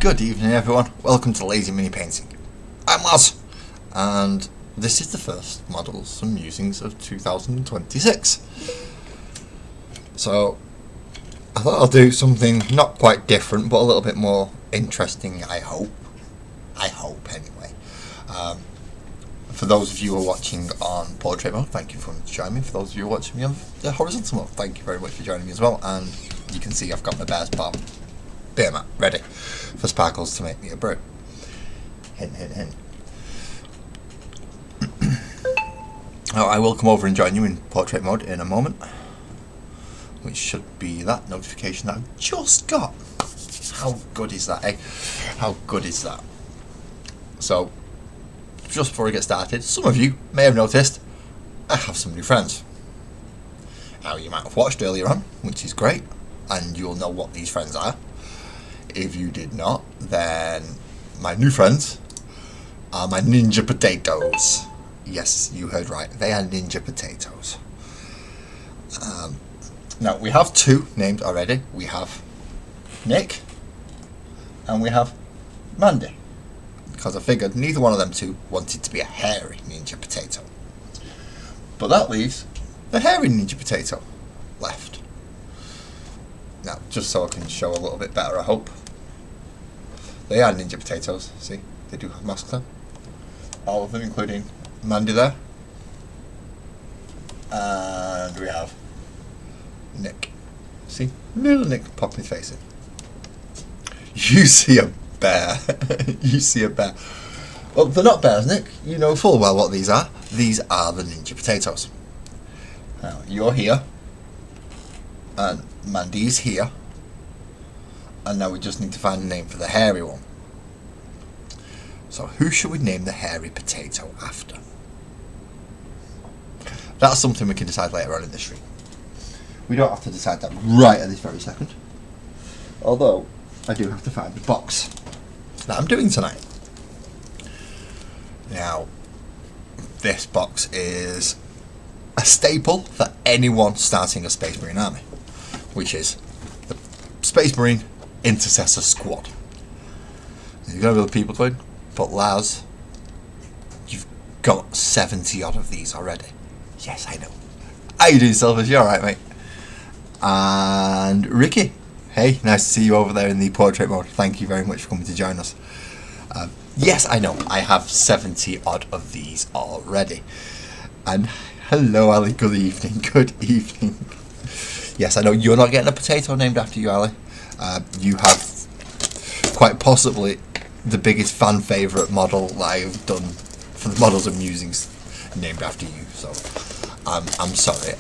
Good evening everyone, welcome to Lazy Mini Painting. I'm Laz, and this is the first Models and Musings of 2026. So, I thought I'll do something not quite different, but a little bit more interesting, I hope. I hope, anyway. For those of you who are watching on portrait mode, thank you for joining me. For those of you who are watching me on the horizontal mode, thank you very much for joining me as well. And you can see I've got my bear's paw beer mat ready for Sparkles to make me a brew. Hint, hint, hint. Now, I will come over and join you in portrait mode in a moment, which should be that notification that I've just got. How good is that, eh? How good is that? So, just before we get started, some of you may have noticed I have some new friends. Now, you might have watched earlier on, which is great, and you'll know what these friends are. If you did not, then my new friends are my ninja potatoes. Yes, you heard right, they are ninja potatoes. Now, we have two named already. We have Nick and we have Mandy, because I figured neither one of them two wanted to be a hairy ninja potato. But that leaves the hairy ninja potato left. Now, just so I can show a little bit better, I hope. They are ninja potatoes, see? They do have masks on. All of them, including Mandy there. And we have Nick. See? Little Nick popping his face in. You see a bear. You see a bear. Well, they're not bears, Nick. You know full well what these are. These are the ninja potatoes. Now, you're here. And Mandy's here. And now we just need to find a name for the hairy one. So who should we name the hairy potato after? That's something we can decide later on in the stream. We don't have to decide that right at this very second. Although, I do have to find the box that I'm doing tonight. Now, this box is a staple for anyone starting a Space Marine army, which is the Space Marine Intercessor Squad. You're going to be the people going, but Laz, you've got 70 odd of these already. Yes, I know. How you doing, Silvers? You alright, mate? And Ricky, hey, nice to see you over there in the portrait mode. Thank you very much for coming to join us. Yes, I know, I have 70 odd of these already. And hello, Ali, good evening, good evening. Yes, I know you're not getting a potato named after you, Ali. You have quite possibly the biggest fan favourite model that I've done for the Models and Musings named after you, so I'm sorry.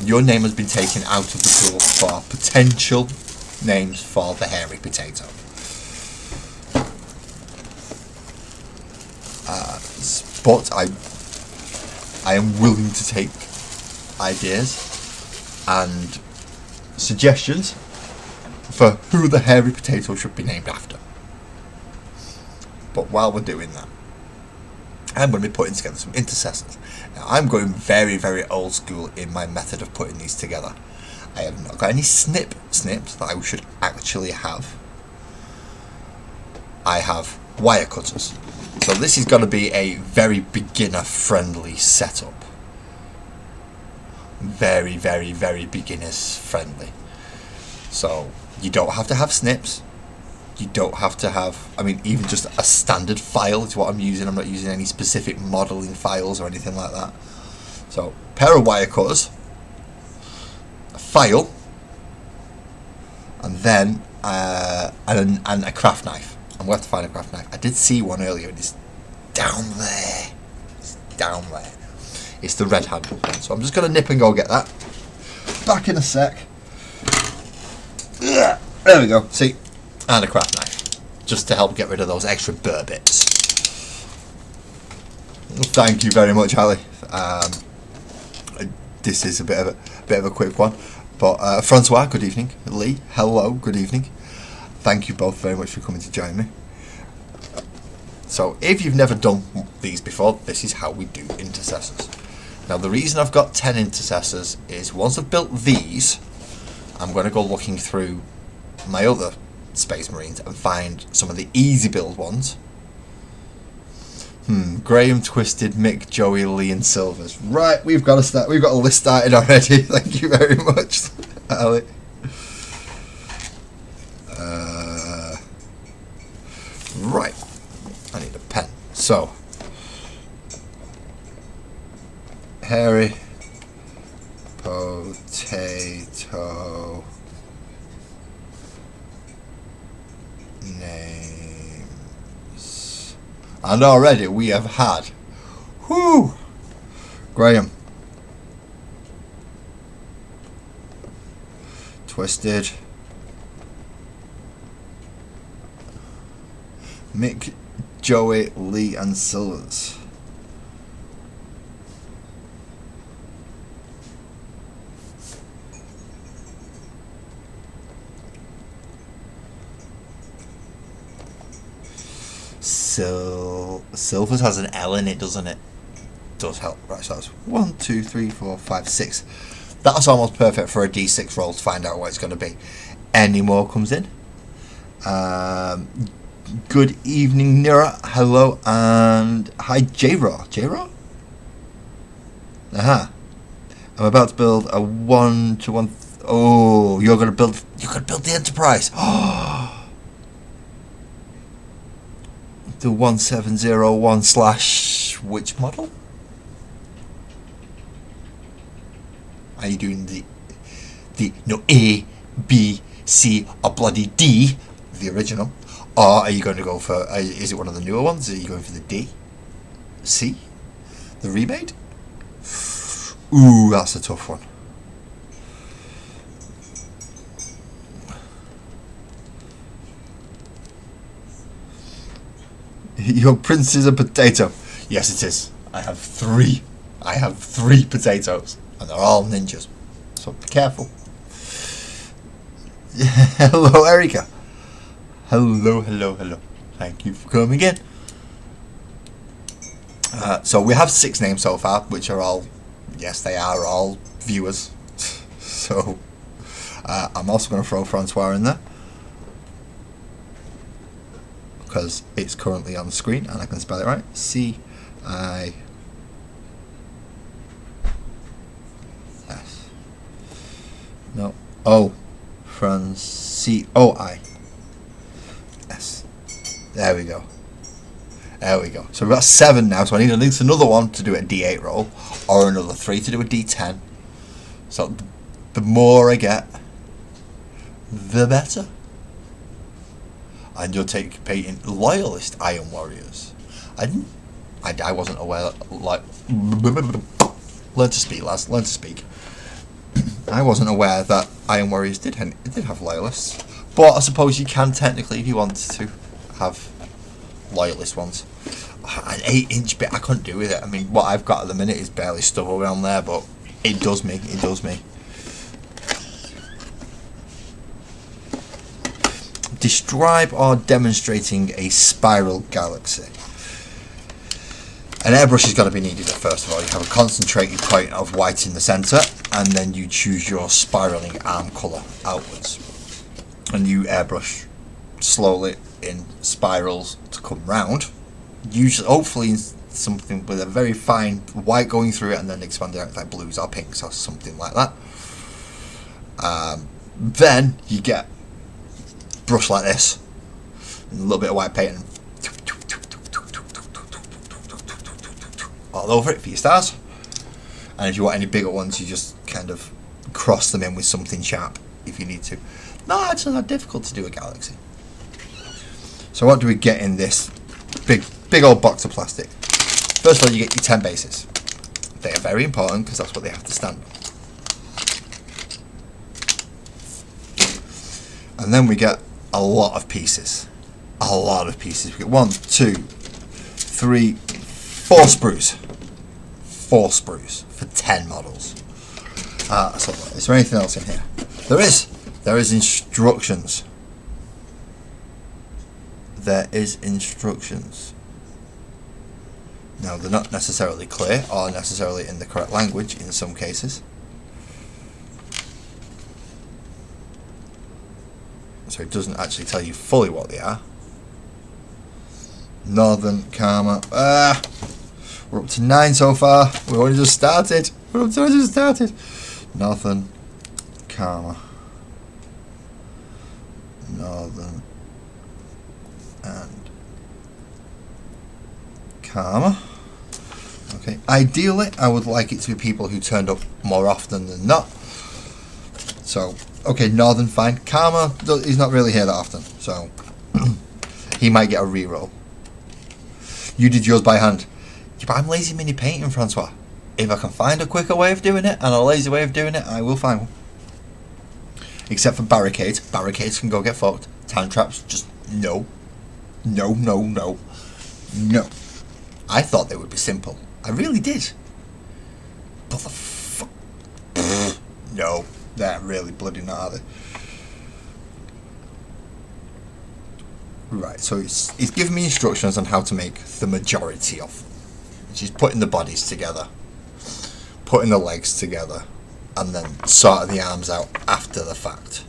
Your name has been taken out of the pool for potential names for the hairy potato. But I am willing to take ideas and suggestions for who the hairy potato should be named after. But while we're doing that, I'm going to be putting together some intercessors. Now, I'm going very, very old school in my method of putting these together. I have not got any snips that I should actually have. I have wire cutters. So this is going to be a very beginner-friendly setup. Very, very, very beginners-friendly. So you don't have to have snips. You don't have to have, I mean, even just a standard file is what I'm using. I'm not using any specific modelling files or anything like that. So, pair of wire cutters, a file, and then and a craft knife. I'm going to have to find a craft knife. I did see one earlier, and it's down there. It's down there. It's the red handle one. So I'm just going to nip and go get that. Back in a sec. There we go. See? And a craft knife, just to help get rid of those extra burr bits. Thank you very much, Ali. This is a bit of a quick one, but Francois, good evening. Lee, hello, good evening. Thank you both very much for coming to join me. So, if you've never done these before, this is how we do intercessors. Now, the reason I've got 10 intercessors is once I've built these, I'm going to go looking through my other Space Marines and find some of the easy build ones. Graham, Twisted, Mick, Joey, Lee and Silvers. Right, we've got to start. We've got a list started already. Thank you very much, Ali. Right, I need a pen. So, Harry, Potato, names, and already we have had, Graham, Twisted, Mick, Joey, Lee and Silvers. Silvers has an L in it, doesn't it? Does help. Right, so that's 1, 2, 3, 4, 5, 6. That's almost perfect for a D6 roll to find out what it's going to be. Any more comes in. Good evening, Nira. Hello, and hi, J-Raw. J-Raw? Aha. I'm about to build a 1-to-1. Oh, you're going to build the Enterprise. The 1701 / which model? Are you doing the no A, B, C, or bloody D, the original? Or are you going to go for, is it one of the newer ones? Are you going for the D? C? The remade? Ooh, that's a tough one. Your prince is a potato. Yes, it is. I have 3. I have 3 potatoes. And they're all ninjas. So be careful. Hello, Erica. Hello. Thank you for coming in. So we have 6 names so far, which are all, yes, they are all viewers. So I'm also going to throw Francois in there, because it's currently on the screen and I can spell it right. C-I-S. No. O. C-O-I-S. There we go. So we've got 7 now, so I need at least another one to do a D8 roll, or another 3 to do a D10. So the more I get, the better. And you'll take painting Loyalist Iron Warriors. I wasn't aware that, like, learn to speak, lads, learn to speak. I wasn't aware that Iron Warriors did have Loyalists, but I suppose you can technically, if you wanted to, have Loyalist ones. An 8-inch bit I couldn't do with it. I mean, what I've got at the minute is barely stuff around there, but it does me. Describe or demonstrating a spiral galaxy. An airbrush is going to be needed first of all. You have a concentrated point of white in the centre, and then you choose your spiralling arm colour outwards. And you airbrush slowly in spirals to come round. Usually, hopefully, in something with a very fine white going through it, and then expanding out like blues or pinks or something like that. Then you get brush like this, and a little bit of white paint, and all over it for your stars. And if you want any bigger ones, you just kind of cross them in with something sharp if you need to. No, it's not difficult to do a galaxy. So what do we get in this big old box of plastic? First of all, you get your 10 bases. They are very important because that's what they have to stand on. And then we get a lot of pieces. We get 1, 2, 3, 4 sprues. 4 sprues for 10 models. So is there anything else in here? There is instructions. There is instructions. Now, they're not necessarily clear or necessarily in the correct language in some cases. so it doesn't actually tell you fully what they are. Northern Karma. We're up to 9 so far. We've only just started. Northern Karma. Northern and Karma. Okay. Ideally, I would like it to be people who turned up more often than not. So, okay, Northern, fine. Karma, he's not really here that often, so he might get a reroll. You did yours by hand. Yeah, but I'm lazy mini painting, Francois. If I can find a quicker way of doing it and a lazy way of doing it, I will find one. Except for barricades. Barricades can go get fucked. Time traps, just no. No, no, no. No. I thought they would be simple. I really did. But the fuck. No. They're really bloody not, are they? Right, so he's giving me instructions on how to make the majority of them. Which is putting the bodies together, putting the legs together, and then sorting the arms out after the fact.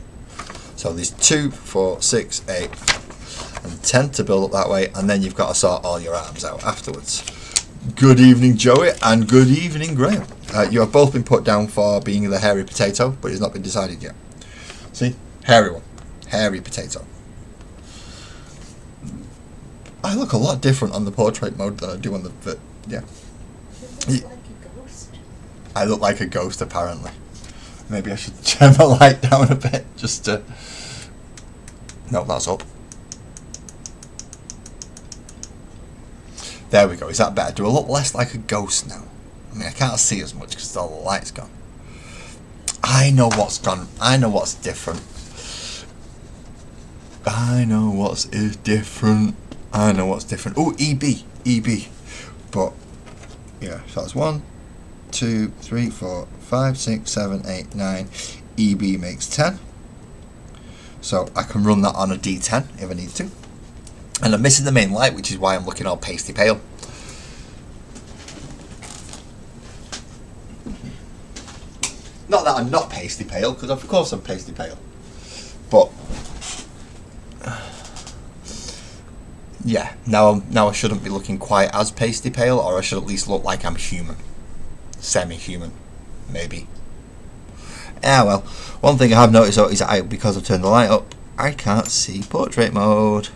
So there's 2, 4, 6, 8, and 10 to build up that way, and then you've got to sort all your arms out afterwards. Good evening, Joey, and good evening, Graham. You have both been put down for being the hairy potato, but it's not been decided yet. See? Hairy one. Hairy potato. I look a lot different on the portrait mode than I do on the... yeah. You look like a ghost. I look like a ghost, apparently. Maybe I should turn my light down a bit, just to... No, that's up. There we go. Is that better? Do I look less like a ghost now? I mean, I can't see as much because all the light's gone. I know what's gone. I know what's different. I know what's different. I know what's different. Oh, EB. EB. But, yeah. So that's 1, 2, 3, 4, 5, 6, 7, 8, 9. EB makes 10. So I can run that on a D10 if I need to. And I'm missing the main light, which is why I'm looking all pasty pale. Not that I'm not pasty pale, because of course I'm pasty pale. But yeah, now I shouldn't be looking quite as pasty pale, or I should at least look like I'm human. Semi-human, maybe. Ah well, one thing I have noticed though is that because I've turned the light up, I can't see portrait mode.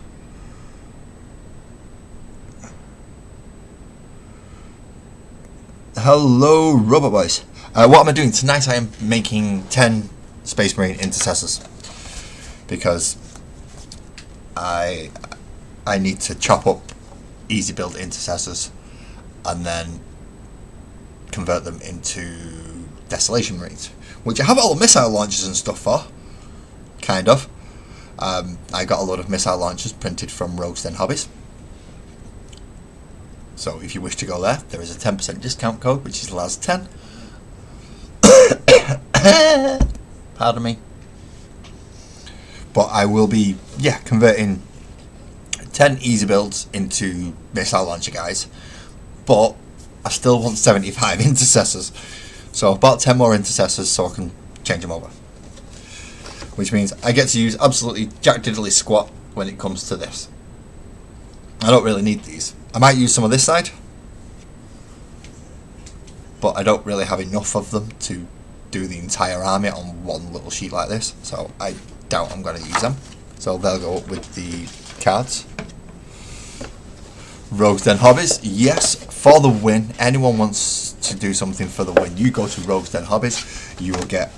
Hello, Robot Boys. What am I doing? Tonight I am making 10 Space Marine intercessors. Because I need to chop up easy build intercessors and then convert them into Desolation Marines. Which I have all the missile launchers and stuff for. Kind of. I got a load of missile launchers printed from Rogues Den Hobbies. So if you wish to go there, there is a 10% discount code, which is LAS10. Pardon me. But I will be, converting 10 easy builds into missile launcher guys. But I still want 75 intercessors. So I've bought 10 more intercessors so I can change them over. Which means I get to use absolutely jack diddly squat when it comes to this. I don't really need these. I might use some of this side, but I don't really have enough of them to do the entire army on one little sheet like this, so I doubt I'm going to use them. So they'll go up with the cards. Rogues Den Hobbies, yes, for the win. Anyone wants to do something for the win, you go to Rogues Den Hobbies. You will get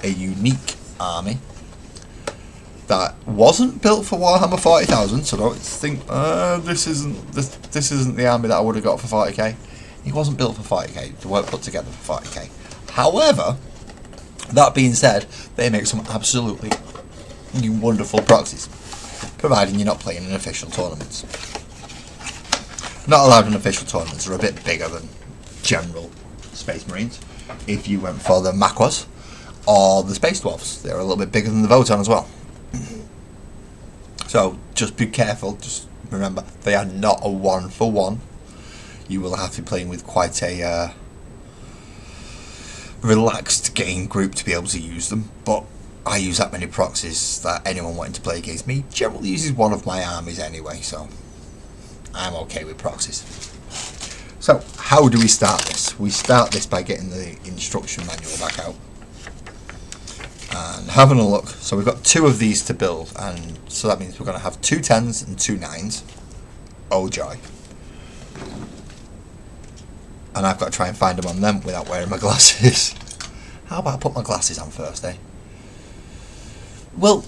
a unique army that wasn't built for Warhammer 40,000, so don't think this isn't the army that I would have got for 40k. It wasn't built for 40k. They weren't put together for 40k. However, that being said, they make some absolutely wonderful proxies, providing you're not playing in official tournaments. Not allowed in official tournaments. They're a bit bigger than general Space Marines. If you went for the Makwas or the Space Dwarfs, they're a little bit bigger than the Voton as well. So just be careful. Just remember, they are not a 1-for-1. You will have to be playing with quite a relaxed game group to be able to use them. But I use that many proxies that anyone wanting to play against me generally uses one of my armies anyway, so I'm okay with proxies. So, how do we start this? We start this by getting the instruction manual back out and having a look. So we've got 2 of these to build, and so that means we're going to have 2 10s and 2 9s. Oh joy. And I've got to try and find them on them without wearing my glasses. How about I put my glasses on first, eh? Well,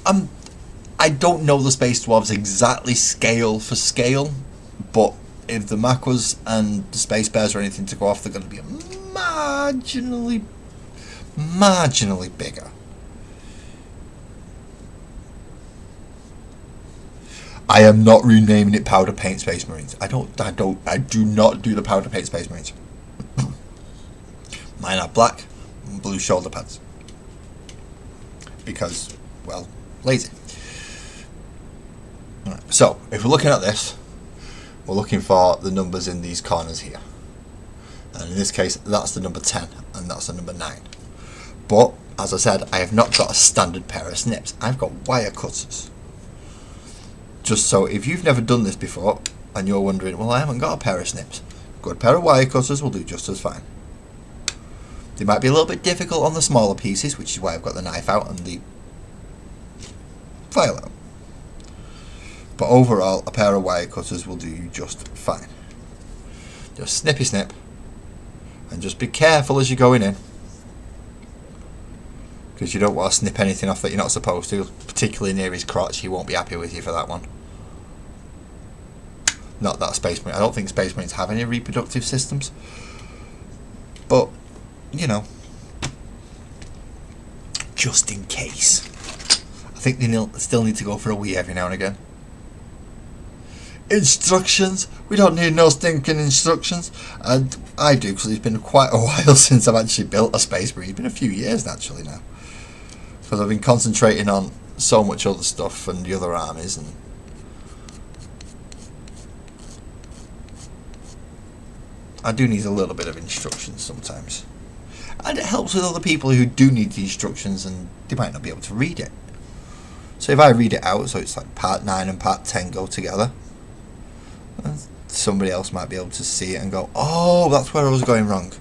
I don't know the Space Dwarves exactly scale for scale, but if the Makwas and the Space Bears are anything to go off, they're going to be marginally bigger. I am not renaming it Powder Paint Space Marines. I do not do the Powder Paint Space Marines. Mine are black and blue shoulder pads. Because, well, lazy. Right, so, if we're looking at this, we're looking for the numbers in these corners here. And in this case, that's the number 10 and that's the number 9. But, as I said, I have not got a standard pair of snips. I've got wire cutters. Just so, if you've never done this before and you're wondering, well, I haven't got a pair of snips, a good pair of wire cutters will do just as fine. They might be a little bit difficult on the smaller pieces, which is why I've got the knife out and the file out. But overall, a pair of wire cutters will do you just fine. Just snippy snip, and just be careful as you're going in, because you don't want to snip anything off that you're not supposed to, particularly near his crotch. He won't be happy with you for that one. Not that Space Marine. I don't think Space Marines have any reproductive systems, but you know, just in case. I think they still need to go for a wee every now and again. Instructions? We don't need no stinking instructions. And I do, because it's been quite a while since I've actually built a Space Marine. It's been a few years actually now, because I've been concentrating on so much other stuff and the other armies, and I do need a little bit of instructions sometimes. And it helps with other people who do need the instructions and they might not be able to read it. So if I read it out, so it's like part 9 and part 10 go together, somebody else might be able to see it and go, oh, that's where I was going wrong.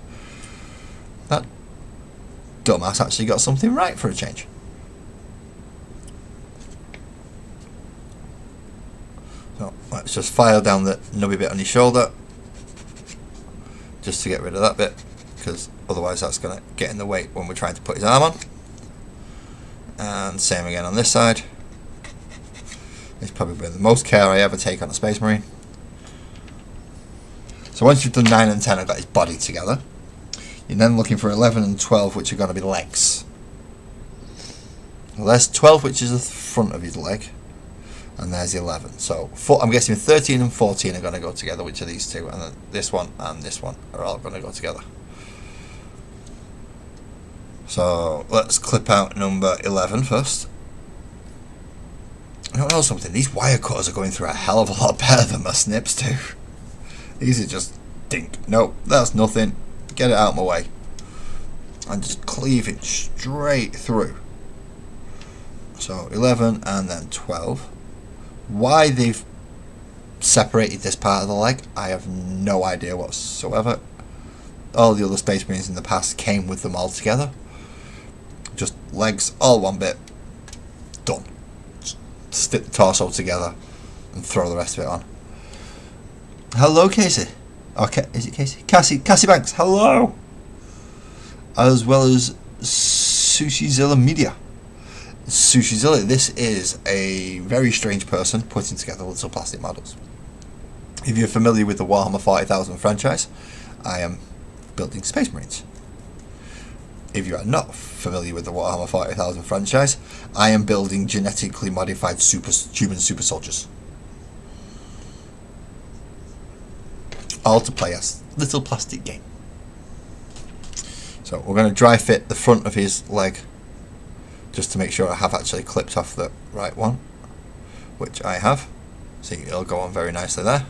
That dumbass actually got something right for a change. So let's just file down the nubby bit on his shoulder, just to get rid of that bit, because otherwise that's going to get in the way when we're trying to put his arm on. And same again on this side. It's probably been the most care I ever take on a Space Marine. So once you've done 9 and 10, I've got his body together. You're then looking for 11 and 12, which are going to be legs. Well, there's 12, which is the front of his leg, and there's 11. So I'm guessing 13 and 14 are going to go together, which are these two, and then this one and this one are all going to go together. So let's clip out number 11 first. I don't know something, these wire cutters are going through a hell of a lot better than my snips do. These are just dink. Nope, that's nothing. Get it out of my way. And just cleave it straight through. So 11 and then 12. Why they've separated this part of the leg, I have no idea whatsoever. All the other Space Marines in the past came with them all together. Just legs, all one bit. Done. Just stick the torso together and throw the rest of it on. Hello, Casey. Okay, is it Casey? Cassie Banks, hello! As well as Sushizilla Media. Sushizilla, this is a very strange person putting together little plastic models. If you're familiar with the Warhammer 40,000 franchise, I am building Space Marines. If you are not familiar with the Warhammer 40,000 franchise, I am building genetically modified human super soldiers. All to play a little plastic game. So we're going to dry fit the front of his leg, just to make sure I have actually clipped off the right one, which I have. See, it'll go on very nicely there.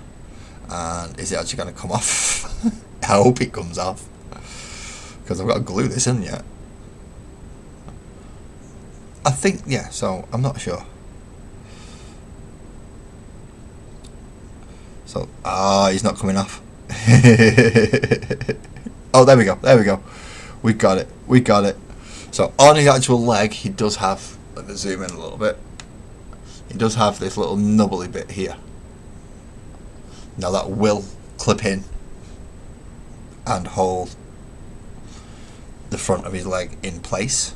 And is it actually going to come off? I hope it comes off, because I've got to glue this in yet. I think, yeah, so I'm not sure. So, he's not coming off. Oh, there we go, there we go. We got it, we got it. So on his actual leg, he does have, let me zoom in a little bit, he does have this little nubbly bit here. Now that will clip in and hold the front of his leg in place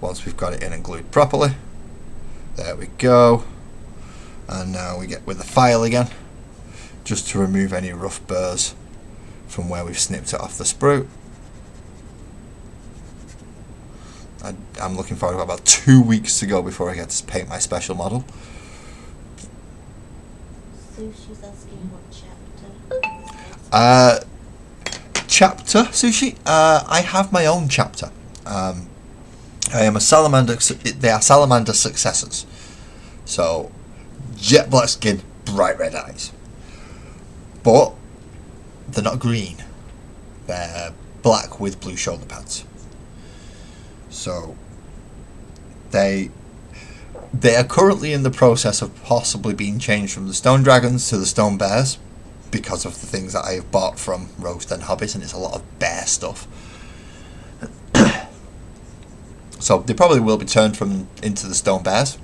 once we've got it in and glued properly. There we go. And now we get with the file again, just to remove any rough burrs from where we've snipped it off the sprue. I'm looking forward to about 2 weeks to go before I get to paint my special model. Sushi's asking what chapter. Chapter, Sushi? I have my own chapter. I am a salamander. They are salamander successors. So, jet black skin, bright red eyes. But they're not green. They're black with blue shoulder pads. So they are currently in the process of possibly being changed from the stone dragons to the stone bears because of the things that I have bought from Roast and Hobbies, and it's a lot of bear stuff. So they probably will be turned into the stone bears.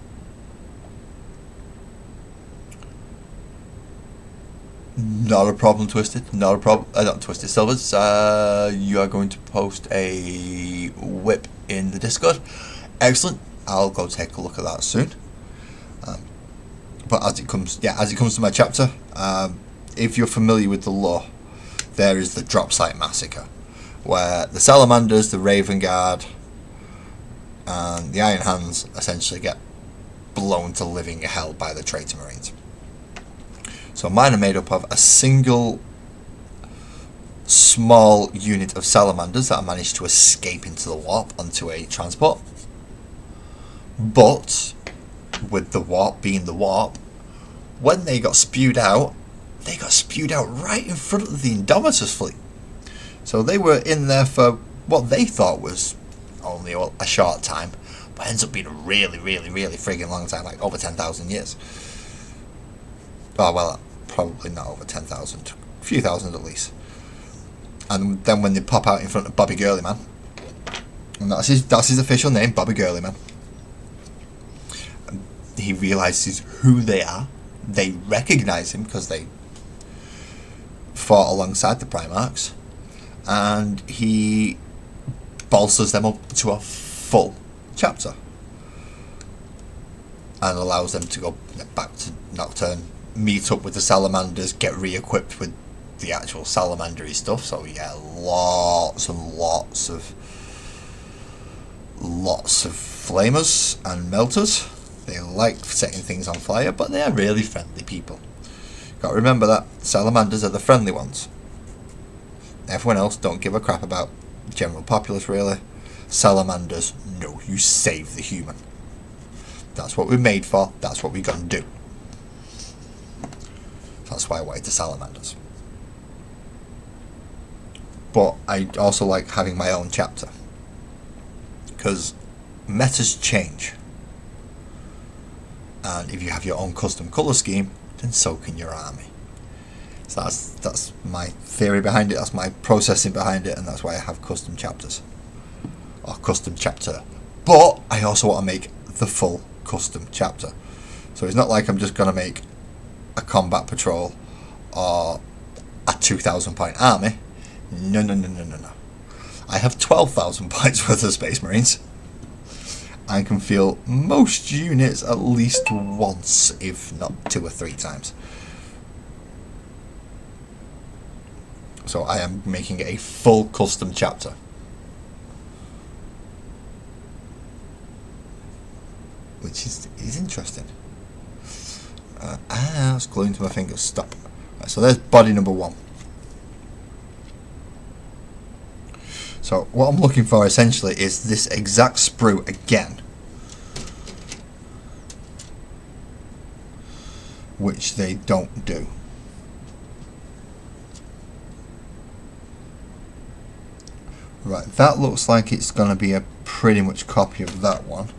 Not a problem, Twisted. Not a problem. Not Twisted Silvers. You are going to post a whip in the Discord. Excellent. I'll go take a look at that soon. But as it comes to my chapter, if you're familiar with the lore, there is the drop site massacre, where the salamanders, the Raven Guard, and the Iron Hands essentially get blown to living hell by the traitor marines. So mine are made up of a single small unit of salamanders that managed to escape into the warp onto a transport. But with the warp being the warp, when they got spewed out right in front of the Indomitus fleet. So they were in there for what they thought was only a short time, but ends up being a really, really, really friggin' long time, like over 10,000 years. Oh, well, probably not over 10,000. A few thousand at least. And then when they pop out in front of Bobby Girlyman, and that's his official name, Bobby Girlyman, he realises who they are. They recognise him because they fought alongside the Primarchs, and he bolsters them up to a full chapter and allows them to go back to Nocturne, meet up with the salamanders, get re-equipped with the actual salamandery stuff. So yeah, lots and lots of flamers and melters. They like setting things on fire, but they are really friendly people. Got to remember that salamanders are the friendly ones. Everyone else don't give a crap about general populace, really. Salamanders, no, you save the human. That's what we're made for. That's what we're gonna do. That's why I wanted the salamanders. But I also like having my own chapter, because metas change, and if you have your own custom colour scheme, then so can your army. So that's my theory behind it, that's my processing behind it, and that's why I have custom chapters, or custom chapter. But I also want to make the full custom chapter, so it's not like I'm just going to make a combat patrol or a 2,000 point army. No. I have 12,000 points worth of Space Marines. I can field most units at least once, if not 2 or 3 times. So I am making a full custom chapter. Which is interesting. It's gluing to my fingers. Stop. Right, so there's body number 1. So what I'm looking for essentially is this exact sprue again, which they don't do. Right, that looks like it's going to be a pretty much a copy of that one.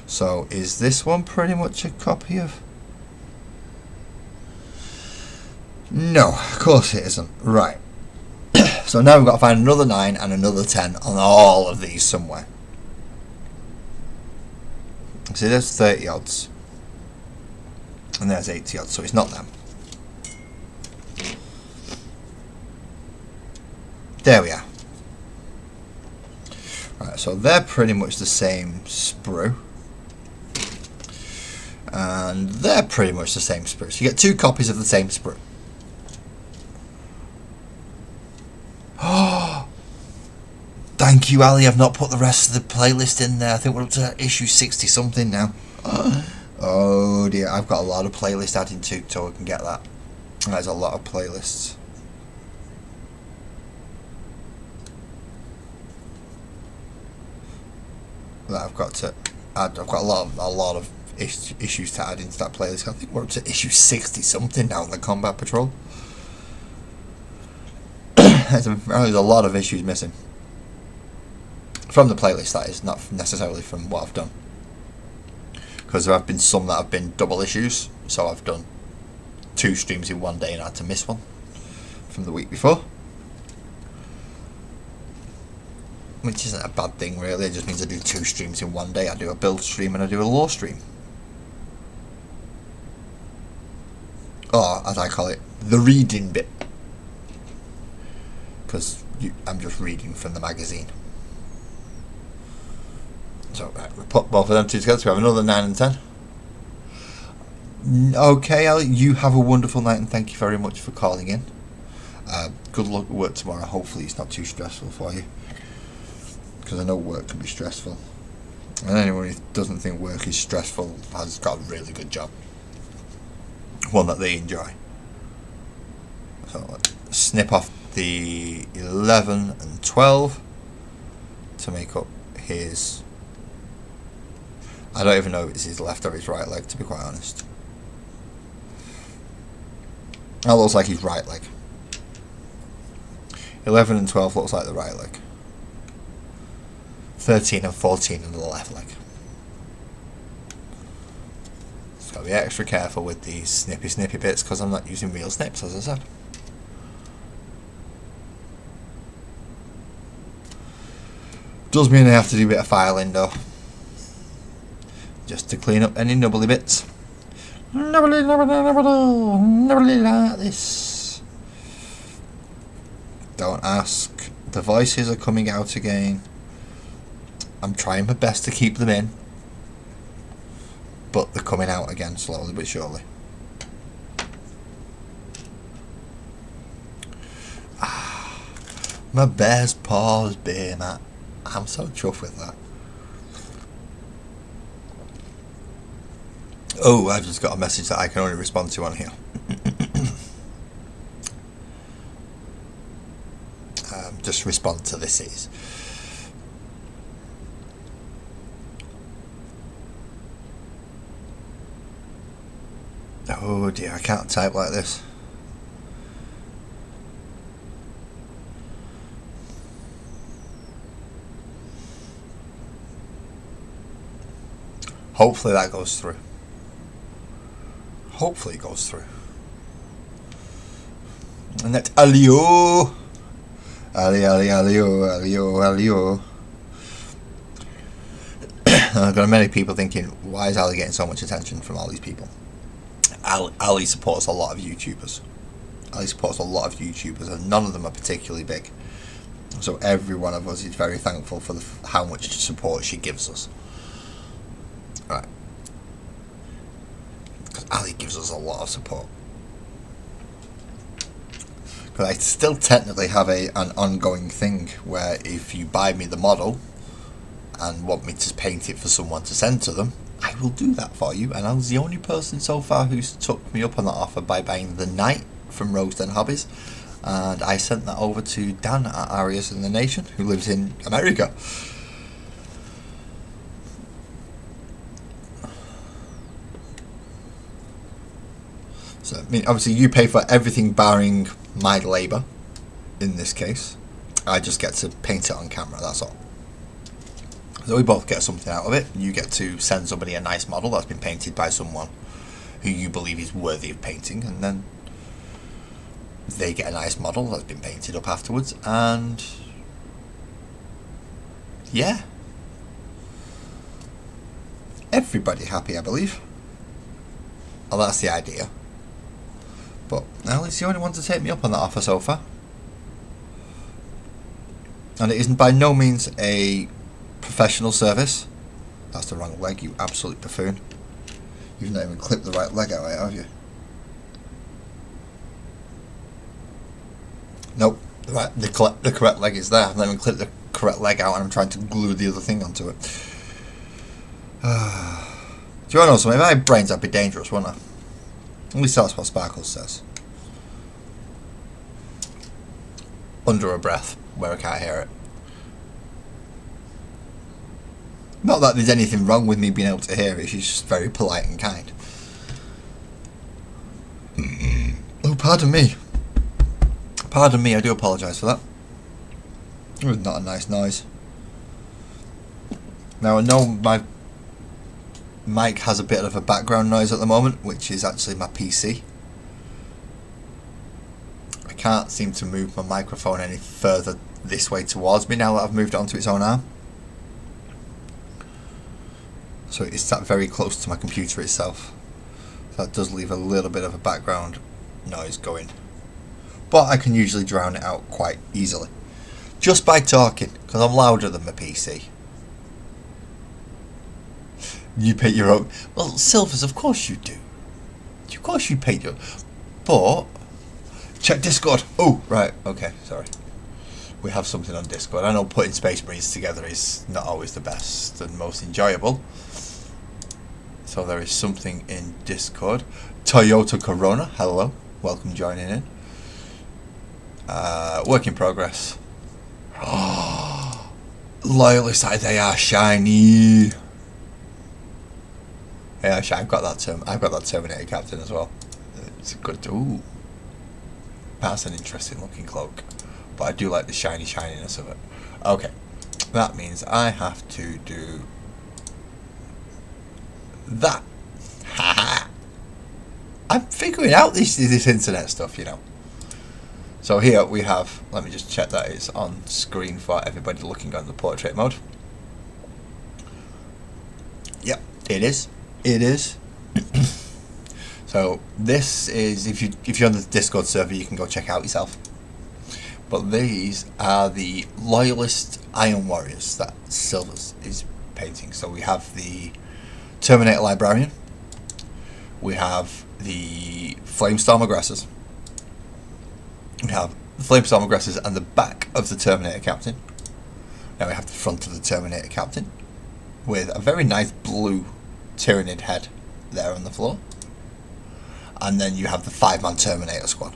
So is this one pretty much a copy of... No, of course it isn't. Right. So now we've got to find another 9 and another 10 on all of these somewhere. See, there's 30 odds. And there's 80 odds, so it's not them. There we are. Right, so they're pretty much the same sprue. And they're pretty much the same sprue. So you get 2 copies of the same sprue. Oh! Thank you, Ali. I've not put the rest of the playlist in there. I think we're up to issue 60 something now. Oh dear, I've got a lot of playlists adding to so I can get that. There's a lot of playlists. That I've got to add. I've got a lot of issues to add into that playlist. I think we're up to issue 60 something now in the Combat Patrol. There's a lot of issues missing from the playlist, that is, not necessarily from what I've done, because there have been some that have been double issues. So I've done 2 streams in one day and I had to miss one from the week before, which isn't a bad thing really. It just means I do 2 streams in one day. I do a build stream and I do a lore stream, or as I call it, the reading bit, because I'm just reading from the magazine. So right, we put both of them 2 together, so we have another 9 and 10. Okay, Ali, you have a wonderful night and thank you very much for calling in. Good luck at work tomorrow. Hopefully it's not too stressful for you, because I know work can be stressful, and anyone who doesn't think work is stressful has got a really good job, one that they enjoy. So let's snip off the 11 and 12 to make up his... I don't even know if it's his left or his right leg, to be quite honest. That looks like his right leg. 11 and 12 looks like the right leg. 13 and 14 in the left leg. Just gotta be extra careful with these snippy bits, because I'm not using real snips, as I said. Does mean I have to do a bit of filing though, just to clean up any nubbly bits. Nubbly like this. Don't ask. The voices are coming out again. I'm trying my best to keep them in, but they're coming out again slowly but surely. My bear's paws beer, Matt. I'm so chuffed with that. Oh, I've just got a message that I can only respond to on here. Just respond to this is. Oh dear, I can't type like this. Hopefully that goes through. Hopefully it goes through. And that's Alio. Alio. I've got many people thinking, why is Ali getting so much attention from all these people? Ali supports a lot of YouTubers. Ali supports a lot of YouTubers, and none of them are particularly big. So every one of us is very thankful for how much support she gives us. Right. Because Ali gives us a lot of support. Because I still technically have an ongoing thing where if you buy me the model and want me to paint it for someone to send to them, I will do that for you. And I was the only person so far who's took me up on that offer by buying the Knight from Rose Den Hobbies. And I sent that over to Dan at Arias in the Nation, who lives in America. So, I mean, obviously you pay for everything barring my labour, in this case. I just get to paint it on camera, that's all. So we both get something out of it. You get to send somebody a nice model that's been painted by someone who you believe is worthy of painting, and then they get a nice model that's been painted up afterwards, and yeah, everybody happy, I believe. Well, that's the idea. But Ellie's the only one to take me up on that offer so far. And it isn't by no means a professional service. That's the wrong leg, you absolute buffoon. You've not even clipped the right leg out, have you? Nope, the correct leg is there. I've not even clipped the correct leg out, and I'm trying to glue the other thing onto it. Do you want to know something? If I had brains, I'd be dangerous, wouldn't I? At least that's what Sparkles says. Under her breath, where I can't hear it. Not that there's anything wrong with me being able to hear it, she's just very polite and kind. Oh, pardon me. Pardon me, I do apologise for that. It was not a nice noise. Now, I know my mic has a bit of a background noise at the moment, which is actually my PC. I can't seem to move my microphone any further this way towards me now that I've moved it onto its own arm. So it's sat very close to my computer itself. That does leave a little bit of a background noise going. But I can usually drown it out quite easily. Just by talking, because I'm louder than my PC. You paint your own. Well, Silvers, of course you do. Of course you paint your. But check Discord. Oh, right. Okay, sorry. We have something on Discord. I know putting Space Marines together is not always the best and most enjoyable. So there is something in Discord. Toyota Corona. Hello. Welcome joining in. Work in progress. Loyalist, they are shiny. Yeah, I've got that term. I've got that Terminator Captain as well. It's a good. Ooh, that's an interesting looking cloak, but I do like the shininess of it. Okay, that means I have to do that. Haha. I'm figuring out this internet stuff, you know. So here we have. Let me just check that it's on screen for everybody looking on the portrait mode. Yep, it is. It is. So this is if you're on the Discord server, you can go check out yourself. But these are the Loyalist Iron Warriors that Silvers is painting. So we have the Terminator Librarian, we have the Flamestorm Aggressors, we have the Flamestorm Aggressors and the back of the Terminator Captain. Now we have the front of the Terminator Captain with a very nice blue Tyrannid head there on the floor, and then you have the 5-man Terminator squad.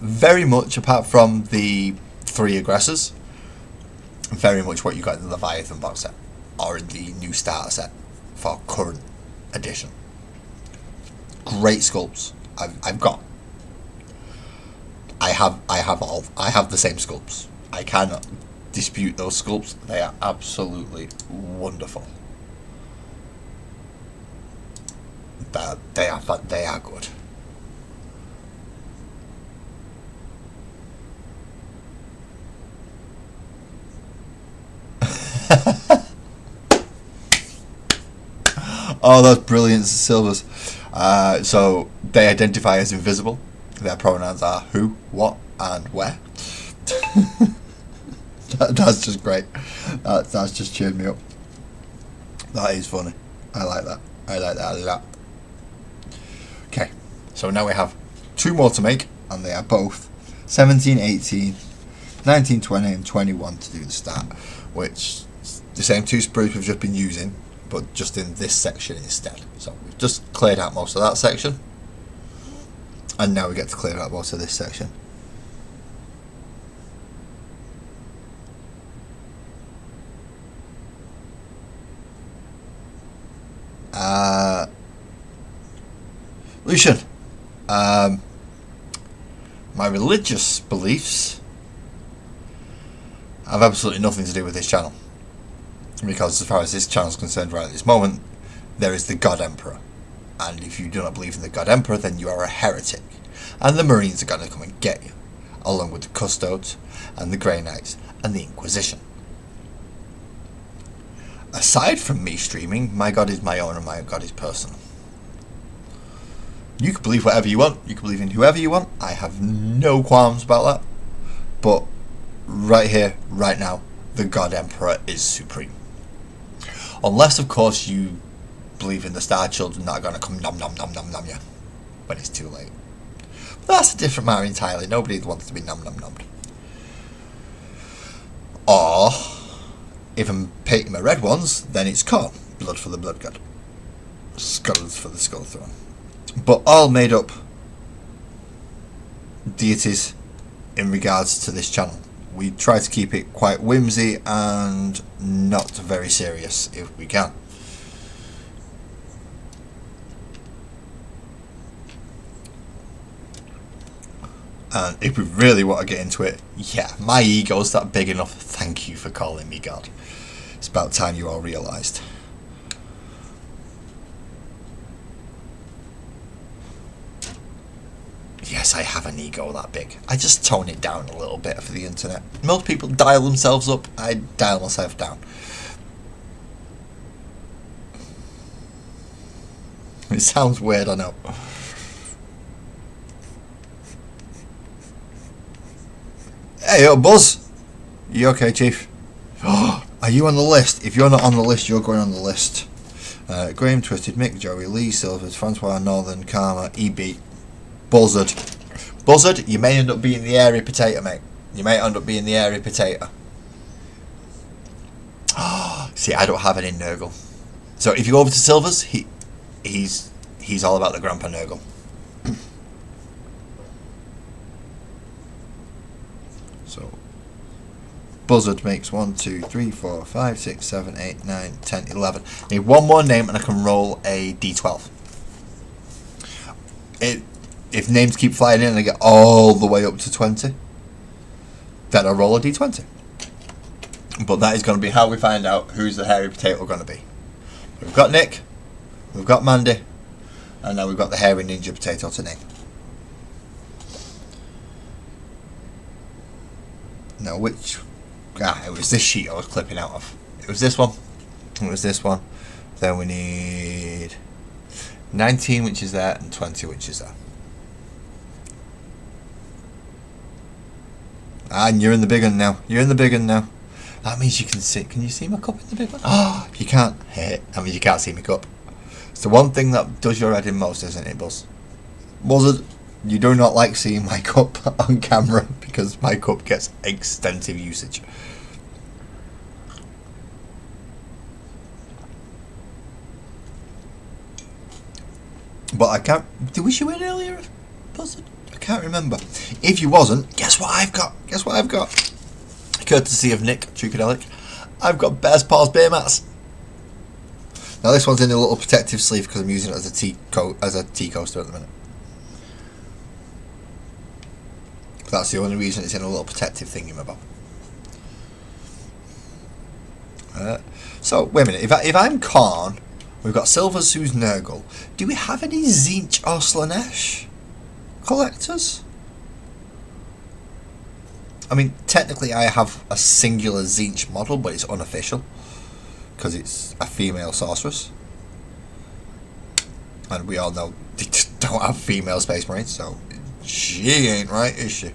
Very much, apart from the 3 aggressors, very much what you got in the Leviathan box set or in the new starter set for current edition. Great sculpts. I have the same sculpts. I cannot dispute those sculpts. They are absolutely wonderful. They are good. Oh, that's brilliant, Silvers. So they identify as invisible. Their pronouns are who, what, and where. That's just great. That's just cheered me up. That is funny. I like that. I like that a lot. Okay, so now we have 2 more to make, and they are both 17, 18, 19, 20, and 21 to do the start, which is the same 2 sprues we've just been using, but just in this section instead. So we've just cleared out most of that section, and now we get to clear out most of this section. Lucian, my religious beliefs have absolutely nothing to do with this channel. Because as far as this channel is concerned right at this moment, there is the God Emperor. And if you do not believe in the God Emperor, then you are a heretic. And the Marines are going to come and get you, along with the Custodes, and the Grey Knights, and the Inquisition. Aside from me streaming, my God is my own and my God is personal. You can believe whatever you want, you can believe in whoever you want, I have no qualms about that. But right here, right now, the God Emperor is supreme. Unless, of course, you believe in the Star Children that are going to come nom nom nom nom nom you when it's too late. But that's a different matter entirely. Nobody wants to be nom nom nommed. Or, if I'm painting my red ones, then it's Khorne. Blood for the Blood God. Skulls for the Skull Throne. But all made up deities in regards to this channel. We try to keep it quite whimsy and not very serious if we can. And if we really want to get into it, yeah, my ego's that big enough. Thank you for calling me God. It's about time you all realised. Yes, I have an ego that big. I just tone it down a little bit for the internet. Most people dial themselves up. I dial myself down. It sounds weird, I know. Hey, yo, Buzz. You okay, Chief? Are you on the list? If you're not on the list, you're going on the list. Graham, Twisted, Mick, Joey, Lee, Silvers, Francois, Northern, Karma, EB, Buzzard. Buzzard, you may end up being the airy potato, mate. You may end up being the airy potato. See, I don't have any Nurgle. So if you go over to Silvers, he's all about the Grandpa Nurgle. So Buzzard makes 1, 2, 3, 4, 5, 6, 7, 8, 9, 10, 11. I need one more name and I can roll a d12. If names keep flying in and I get all the way up to 20, then I'll roll a d20. But that is going to be how we find out who's the hairy potato going to be. We've got Nick, we've got Mandy, and now we've got the hairy ninja potato to name. Now which... it was this sheet I was clipping out of. It was this one. It was this one. Then we need 19, which is there, and 20, which is there. And you're in the big one now. You're in the big one now. That means you can see. Can you see my cup in the big one? Oh, you can't. Hey, that means you can't see my cup. It's the one thing that does your head in most, isn't it, Buzz? Buzzard, you do not like seeing my cup on camera because my cup gets extensive usage. But I can't... Was you in earlier, Buzzard? I can't remember. If you wasn't, guess what I've got? Guess what I've got? Courtesy of Nick Tricadelic, I've got Bear's Paws Beer Mats. Now this one's in a little protective sleeve because I'm using it as a tea coaster at the minute. That's the only reason it's in a little protective thingamabob. So wait a minute. If I'm Khorne, we've got Silvers who's Nurgle. Do we have any Tzeentch or Slaanesh collectors? I mean, technically I have a singular Tzeentch model, but it's unofficial because it's a female sorceress, and we all know they don't have female Space Marines, so she ain't right, is she?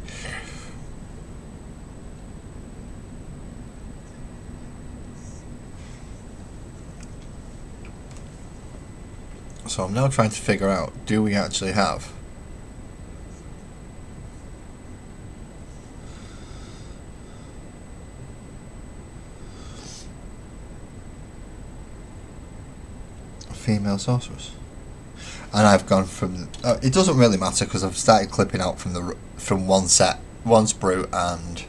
So I'm now trying to figure out, do we actually have female sorceress? And I've gone from it doesn't really matter because I've started clipping out from one set, one sprue, and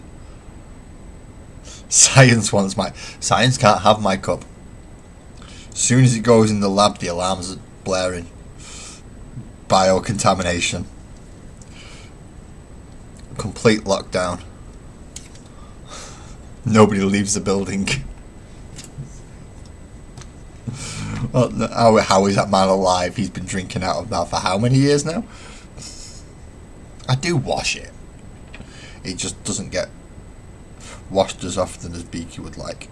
Science wants my Science can't have my cup. As soon as it goes in the lab, the alarms are blaring. Biocontamination, complete lockdown, nobody leaves the building. Well, how is that man alive? He's been drinking out of that for how many years now? I do wash it. It just doesn't get washed as often as Beaky would like.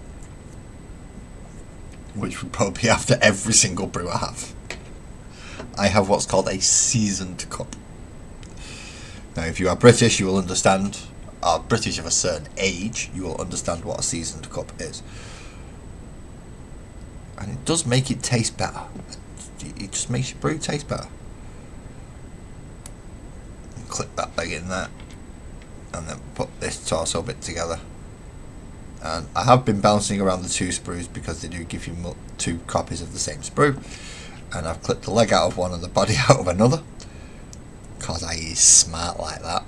Which would probably be after every single brew I have. I have what's called a seasoned cup. Now, if you are British, you will understand, or British of a certain age, you will understand what a seasoned cup is. And it does make it taste better. It just makes your brew taste better. And clip that bag in there. And then put this torso bit together. And I have been bouncing around the two sprues because they do give you two copies of the same sprue. And I've clipped the leg out of one and the body out of another. Because I is smart like that.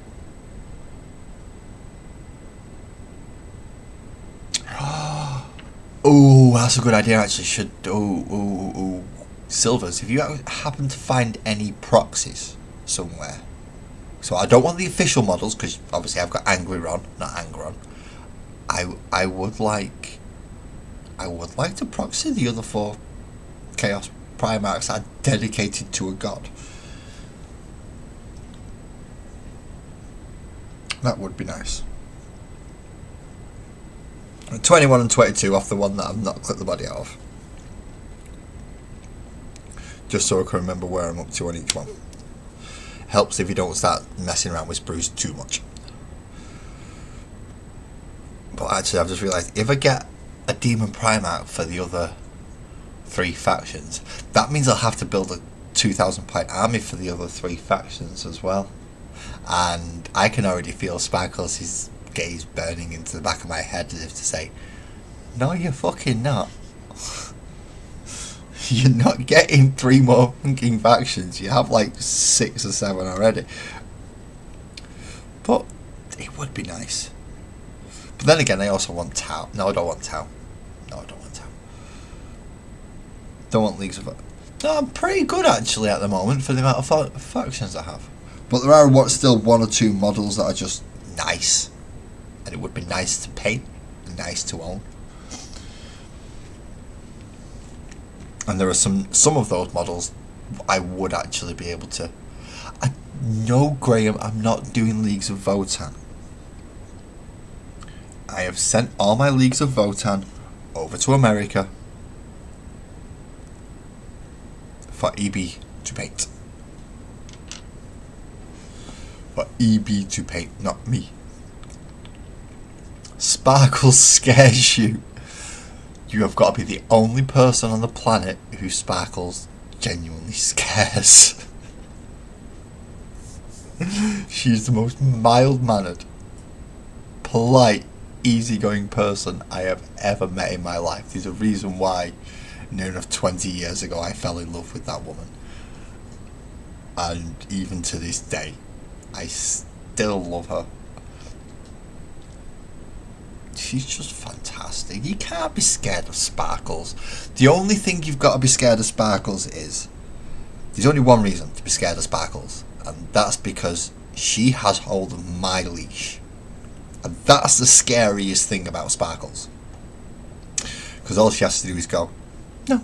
Oh, that's a good idea actually. Silvers, if you happen to find any proxies somewhere. So I don't want the official models because obviously I've got Angry Ron, not Angron. I would like to proxy the other 4 Chaos Primarchs that are dedicated to a god. That would be nice. 21 and 22 off the one that I've not clipped the body out of. Just so I can remember where I'm up to on each one. Helps if you don't start messing around with sprues too much. But actually I've just realised, if I get a Demon Primarch for the other 3 factions, that means I'll have to build a 2,000 point army for the other 3 factions as well. And I can already feel Sparkles' gaze burning into the back of my head as if to say, no, you're fucking not. You're not getting 3 more fucking factions. You have like 6 or 7 already. But it would be nice. But then again, I also want Tau. No, I don't want Tau. No, I don't want Tau. Don't want Leagues of... No, I'm pretty good actually at the moment for the amount of factions I have. But there are still 1 or 2 models that are just nice. And it would be nice to paint, nice to own. And there are some of those models I would actually be able to... No, Graham, I'm not doing Leagues of Votann. I have sent all my Leagues of Votann over to America for EB to paint. For EB to paint, not me. Sparkles scares you. You have got to be the only person on the planet who Sparkles genuinely scares. She's the most mild-mannered, polite, easygoing person I have ever met in my life. There's a reason why near enough 20 years ago I fell in love with that woman. And even to this day, I still love her. She's just fantastic. You can't be scared of Sparkles. The only thing you've got to be scared of Sparkles is... There's only one reason to be scared of Sparkles. And that's because she has hold of my leash. And that's the scariest thing about Sparkles. Because all she has to do is go, no,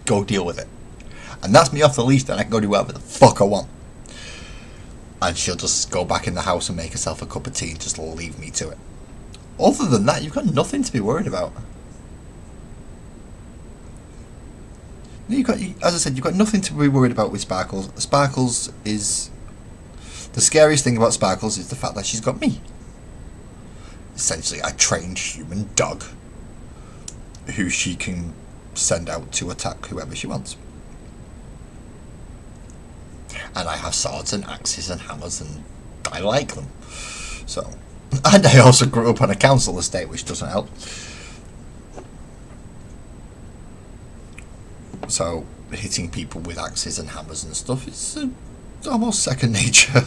go deal with it. And that's me off the leash, then I can go do whatever the fuck I want. And she'll just go back in the house and make herself a cup of tea and just leave me to it. Other than that, you've got nothing to be worried about. As I said, you've got nothing to be worried about with Sparkles. Sparkles is... The scariest thing about Sparkles is the fact that she's got me. Essentially, a trained human dog who she can send out to attack whoever she wants. And I have swords and axes and hammers and I like them. So... And I also grew up on a council estate, which doesn't help. So, hitting people with axes and hammers and stuff, it's almost second nature.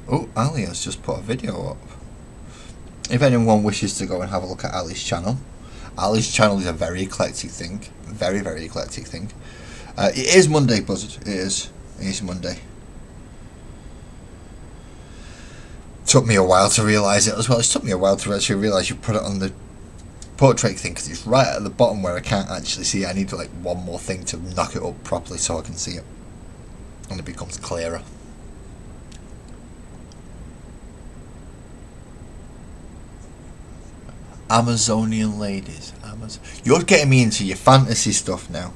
Oh, Ali has just put a video up. If anyone wishes to go and have a look at Ali's channel, Ali's channel is a very eclectic thing. Very, very eclectic thing. It is Monday, Buzzard. It is Monday. took me a while to realise it as well. It took me a while to actually realise you put it on the portrait thing, because it's right at the bottom where I can't actually see it. I need like one more thing to knock it up properly so I can see it, and it becomes clearer. Amazonian ladies. You're getting me into your fantasy stuff now.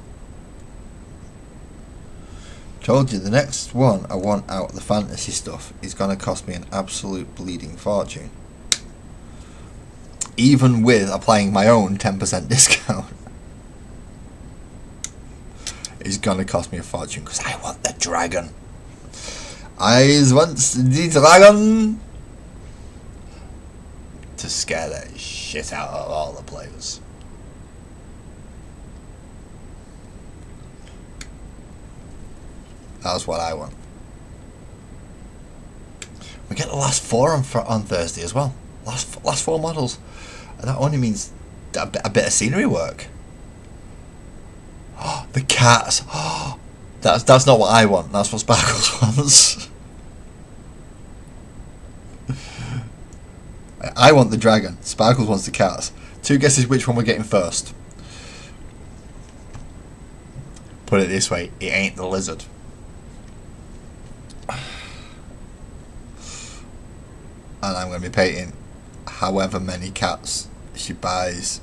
Told you, the next one I want out of the fantasy stuff is going to cost me an absolute bleeding fortune. Even with applying my own 10% discount. It's going to cost me a fortune because I want the dragon. I want the dragon to scare the shit out of all the players. That's what I want. We get the last four on Thursday as well. Last four models. And that only means a bit of scenery work. Oh, the cats. Oh, that's not what I want. That's what Sparkles wants. I want the dragon. Sparkles wants the cats. Two guesses which one we're getting first. Put it this way, it ain't the lizard. And I'm going to be painting however many cats she buys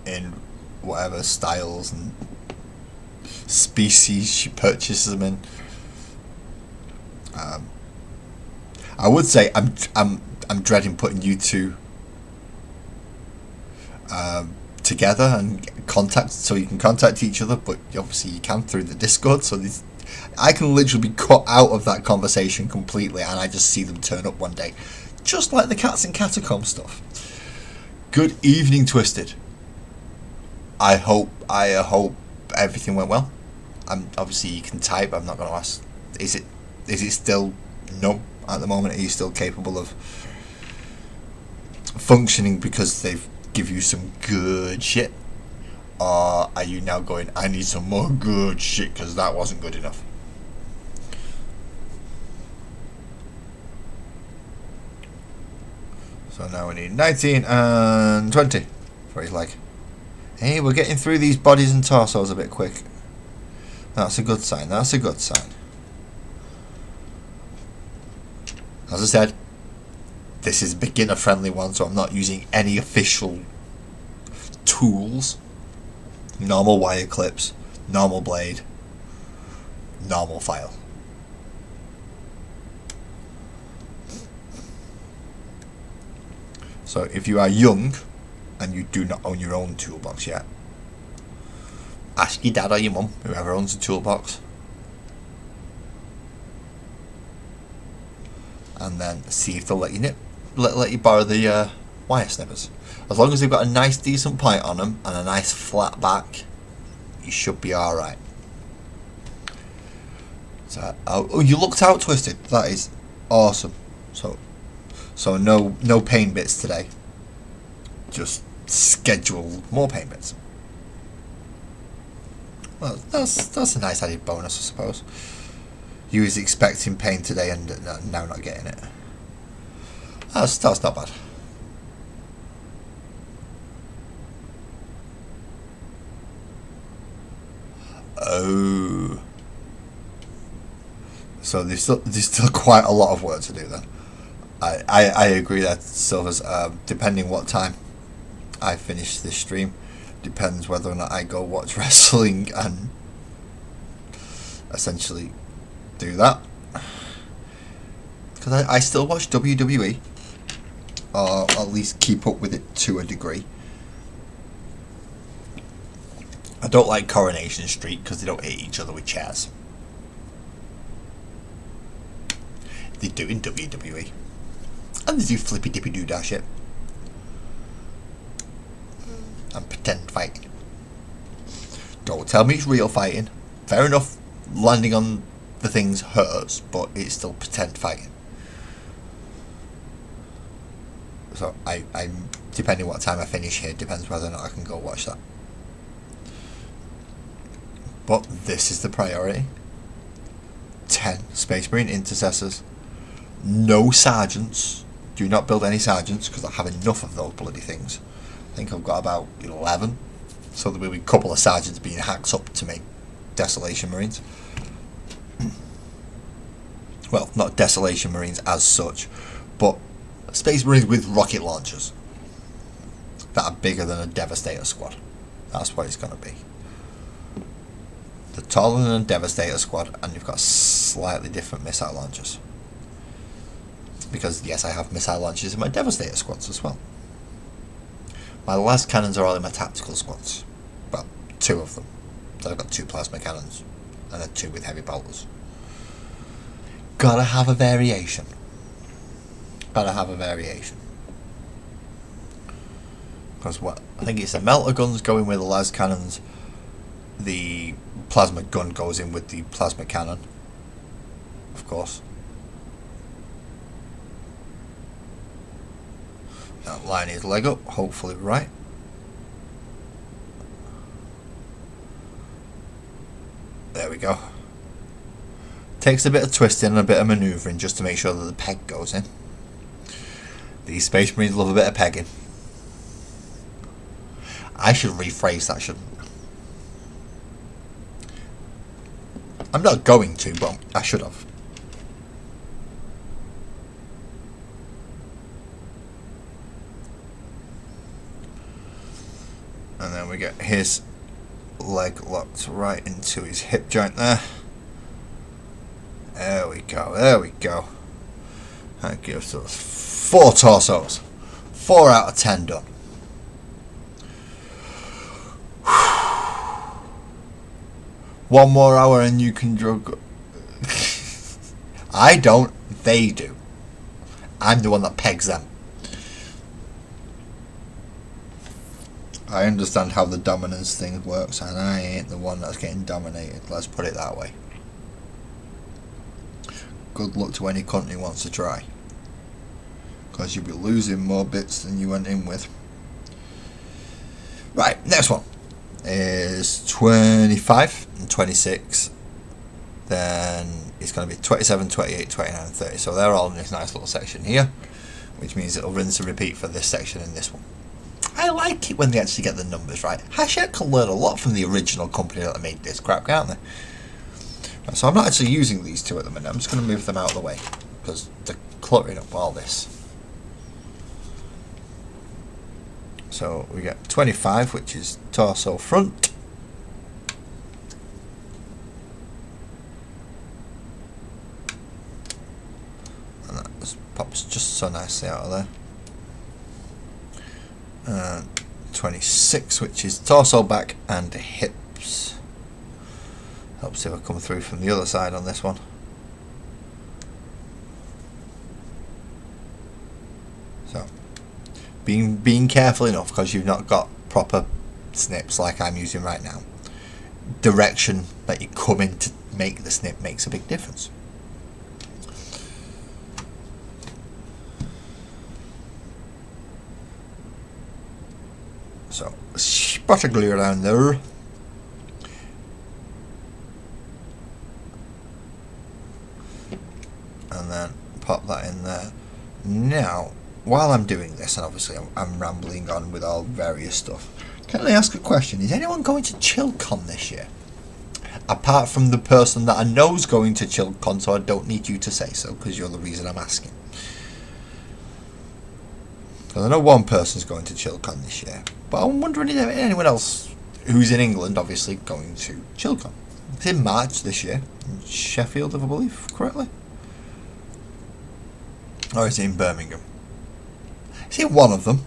in whatever styles and species she purchases them in. I would say I'm dreading putting you two together and contact, so you can contact each other, but obviously you can through the Discord, so I can literally be cut out of that conversation completely, and I just see them turn up one day, just like the Cats and Catacomb stuff. Good evening, Twisted. I hope everything went well. Obviously you can type. I'm not going to ask. Is it still no at the moment? Are you still capable of functioning because they've give you some good shit, or are you now going, I need some more good shit because that wasn't good enough? So now we need 19 and 20. Where he's like, hey, we're getting through these bodies and torsos a bit quick. That's a good sign. That's a good sign. As I said, this is a beginner friendly one, so I'm not using any official tools. Normal wire clips, normal blade, normal file. So if you are young and you do not own your own toolbox yet, ask your dad or your mum, whoever owns the toolbox, and then see if they'll let you let you borrow the wire snippers. As long as they've got a nice decent point on them and a nice flat back, you should be alright. So, oh, you looked out, Twisted. That is awesome. So no pain bits today. Just schedule more pain bits. Well, that's a nice added bonus, I suppose. You was expecting pain today and now not getting it. That's not bad. Oh. So there's still quite a lot of work to do then. I agree that Silver's depending what time I finish this stream, depends whether or not I go watch wrestling and essentially do that. Because I still watch WWE, or at least keep up with it to a degree. I don't like Coronation Street because they don't hit each other with chairs. They do in WWE. And they do flippy dippy doo dah shit. And pretend fighting. Don't tell me it's real fighting. Fair enough, landing on the things hurts, but it's still pretend fighting. So I'm depending what time I finish here, depends whether or not I can go watch that. But this is the priority. 10 Space Marine intercessors. No sergeants. do not build any sergeants because I have enough of those bloody things. I think I've got about 11, so there will be a couple of sergeants being hacked up to make Desolation Marines. Well, not Desolation Marines as such, but Space Marines with rocket launchers that are bigger than a Devastator squad. That's what it's going to be. They're taller than a Devastator squad, and you've got slightly different missile launchers. Because, yes, I have missile launchers in my Devastator squads as well. My las cannons are all in my tactical squads. Well, 2 of them. So I've got 2 plasma cannons, and then 2 with heavy bolters. Gotta have a variation. Gotta have a variation. Because what I think it's the melter guns going with the las cannons. The plasma gun goes in with the plasma cannon, of course. Now line his leg up, hopefully right. There we go. Takes a bit of twisting and a bit of manoeuvring just to make sure that the peg goes in. These Space Marines love a bit of pegging. I should rephrase that, shouldn't I? I'm not going to, but I should have. And then we get his leg locked right into his hip joint there. There we go, there we go. That gives us 4 torsos. 4 out of 10 done. One more hour and you can drug. I don't, they do. I'm the one that pegs them. I understand how the dominance thing works, and I ain't the one that's getting dominated, let's put it that way. Good luck to any country who wants to try. Because you'll be losing more bits than you went in with. Right, next one is 25 and 26. Then it's going to be 27, 28, 29 and 30. So they're all in this nice little section here, which means it'll rinse and repeat for this section and this one. I like it when they actually get the numbers right. Hachette can learn a lot from the original company that made this crap, can't they? Right, so I'm not actually using these 2 at the minute. I'm just going to move them out of the way because they're cluttering up all this. So we get 25, which is torso front. And that just pops just so nicely out of there. And 26, which is torso, back and hips. Helps if I come through from the other side on this one. So being careful enough, because you've not got proper snips like I'm using right now. Direction that you come in to make the snip makes a big difference. So spot of glue around there. And then pop that in there. Now, while I'm doing this, and obviously I'm rambling on with all various stuff, can I ask a question? Is anyone going to ChillCon this year? Apart from the person that I know is going to ChillCon, so I don't need you to say so, because you're the reason I'm asking. Because I know one person's going to ChillCon this year, but I'm wondering if anyone else who's in England, obviously, going to ChillCon. It's in March this year, in Sheffield, if I believe correctly. Or is it in Birmingham? Is it one of them?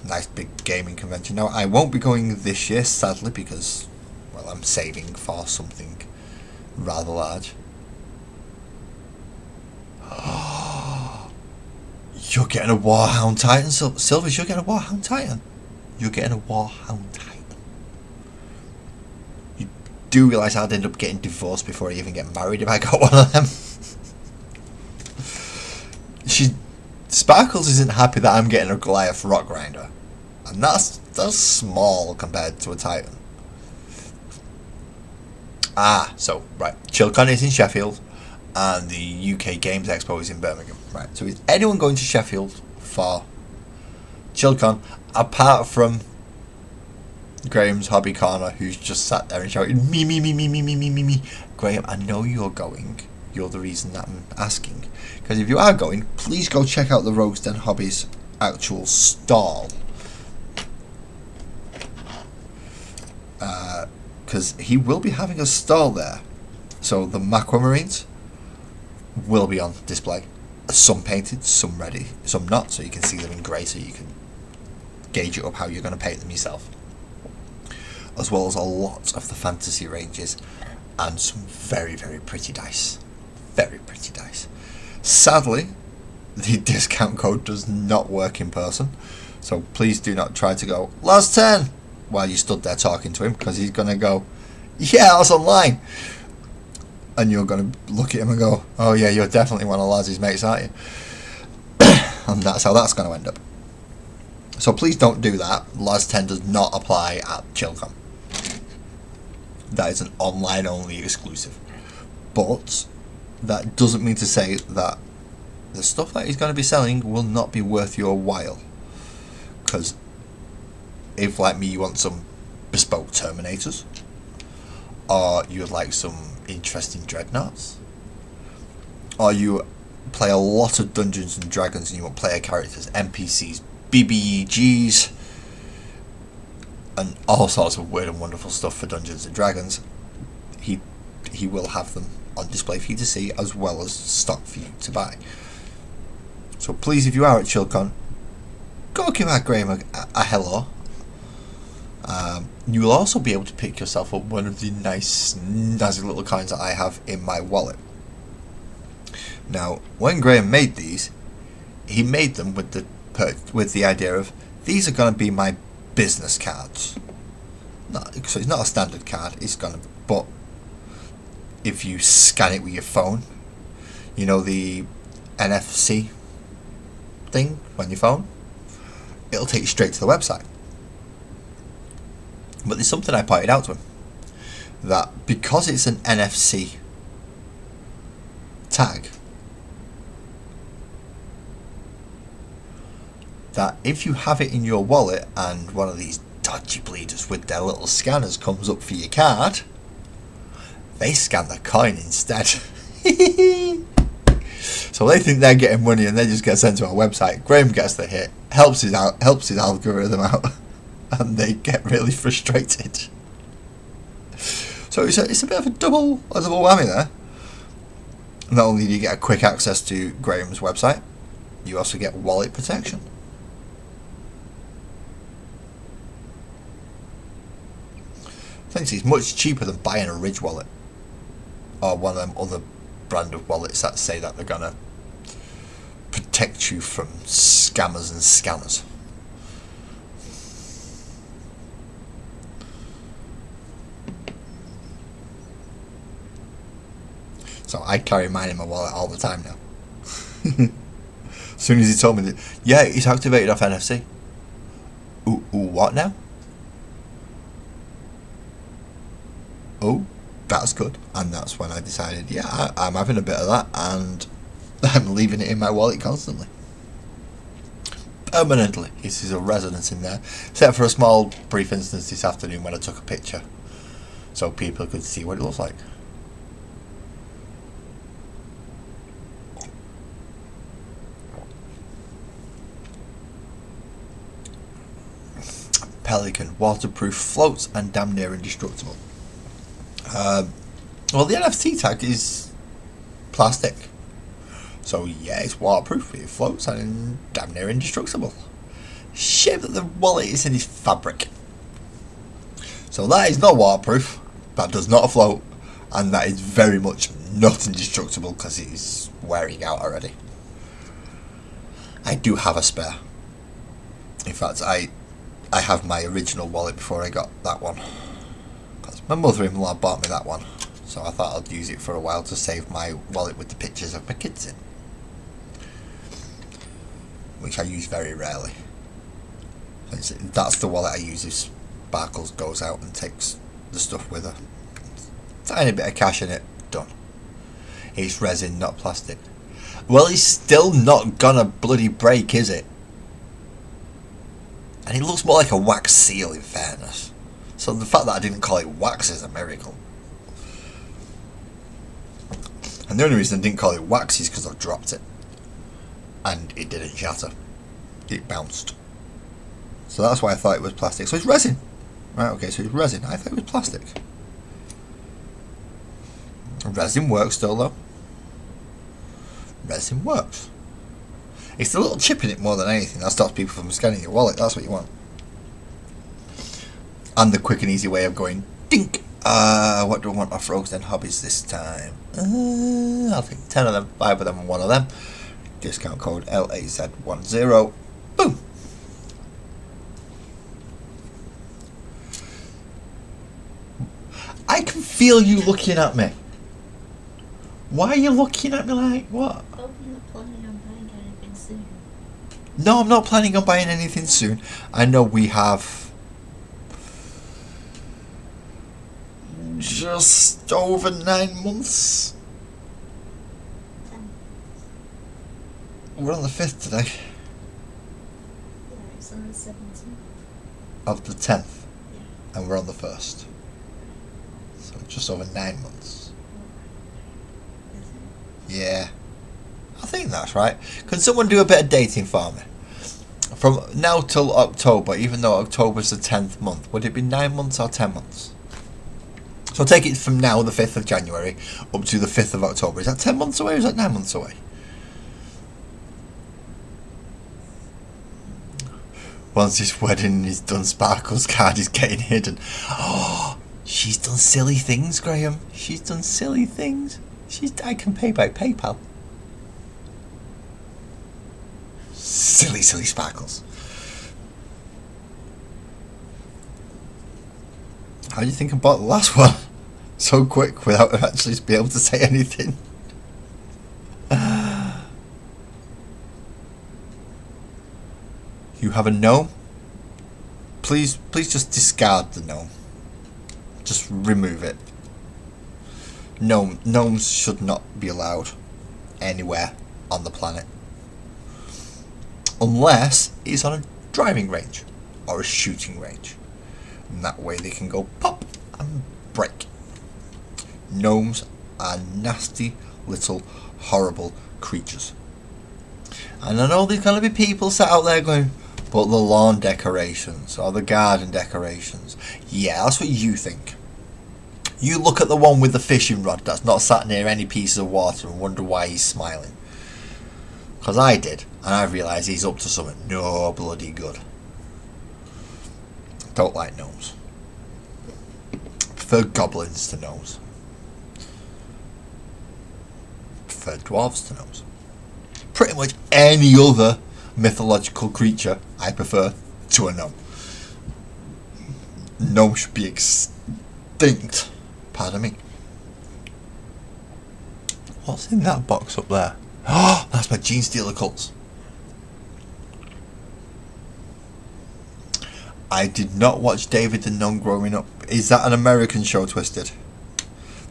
Nice big gaming convention. Now, I won't be going this year, sadly, because, well, I'm saving for something rather large. You're getting a Warhound Titan, Silvers. You're getting a Warhound Titan. You're getting a Warhound Titan. You do realise I'd end up getting divorced before I even get married if I got one of them. Sparkles isn't happy that I'm getting a Goliath Rock Grinder, and that's small compared to a Titan. So right, ChillCon is in Sheffield. and the UK Games Expo is in Birmingham. Right. So is anyone going to Sheffield for ChillCon apart from Graham's Hobby Corner, who's just sat there and shouting me me me me me me me me me? Graham, I know you're going. You're the reason that I'm asking. Because if you are going, please go check out the Rogues Den Hobbies actual stall. Because he will be having a stall there. So the Aquamarines will be on display. Some painted, some ready, some not. So you can see them in grey, so you can gauge it up how you're going to paint them yourself. As well as a lot of the fantasy ranges and some very, very pretty dice. Very pretty dice. Sadly, the discount code does not work in person, so please do not try to go last 10 while you stood there talking to him, because he's going to go, yeah, I was online, and you're going to look at him and go, oh yeah, you're definitely one of Laz's mates, aren't you? And that's how that's going to end up. So please don't do that. Last 10 does not apply at ChillCon. That is an online only exclusive. But that doesn't mean to say that the stuff that he's going to be selling will not be worth your while. Because if, like me, you want some bespoke Terminators, or you would like some interesting Dreadnoughts, or you play a lot of Dungeons and Dragons and you want player characters, NPCs, BBEGs, and all sorts of weird and wonderful stuff for Dungeons and Dragons, he will have them on display for you to see, as well as stock for you to buy. So please, if you are at ChillCon, go give our Graham a hello. You will also be able to pick yourself up one of the nice snazzy little coins that I have in my wallet. Now, when Graham made these, he made them with the idea of, these are going to be my business cards. So it's not a standard card, it's going to, but if you scan it with your phone, you know the NFC thing on your phone, it'll take you straight to the website. But there's something I pointed out to him, that because it's an NFC tag, that if you have it in your wallet and one of these dodgy bleeders with their little scanners comes up for your card, they scan the coin instead. So they think they're getting money and they just get sent to our website. Graham gets the hit, helps his algorithm out, and they get really frustrated. So it's a bit of a double whammy there. Not only do you get a quick access to Graham's website, you also get wallet protection. Thanks, it's much cheaper than buying a Ridge wallet or one of them other brand of wallets that say that they're gonna protect you from scammers and scanners. So I carry mine in my wallet all the time now. As soon as he told me that, yeah, it's activated off NFC. Ooh, what now? Oh, that's good. And that's when I decided, yeah, I'm having a bit of that, and I'm leaving it in my wallet constantly. Permanently. This is a residence in there, except for a small brief instance this afternoon when I took a picture so people could see what it looks like. Pelican, waterproof, floats, and damn near indestructible. Well, the NFC tag is plastic, so yeah, it's waterproof, it floats, and damn near indestructible. Shame that the wallet is in his fabric. So that is not waterproof, that does not float, and that is very much not indestructible because it is wearing out already. I do have a spare. In fact, I have my original wallet before I got that one. My mother-in-law bought me that one, so I thought I'd use it for a while to save my wallet with the pictures of my kids in, which I use very rarely. That's the wallet I use if Sparkles goes out and takes the stuff with her. Tiny bit of cash in it, done. It's resin, not plastic. Well, it's still not gonna bloody break, is it? And it looks more like a wax seal, in fairness. So the fact that I didn't call it wax is a miracle. And the only reason I didn't call it wax is because I dropped it. And it didn't shatter. It bounced. So that's why I thought it was plastic. So it's resin. Right, okay, so it's resin. I thought it was plastic. Resin works still, though. Resin works. It's the little chip in it more than anything that stops people from scanning your wallet. That's what you want. And the quick and easy way of going dink. What do I want off Rogues and Hobbies this time? I'll take 10 of them, 5 of them, and 1 of them. Discount code LAZ10. Boom. I can feel you looking at me. Why are you looking at me like what? Hope you're not planning on buying anything soon. No, I'm not planning on buying anything soon. I know we have just over 9 months. 10. We're on the 5th today Yeah, it's on the 17th. of the 10th, Yeah. and we're on the 1st. So just over 9 months. Is it? Yeah, I think that's right. Can someone do a bit of dating for me? From now till October, even though October's the 10th month, would it be 9 months or 10 months? So take it from now, the 5th of January, up to the 5th of October. Is that 10 months away or is that 9 months away? Once this wedding is done, Sparkle's card is getting hidden. Oh, she's done silly things, Graham. She's done silly things. I can pay by PayPal. Silly, silly Sparkles. How do you think I bought the last one? So quick without actually being able to say anything. You have a gnome? Please just discard the gnome. Just remove it. Gnomes should not be allowed anywhere on the planet. Unless it's on a driving range or a shooting range. And that way they can go pop and break. Gnomes are nasty little horrible creatures. And I know there's going to be people sat out there going, but the lawn decorations or the garden decorations. Yeah, that's what you think. You look at the one with the fishing rod that's not sat near any pieces of water and wonder why he's smiling. Because I did, and I realised he's up to something no bloody good. Don't like gnomes. Prefer goblins to gnomes. Prefer dwarves to gnomes. Pretty much any other mythological creature I prefer to a gnome. Gnome should be extinct. Pardon me. What's in that box up there? Oh, that's my Gene Stealer cults. I did not watch David the Gnome growing up. Is that an American show, Twisted?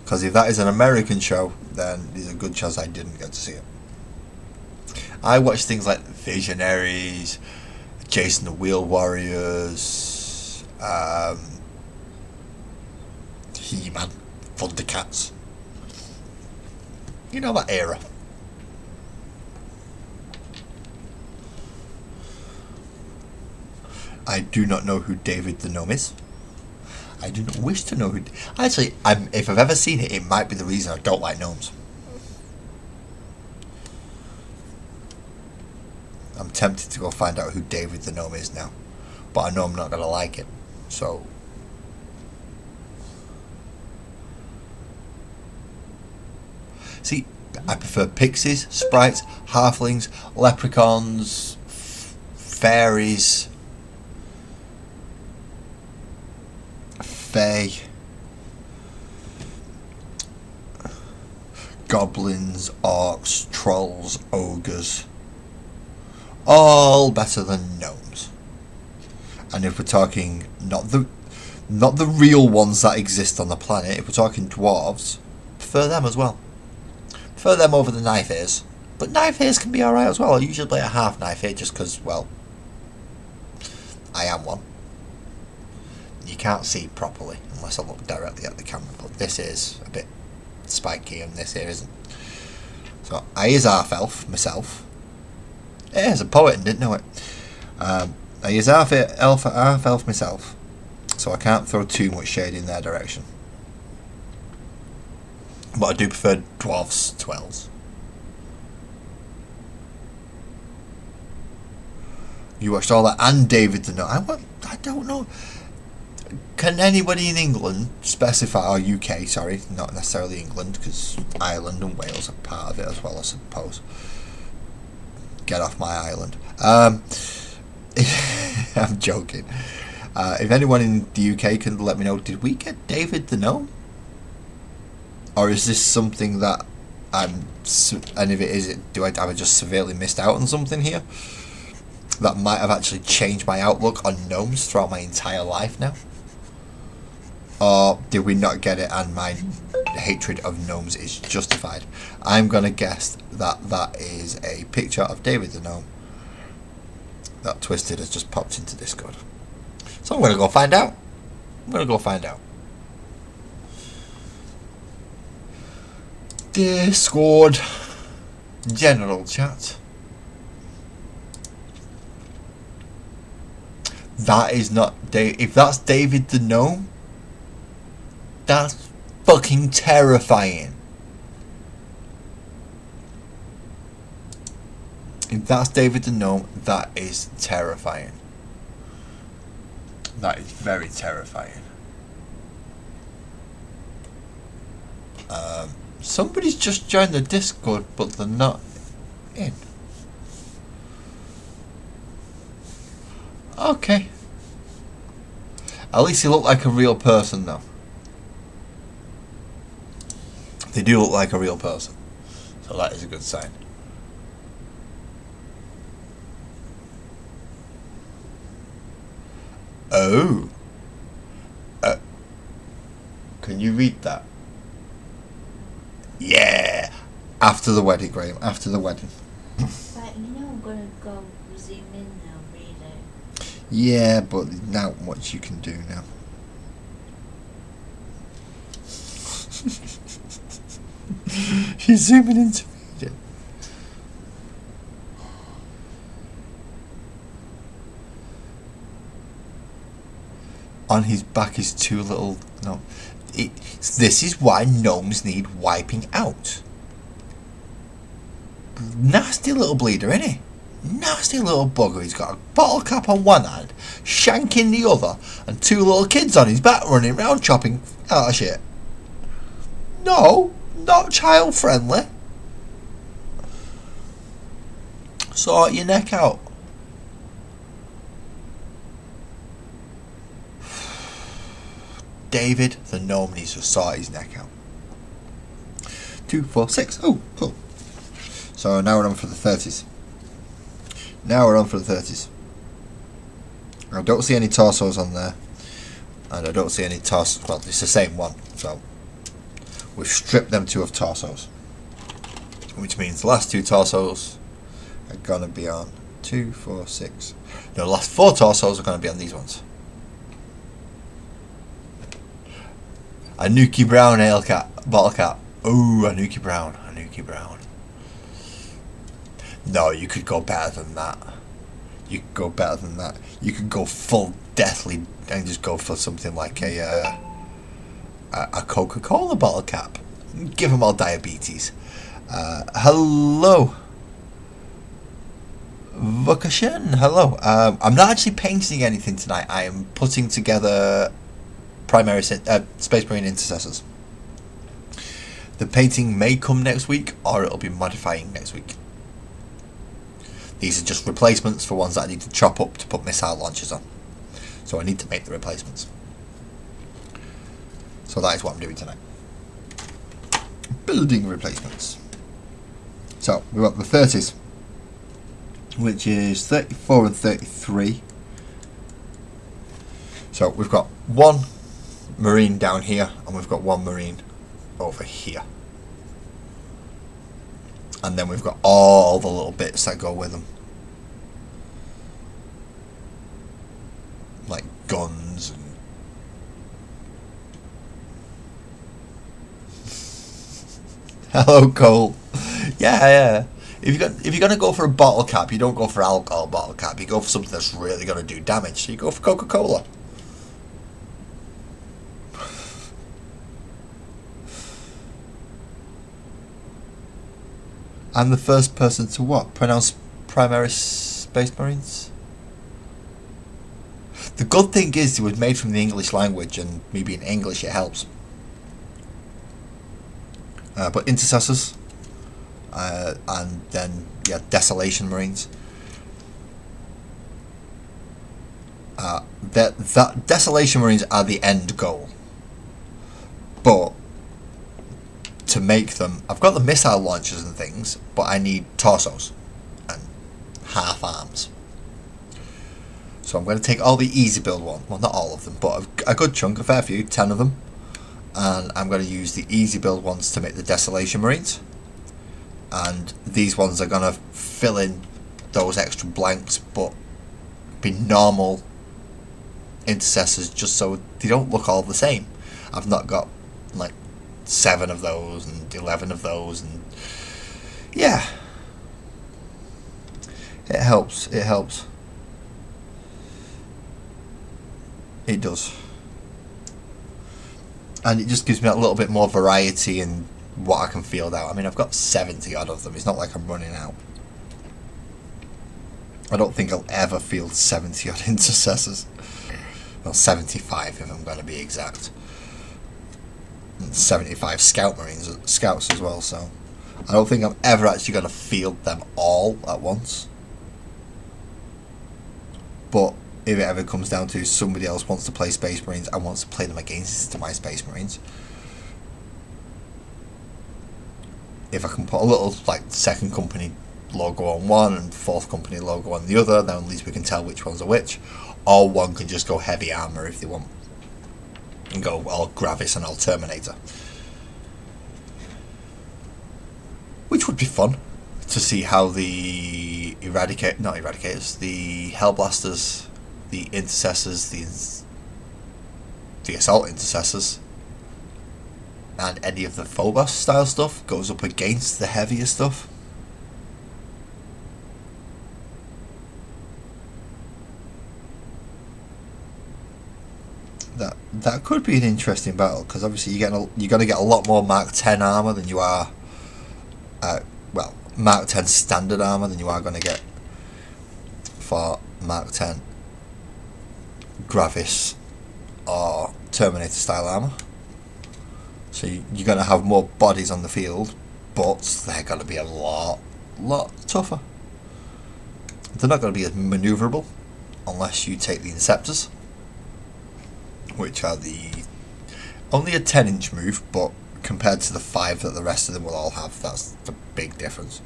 Because if that is an American show, then there's a good chance I didn't get to see it. I watched things like Visionaries, Jason the Wheel Warriors, He-Man, Thundercats. You know that era. I do not know who David the Gnome is. I do not wish to know who... Actually, if I've ever seen it, it might be the reason I don't like gnomes. I'm tempted to go find out who David the Gnome is now. But I know I'm not going to like it. So... See, I prefer pixies, sprites, halflings, leprechauns, fairies, fae, goblins, orcs, trolls, ogres. All better than gnomes. And if we're talking not the real ones that exist on the planet, if we're talking dwarves, prefer them as well. prefer them over the knife ears. But knife ears can be alright as well. I usually play a half knife ear just because, well, I am one. You can't see properly unless I look directly at the camera, but this is a bit spiky and this here isn't. So I is half elf myself. Yeah, as a poet and didn't know it. I is half elf myself, so I can't throw too much shade in their direction. But I do prefer dwarves to elves. You watched all that and David the Gnome. I don't know. Can anybody in England specify, or UK, sorry, not necessarily England, because Ireland and Wales are part of it as well, I suppose. Get off my island. I'm joking. If anyone in the UK can let me know, did we get David the Gnome? Or is this something that and if it is, have I just severely missed out on something here? That might have actually changed my outlook on gnomes throughout my entire life now? Or did we not get it and my hatred of gnomes is justified? I'm going to guess that that is a picture of David the Gnome that Twisted has just popped into Discord. So I'm going to go find out. Discord general chat. That is not if that's David the Gnome, that's fucking terrifying. If that's David the Gnome, that is terrifying. That is very terrifying. Somebody's just joined the Discord, but they're not in. Okay. At least he looked like a real person, though. They do look like a real person, so that is a good sign. Oh. Can you read that? Yeah. After the wedding, Graham. After the wedding. But I'm gonna go zoom in now, read it. Yeah, but now what you can do now. She's zooming into me. On his back is two little... No. This is why gnomes need wiping out. Nasty little bleeder, isn't he? Nasty little bugger. He's got a bottle cap on one hand, shank in the other, and two little kids on his back running around chopping out of shit. No, not child friendly. Sort your neck out. David the Gnome needs to sort his neck out. 2, 4, 6. Oh, cool. So now we're on for the 30s. I don't see any torsos on there. And I don't see any torsos. Well, it's the same one. So we've stripped them two of torsos. Which means the last two torsos are going to be on 2, 4, 6. No, the last 4 torsos are going to be on these ones. A Nuki Brown bottle cap. Ooh, a Nuki Brown. No, you could go better than that. You could go full deathly and just go for something like a Coca-Cola bottle cap. Give them all diabetes. Hello. Vukashin, hello. I'm not actually painting anything tonight. I am putting together primary Space Marine intercessors. The painting may come next week, or it'll be modifying next week. These are just replacements for ones that I need to chop up to put missile launchers on. So I need to make the replacements. So that is what I'm doing tonight. Building replacements. So we've got the 30s, which is 34 and 33. So we've got one Marine down here, and we've got one Marine over here. And then we've got all the little bits that go with them, like guns and hello Cole. Yeah. If you're gonna go for a bottle cap, you don't go for alcohol bottle cap. You go for something that's really gonna do damage. So you go for Coca-Cola. I'm the first person to what? Pronounce primary space marines? The good thing is it was made from the English language, and me being English, it helps. But intercessors, and then desolation marines. That desolation marines are the end goal, but to make them, I've got the missile launchers and things, but I need torsos and half arms. So I'm going to take all the easy build ones, well, not all of them, but a good chunk, a fair few, 10 of them, and I'm going to use the easy build ones to make the desolation marines, and these ones are going to fill in those extra blanks, but be normal intercessors just so they don't look all the same. I've not got like 7 of those and 11 of those, and yeah, it helps. It does, and it just gives me a little bit more variety in what I can field out. I mean, I've got 70 odd of them. It's not like I'm running out. I don't think I'll ever field 70 odd intercessors. Well, 75 if I'm going to be exact. 75 scouts as well, so I don't think I'm ever actually going to field them all at once. But if it ever comes down to somebody else wants to play Space Marines and wants to play them against my Space Marines, if I can put a little like second company logo on one and fourth company logo on the other, then at least we can tell which ones are which. Or one can just go heavy armor if they want, and go all Gravis and all Terminator, which would be fun to see how the the Hellblasters, the Intercessors, the Assault Intercessors, and any of the Phobos style stuff goes up against the heavier stuff. That could be an interesting battle, because obviously you're going to get a lot more Mark 10 armor than you are, Mark 10 standard armor than you are going to get for Mark 10 Gravis or Terminator style armor. So you're going to have more bodies on the field, but they're going to be a lot tougher. They're not going to be as maneuverable unless you take the Inceptors, which are only a 10-inch move, but compared to the 5 that the rest of them will all have, that's the big difference.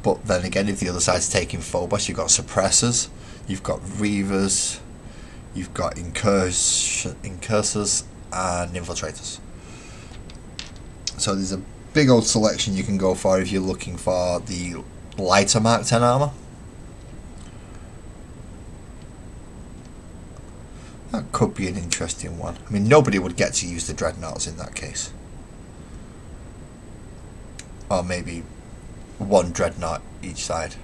But then again, if the other side's taking Phobos, you've got Suppressors, you've got Reavers, you've got Incursors and Infiltrators. So there's a big old selection you can go for if you're looking for the lighter Mark 10 armor. That could be an interesting one. I mean, nobody would get to use the Dreadnoughts in that case. Or maybe one Dreadnought each side.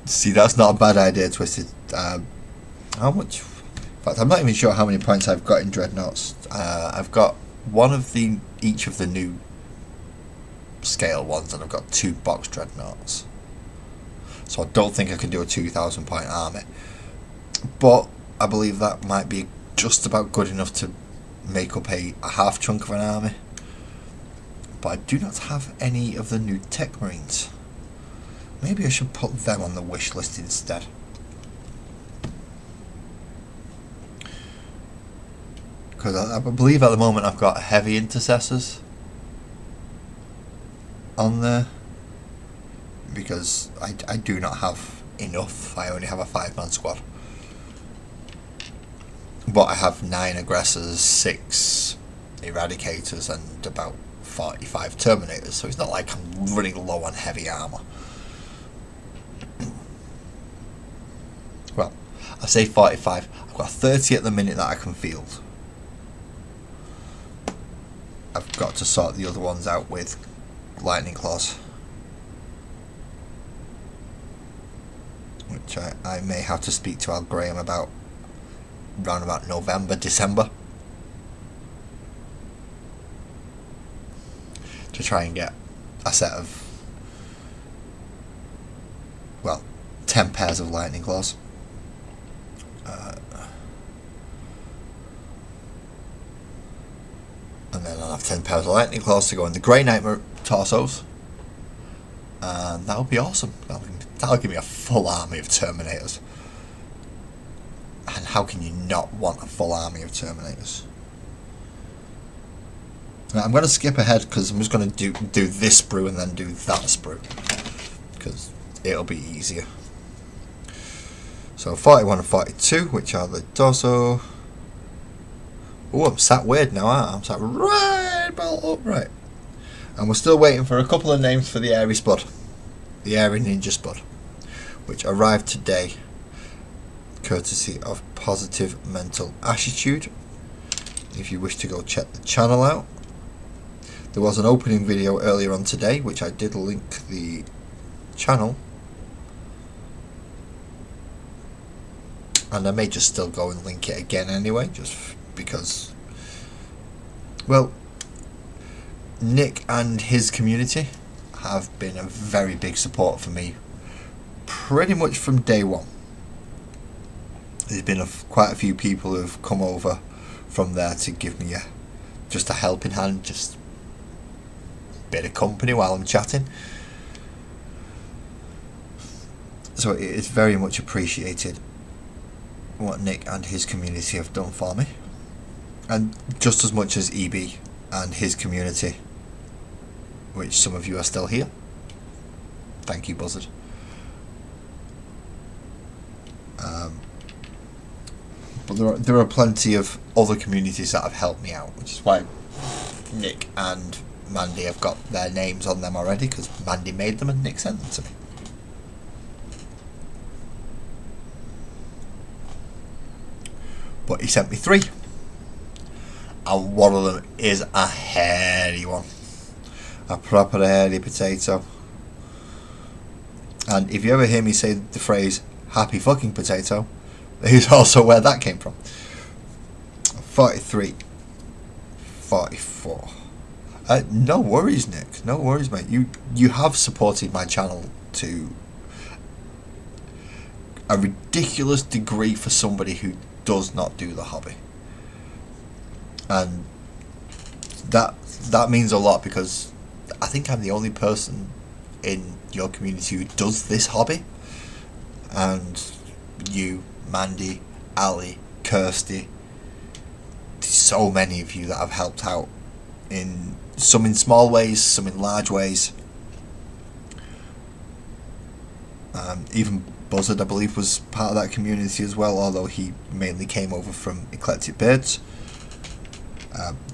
See, that's not a bad idea, Twisted. How much? In fact, I'm not even sure how many points I've got in Dreadnoughts. I've got one of each of the new scale ones, and I've got 2 box Dreadnoughts. So I don't think I can do a 2,000 point army. But I believe that might be just about good enough to make up a half chunk of an army. But I do not have any of the new Tech Marines. Maybe I should put them on the wish list instead. Because I believe at the moment I've got heavy intercessors on there, because I do not have enough. I only have a 5-man squad. But I have 9 aggressors, 6 eradicators, and about 45 terminators, so it's not like I'm running low on heavy armour. Well, I say 45, I've got 30 at the minute that I can field. I've got to sort the other ones out with lightning claws, which I may have to speak to Al Graham about round about November, December, to try and get a set of, well, 10 pairs of lightning claws. And then I'll have 10 pairs of lightning claws to go in the Grey Nightmare torsos, and that'll be awesome. That'll give me a full army of Terminators. And how can you not want a full army of Terminators? Now, I'm going to skip ahead because I'm just going to do this sprue and then do that sprue, because it'll be easier. So 41 and 42, which are the torso. Oh, I'm sat weird now, aren't I? I'm sat right bolt upright. And we're still waiting for a couple of names for the Airy Spud. The Airy Ninja Spud, which arrived today, courtesy of Positive Mental Attitude. If you wish to go check the channel out, there was an opening video earlier on today, which I did link the channel, and I may just still go and link it again anyway, just because, well, Nick and his community have been a very big support for me pretty much from day one. There's been quite a few people who have come over from there to give me just a helping hand, just a bit of company while I'm chatting. So it is very much appreciated what Nick and his community have done for me, and just as much as EB and his community, which some of you are still here. Thank you, Buzzard. But there are plenty of other communities that have helped me out, which is why Nick and Mandy have got their names on them already, because Mandy made them and Nick sent them to me. But he sent me 3, and one of them is a hairy one, a proper hairy potato. And if you ever hear me say the phrase "happy fucking potato," here's also where that came from. 43, 44. No worries, Nick. No worries, mate. You have supported my channel to a ridiculous degree for somebody who does not do the hobby, and that means a lot, because I think I'm the only person in your community who does this hobby. And you, Mandy, Ali, Kirsty, so many of you that have helped out, in some in small ways, some in large ways. Even Buzzard, I believe, was part of that community as well, although he mainly came over from Eclectic Birds.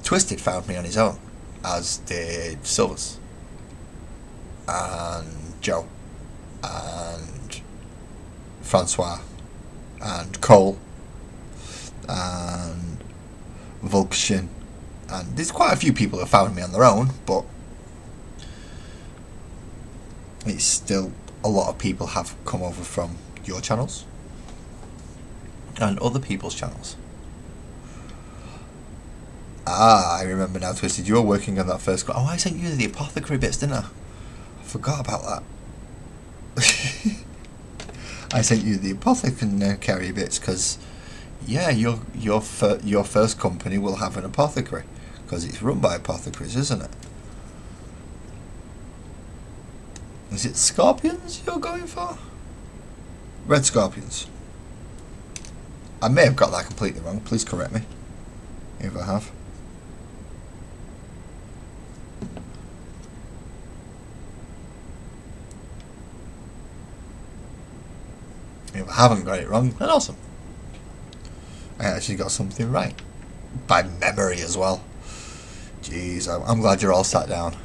Twisted found me on his own, as did Silvers, and Joe, and Francois, and Cole, and Vulcan, and there's quite a few people who found me on their own, but it's still a lot of people have come over from your channels and other people's channels. I remember now, Twisted, you were working on that first. Oh, I sent you the apothecary bits, didn't I? I forgot about that. I sent you the apothecary bits because, yeah, your first company will have an apothecary, because it's run by apothecaries, isn't it? Is it scorpions you're going for? Red scorpions. I may have got that completely wrong. Please correct me if I have. I haven't got it wrong, then awesome. I actually got something right. By memory as well. Jeez, I'm glad you're all sat down.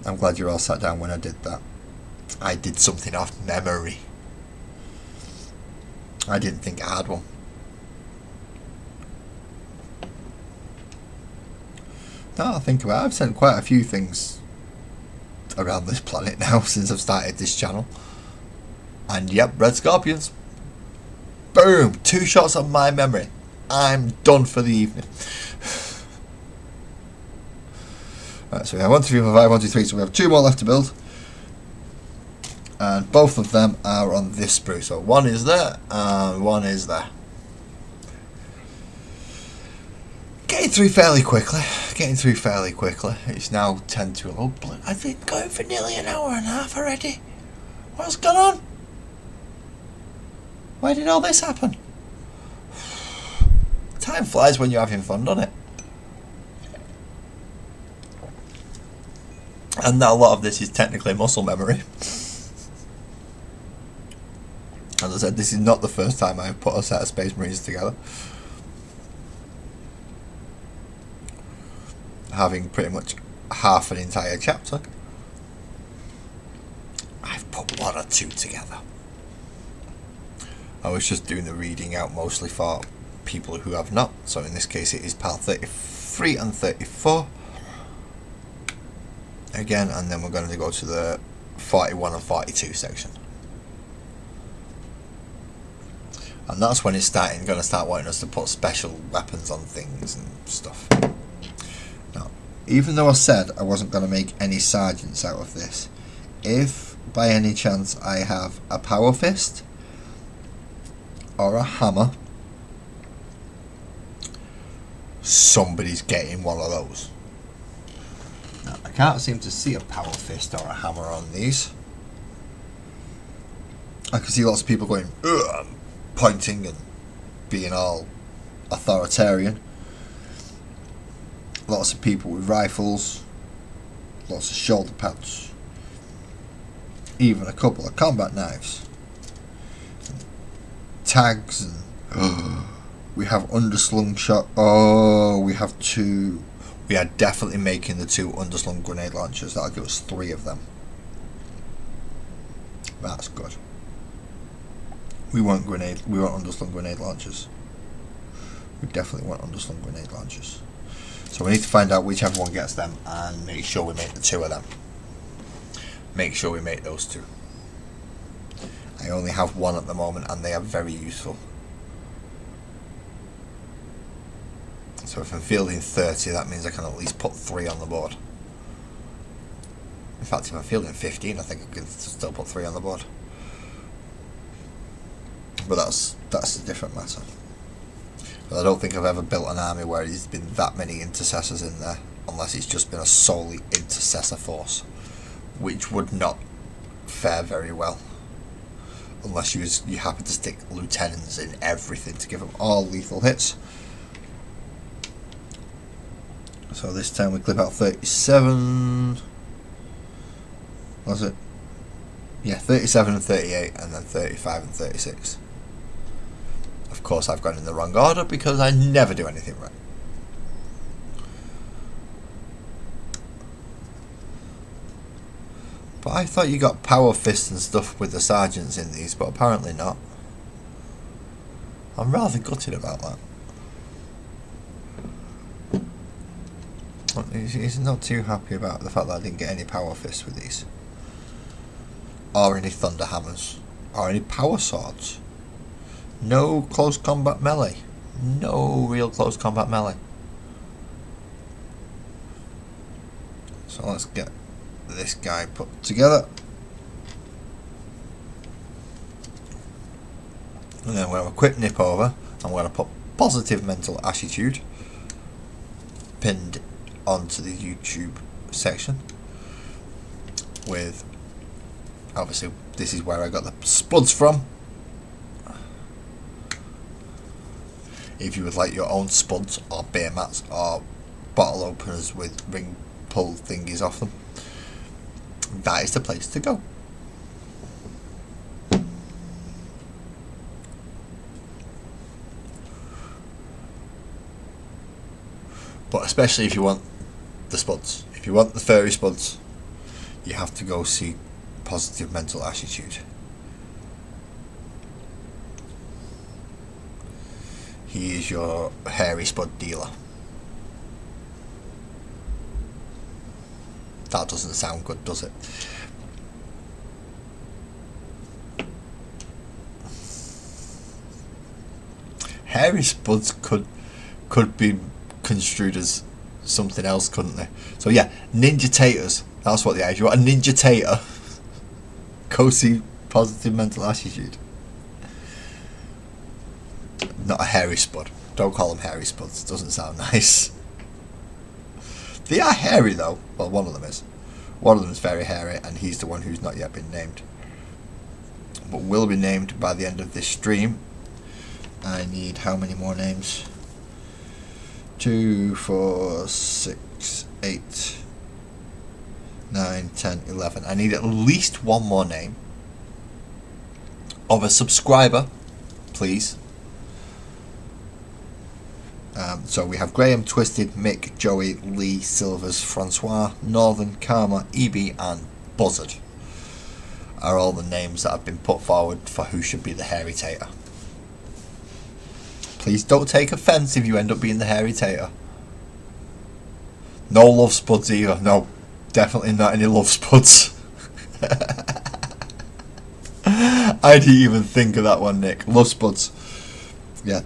I'm glad you're all sat down when I did that. I did something off memory. I didn't think I had one. Now I think about it, I've said quite a few things around this planet now since I've started this channel. And yep, red scorpions. Boom! 2 shots of my memory. I'm done for the evening. Right, so we have 1, 2, 3, 4, 5, 1, 2, 3, so we have 2 more left to build. And both of them are on this sprue. So one is there and one is there. Getting through fairly quickly. It's now 10 to 11. I've been going for nearly an hour and a half already. What's going on? Why did all this happen? Time flies when you're having fun, doesn't it? And now a lot of this is technically muscle memory. As I said, this is not the first time I've put a set of Space Marines together. Having pretty much half an entire chapter, I've put 1 or 2 together. I was just doing the reading out mostly for people who have not, so in this case it is PAL 33 and 34 again, and then we're going to go to the 41 and 42 section. And that's when it's going to start wanting us to put special weapons on things and stuff. Now, even though I said I wasn't going to make any sergeants out of this, if by any chance I have a power fist or a hammer, somebody's getting one of those. Now, I can't seem to see a power fist or a hammer on these. I can see lots of people going, ugh, pointing and being all authoritarian. Lots of people with rifles, lots of shoulder pads, even a couple of combat knives, tags, and we have underslung shot. Oh, we have 2. We are definitely making the 2 underslung grenade launchers. That'll give us 3 of them. That's good. We want underslung grenade launchers. We definitely want underslung grenade launchers. So we need to find out whichever one gets them and make sure we make the 2 of them. Make sure we make those 2. I only have 1 at the moment and they are very useful. So if I'm fielding 30, that means I can at least put 3 on the board. In fact, if I'm fielding 15, I think I can still put 3 on the board. But that's a different matter. But I don't think I've ever built an army where there's been that many intercessors in there, unless it's just been a solely intercessor force, which would not fare very well, unless you happen to stick lieutenants in everything to give them all lethal hits. So this time we clip out 37. Was it? Yeah, 37 and 38, and then 35 and 36. Of course, I've gone in the wrong order because I never do anything right. But I thought you got power fists and stuff with the sergeants in these, but apparently not. I'm rather gutted about that. He's not too happy about the fact that I didn't get any power fists with these. Or any thunder hammers. Or any power swords. No close combat melee. No real close combat melee. So let's get this guy put together. And then we're going to have a quick nip over. I'm going to put positive mental attitude pinned onto the YouTube section with, obviously this is where I got the spuds from. If you would like your own spuds or beer mats or bottle openers with ring pull thingies off them, that is the place to go. But especially if you want the spuds, if you want the furry spuds, you have to go see Positive Mental Attitude. He is your hairy spud dealer. That doesn't sound good, does it? Hairy spuds could be construed as something else, couldn't they? So yeah, ninja taters. That's what they are. If you want a ninja tater, go see Positive Mental Attitude. Not a hairy spud. Don't call them hairy spuds. It doesn't sound nice. They are hairy though. Well, one of them is. One of them is very hairy, and he's the one who's not yet been named. But will be named by the end of this stream. I need how many more names? 2, 4, 6, 8, 9, 10, 11. I need at least one more name of a subscriber, please. So we have Graham, Twisted, Mick, Joey, Lee, Silvers, Francois, Northern, Karma, EB and Buzzard are all the names that have been put forward for who should be the hairy tater. Please don't take offence if you end up being the hairy tater. No love spuds either. No, definitely not any love spuds. I didn't even think of that one, Nick. Love spuds. Yeah,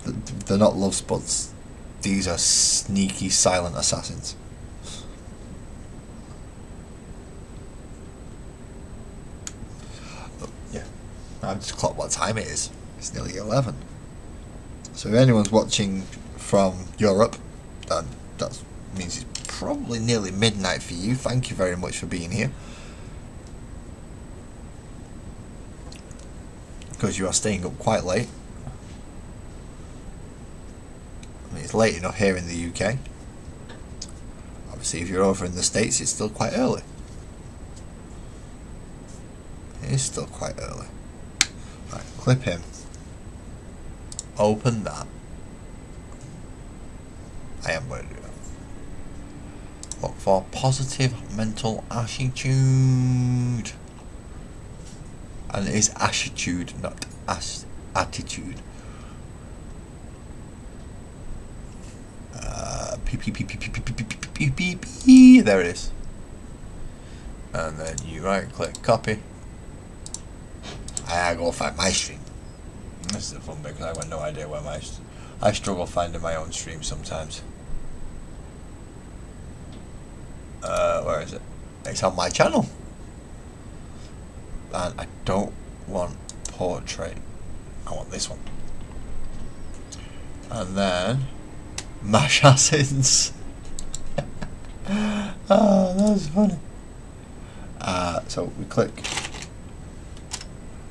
they're not love spuds. These are sneaky, silent assassins. Yeah, I've just clocked what time it is. It's nearly 11. So if anyone's watching from Europe, then that means it's probably nearly midnight for you. Thank you very much for being here. Because you are staying up quite late. I mean, it's late enough here in the UK. Obviously, if you're over in the States, it's still quite early. It is still quite early. Right, clip him. Open that. I am going to do that. Look for Positive Mental Attitude. And it is attitude, not attitude. There it is. And then you right click copy. I go find my stream. This is the fun bit because I have no idea where I struggle finding my own stream sometimes. Where is it? It's on my channel. And I don't want portrait. I want this one. And then mash assassins. Oh, that was funny. So we click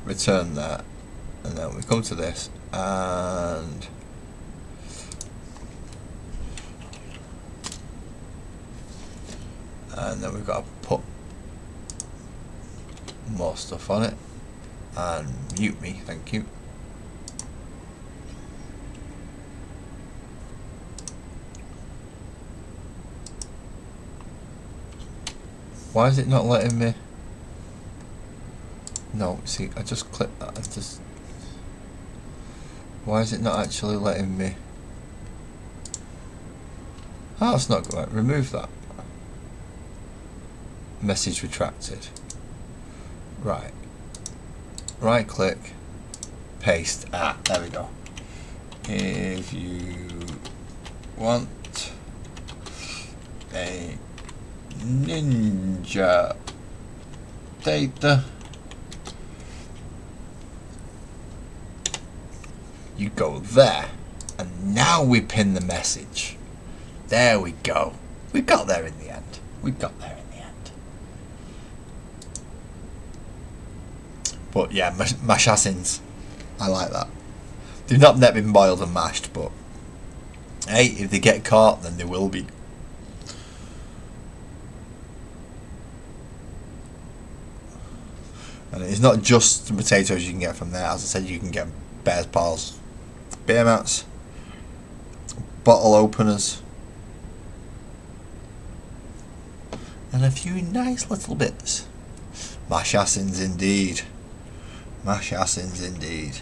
return that, and then we come to this, and then we've got to put more stuff on it, and mute me, thank you. Why is it not letting me? No, see, I just clicked that and just... Why is it not actually letting me? Oh, that's not good. Remove that. Message retracted. Right. Right click. Paste. Ah, there we go. If you want a ninja data, you go there, and now we pin the message. There we go. We got there in the end. We got there in the end. But yeah, mashassins. I like that. They've not yet been boiled and mashed, but hey, if they get caught, then they will be. And it's not just the potatoes you can get from there. As I said, you can get bear's paws, beer mats, bottle openers, and a few nice little bits. Musings indeed. Musings indeed.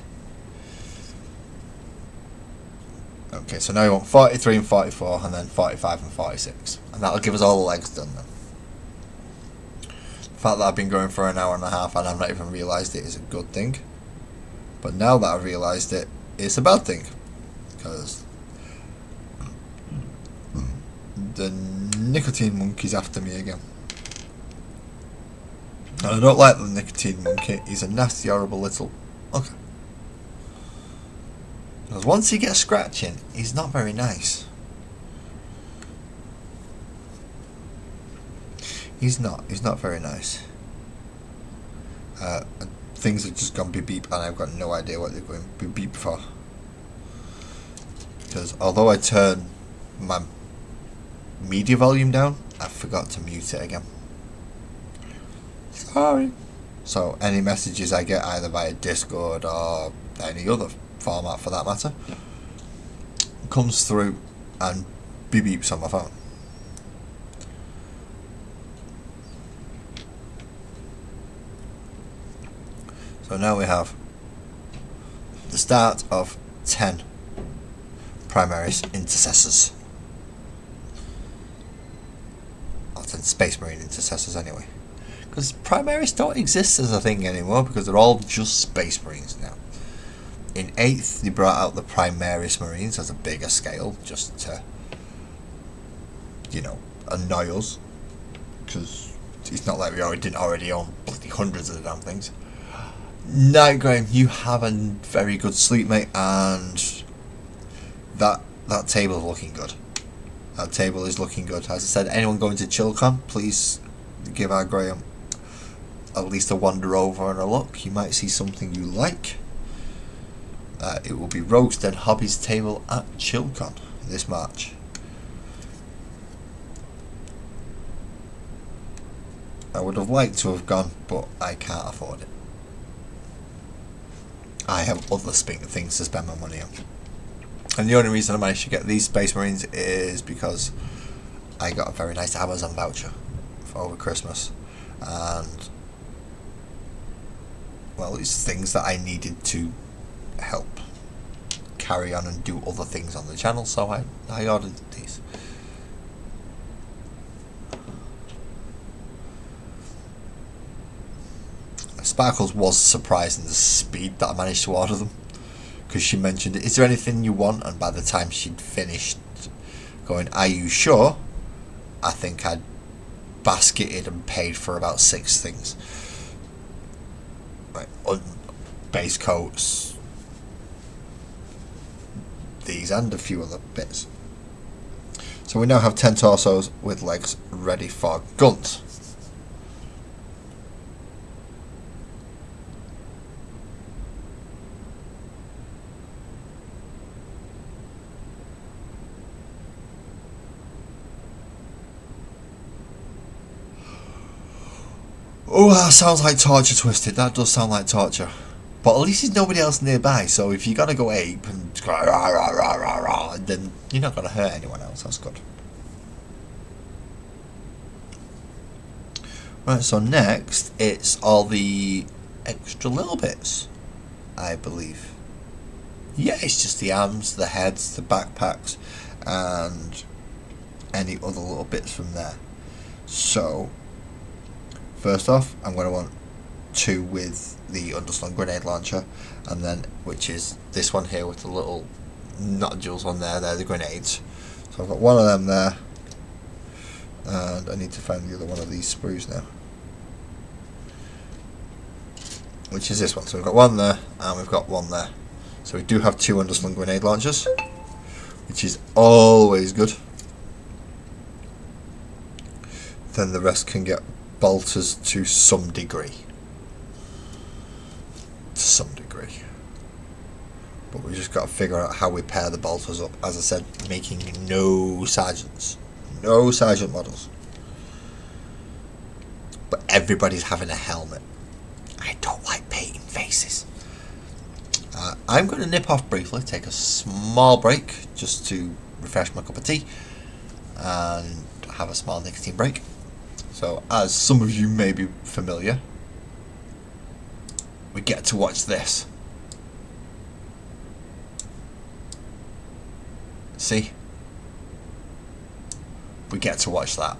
Okay, so now we want 43 and 44, and then 45 and 46. And that'll give us all the legs done then. The fact that I've been going for an hour and a half and I've not even realised it is a good thing. But now that I've realised it, it's a bad thing. Because the nicotine monkey's after me again. And I don't like the nicotine monkey. He's a nasty, horrible little... Okay. Because once he gets scratching, he's not very nice. He's not very nice. Things have just gone beep beep and I've got no idea what they're going beep beep for. Because although I turn my media volume down, I forgot to mute it again. Sorry. So any messages I get either via Discord or any other format for that matter comes through and beep beeps on my phone. So now we have the start of 10 Primaris intercessors. Or 10 Space Marine intercessors anyway. Because Primaris don't exist as a thing anymore because they're all just Space Marines now. In 8th they brought out the Primaris Marines as a bigger scale just to, you know, annoy us. Because it's not like we didn't already own bloody hundreds of the damn things. Night Graham, you have a very good sleep, mate, and that table is looking good. That table is looking good. As I said, anyone going to ChillCon, please give our Graham at least a wander over and a look. You might see something you like. It will be Roast and Hobby's table at ChillCon this March. I would have liked to have gone, but I can't afford it. I have other things to spend my money on. And the only reason I managed to get these Space Marines is because I got a very nice Amazon voucher for over Christmas. And, well, it's things that I needed to help carry on and do other things on the channel, so I ordered these. Sparkles was surprised in the speed that I managed to order them, because she mentioned, is there anything you want? And by the time she'd finished going, are you sure? I think I'd basketed and paid for about 6 things. Right, base coats, these and a few other bits. So we now have 10 torsos with legs ready for guns. Oh, that sounds like torture, Twisted. That does sound like torture. But at least there's nobody else nearby, so if you're going to go ape and go rah, rah, rah, rah, rah, then you're not going to hurt anyone else. That's good. Right, so next, it's all the extra little bits, I believe. Yeah, it's just the arms, the heads, the backpacks, and any other little bits from there. So... first off, I'm going to want 2 with the underslung grenade launcher, and then, which is this one here with the little nodules on there, they're the grenades. So I've got one of them there, and I need to find the other one of these sprues now. Which is this one. So we've got one there, and we've got one there. So we do have 2 underslung grenade launchers, which is always good. Then the rest can get bolters to some degree. But we just got to figure out how we pair the bolters up. As I said, making no sergeants. No sergeant models. But everybody's having a helmet. I don't like painting faces. I'm going to nip off briefly, take a small break just to refresh my cup of tea and have a small nicotine break. So So, as some of you may be familiar, we get to watch this. See? We get to watch that.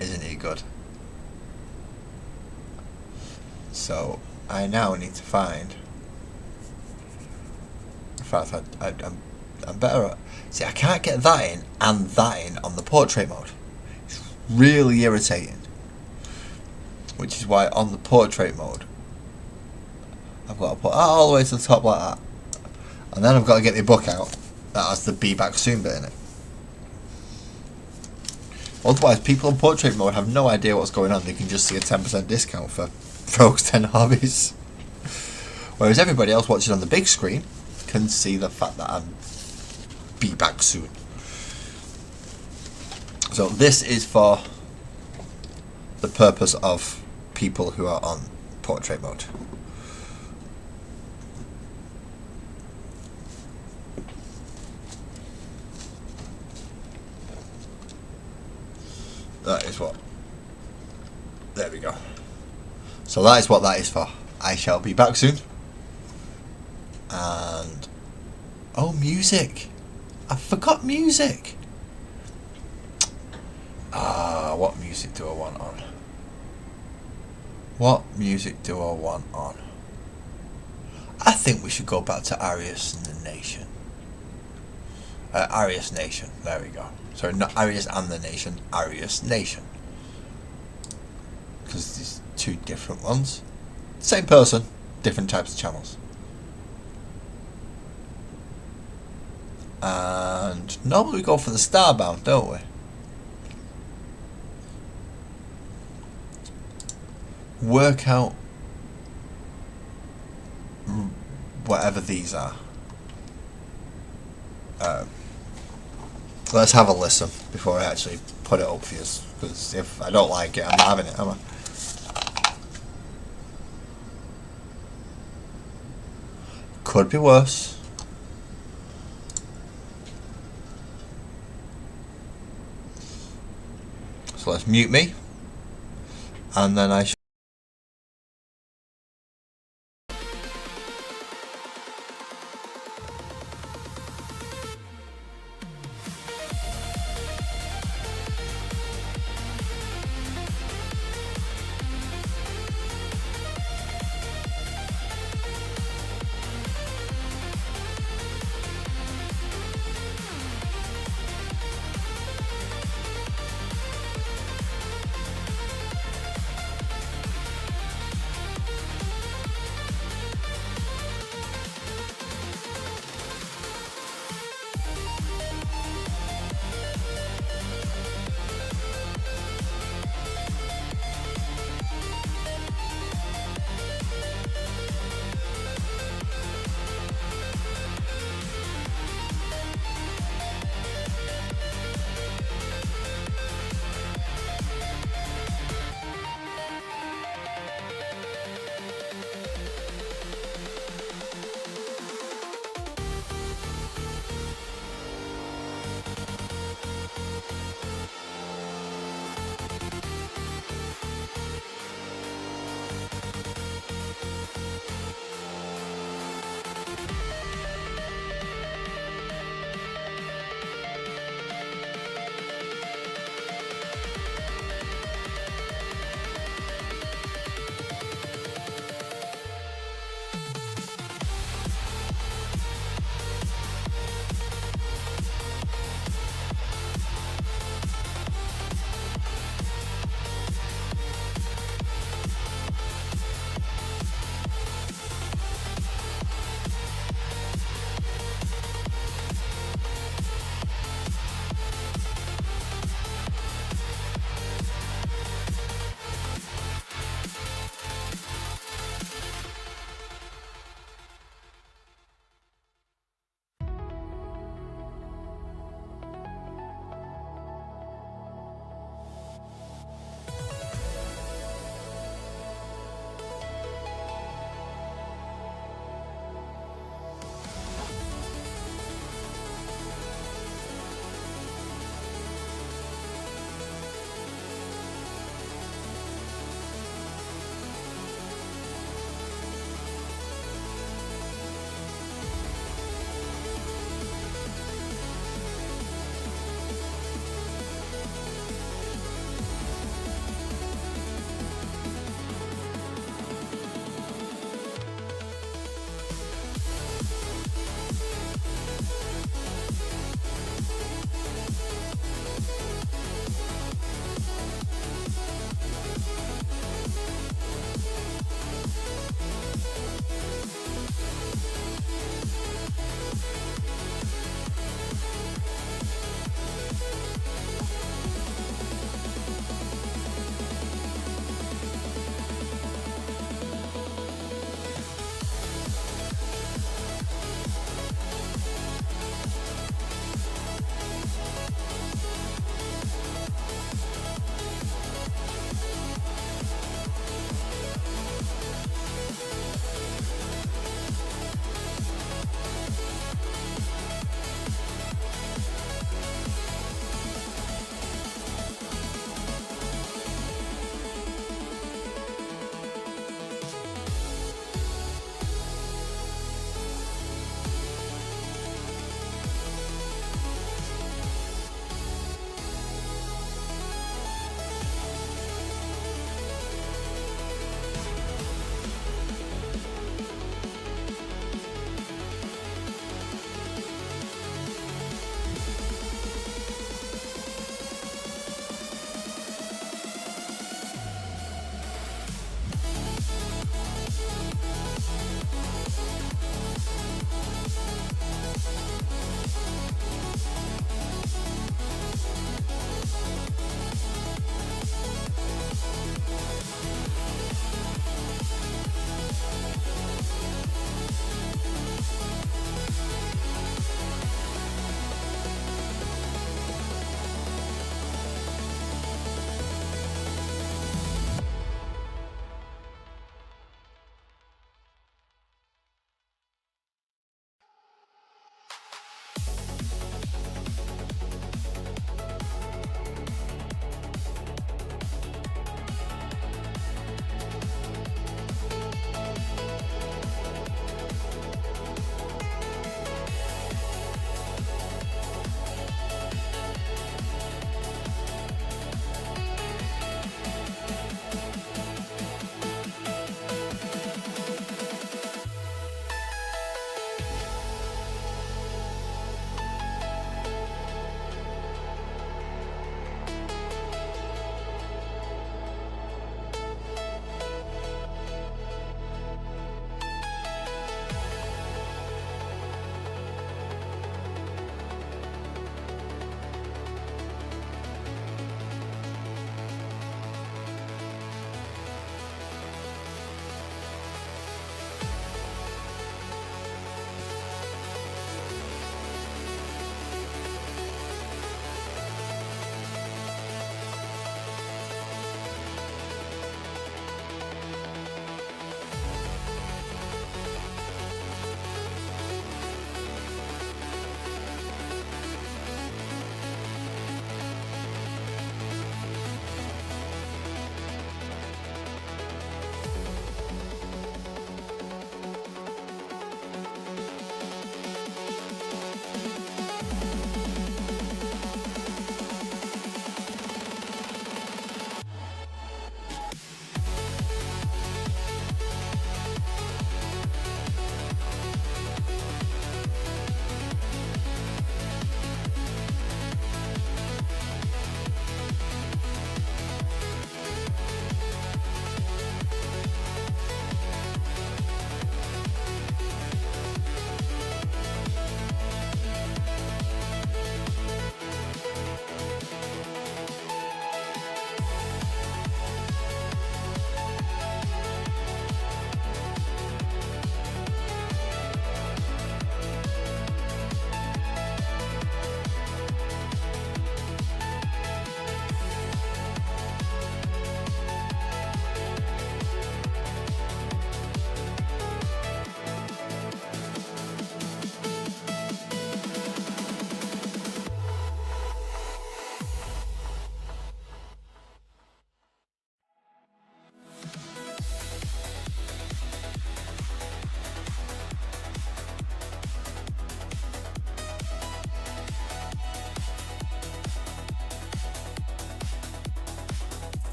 Isn't he good? So, I now need to find... In fact, I'm better at... See, I can't get that in and that in on the portrait mode. It's really irritating. Which is why on the portrait mode, I've got to put that all the way to the top like that. And then I've got to get the book out that has the be back soon bit in it. Otherwise, people on portrait mode have no idea what's going on. They can just see a 10% discount for Rogue's 10 Hobbies. Whereas everybody else watching on the big screen can see the fact that I'm be back soon. So this is for the purpose of people who are on portrait mode. That is what... There we go. So that is what that is for. I shall be back soon. And... Oh, music! I forgot music! What music do I want on? What music do I want on? I think we should go back to Arius and the Nation. Arius Nation, there we go. Sorry, not Arius and the Nation, Arius Nation. Because there's two different ones. Same person, different types of channels. And normally we go for the Starbound, don't we? Work out whatever these are. Let's have a listen before I actually put it up for you, because if I don't like it, I'm not having it, am I? Could be worse. So let's mute me, and then I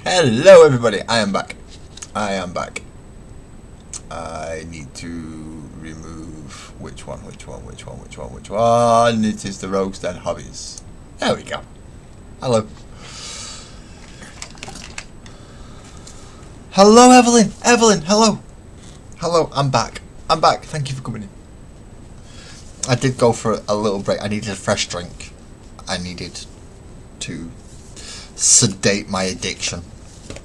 Hello everybody, I am back. I need to remove which one. It is the Rogues Den Hobbies. There we go. Hello. Hello Evelyn, hello. I'm back. Thank you for coming in. I did go for a little break. I needed a fresh drink. I needed to sedate my addiction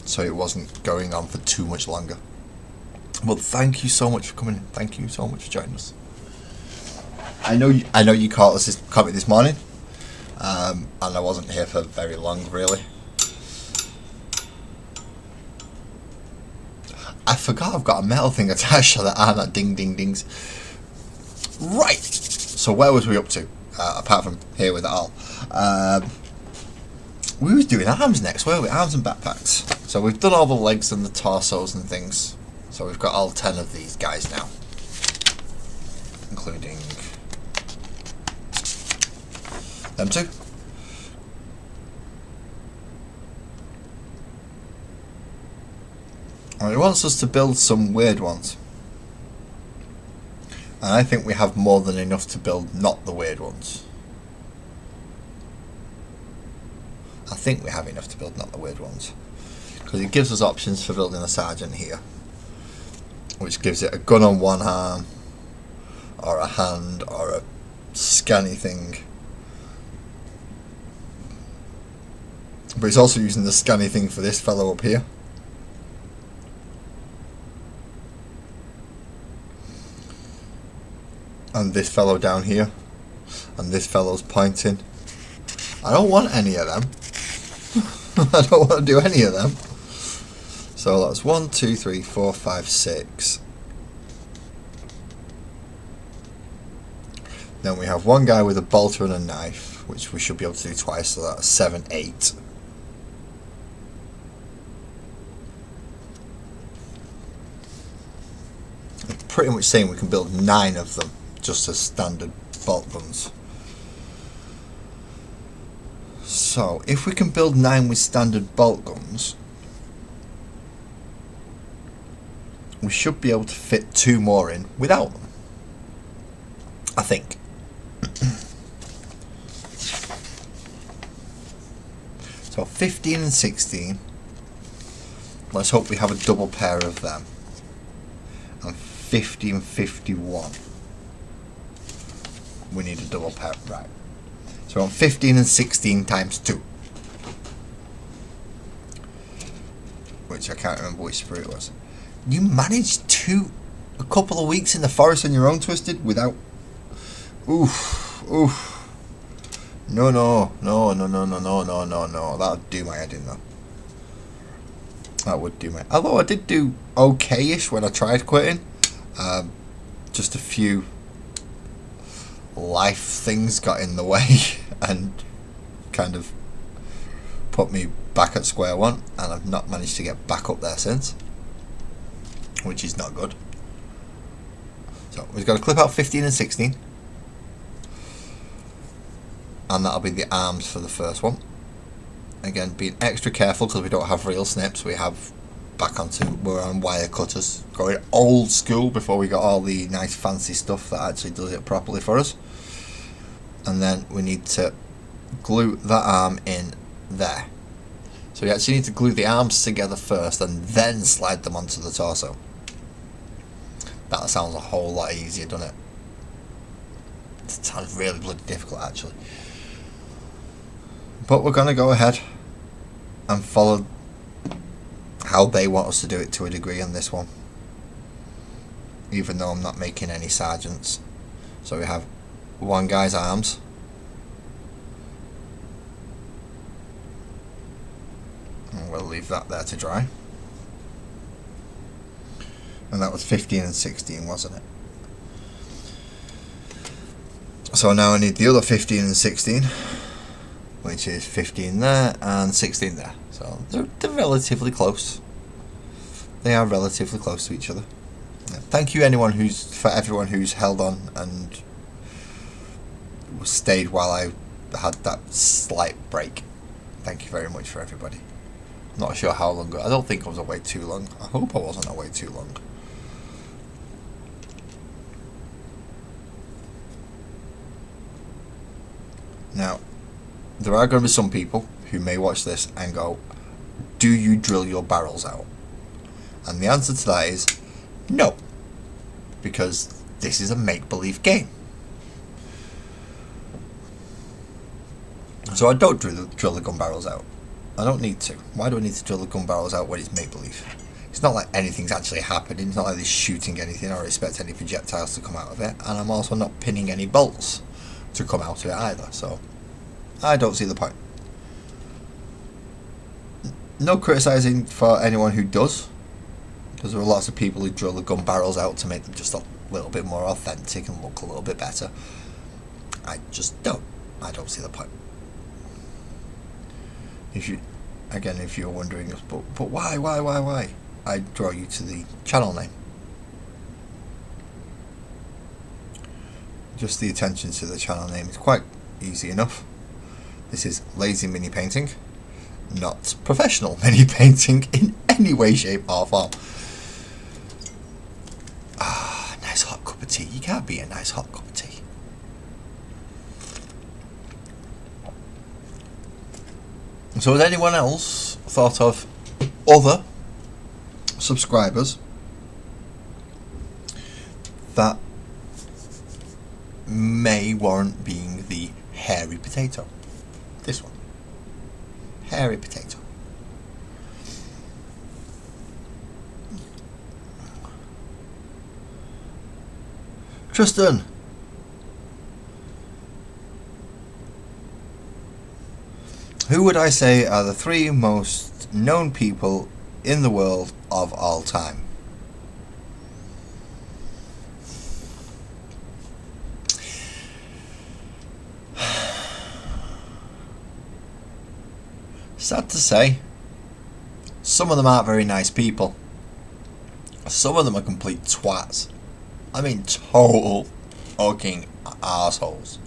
so it wasn't going on for too much longer. Well, thank you so much for coming in. Thank you so much for joining us. I know you caught me this morning, and I wasn't here for very long, really. I forgot I've got a metal thing attached to that arm that dings. Right. So where was we up to? Apart from here with it all. We was doing arms next, weren't we? Arms and backpacks. So we've done all the legs and the torsos and things. So we've got all 10 of these guys now. Including them two. And he wants us to build some weird ones. And I think we have more than enough to build not the weird ones. I think we have enough to build not the weird ones. Because it gives us options for building a sergeant here. Which gives it a gun on one arm, or a hand, or a scanny thing. But it's also using the scanny thing for this fellow up here. And this fellow down here. And this fellow's pointing. I don't want any of them. I don't want to do any of them. So that's 1, 2, 3, 4, 5, 6. Then we have one guy with a bolter and a knife, which we should be able to do twice, so that's 7, 8. It's pretty much saying we can build 9 of them, just as standard bolt guns. So, if we can build 9 with standard bolt guns, we should be able to fit 2 more in without them. I think. So 15 and 16. Let's hope we have a double pair of them. And 50 and 51. We need a double pair, right. So on 15 and 16 times 2. Which I can't remember which sprue it was. You managed a couple of weeks in the forest on your own, Twisted, without... Oof. No. That'd do my head in, though. That would do my... Although I did do okay-ish when I tried quitting. Just a few life things got in the way and kind of put me back at square one, and I've not managed to get back up there since, which is not good. So we've got to clip out 15 and 16, and that'll be the arms for the first one. Again, being extra careful because we don't have real snips, we're on wire cutters, going old school before we got all the nice fancy stuff that actually does it properly for us. And then we need to glue that arm in there. So we actually need to glue the arms together first and then slide them onto the torso. That sounds a whole lot easier, doesn't it? It sounds really bloody difficult, actually. But we're going to go ahead and follow how they want us to do it to a degree on this one. Even though I'm not making any sergeants. So we have one guy's arms. And we'll leave that there to dry. And that was 15 and 16, wasn't it? So now I need the other 15 and 16, which is 15 there and 16 there. So they're relatively close. They are relatively close to each other. Thank you for everyone who's held on and stayed while I had that slight break. Thank you very much for everybody. Not sure how long. I don't think I was away too long. I hope I wasn't away too long. Now, there are going to be some people who may watch this and go, do you drill your barrels out? And the answer to that is no. Because this is a make-believe game. So I don't drill the gun barrels out. I don't need to. Why do I need to drill the gun barrels out when it's make-believe? It's not like anything's actually happening. It's not like they're shooting anything or expect any projectiles to come out of it. And I'm also not pinning any bolts to come out of it either. So I don't see the point. No criticising for anyone who does. Because there are lots of people who drill the gun barrels out to make them just a little bit more authentic and look a little bit better. I just don't. I don't see the point. If you're wondering, but why? I draw you to the channel name. Just the attention to the channel name is quite easy enough. This is Lazy Mini Painting, not professional mini painting in any way, shape or form. Ah, nice hot cup of tea. You can't beat a nice hot cup of tea. So has anyone else thought of other subscribers that may warrant being the hairy potato? This one. Hairy potato. Tristan. Who would I say are the 3 most known people in the world of all time? Sad to say, some of them aren't very nice people. Some of them are complete twats. I mean total fucking assholes.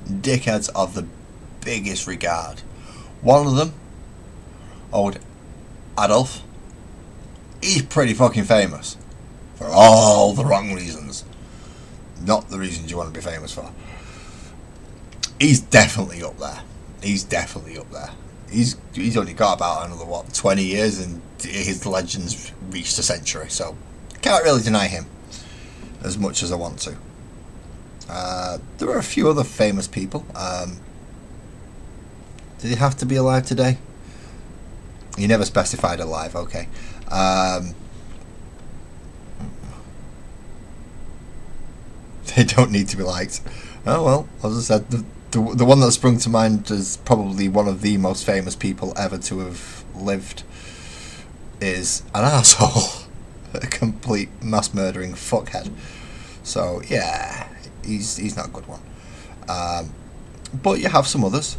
Dickheads of the biggest regard. One of them, old Adolf, he's pretty fucking famous. For all the wrong reasons. Not the reasons you want to be famous for. He's definitely up there. He's only got about another 20 years and his legend's reached a century, so can't really deny him as much as I want to. There are a few other famous people. Did he have to be alive today? You never specified alive, okay. They don't need to be liked. Oh well, as I said, the one that sprung to mind as probably one of the most famous people ever to have lived is an asshole. A complete mass murdering fuckhead. So yeah, he's not a good one. But you have some others.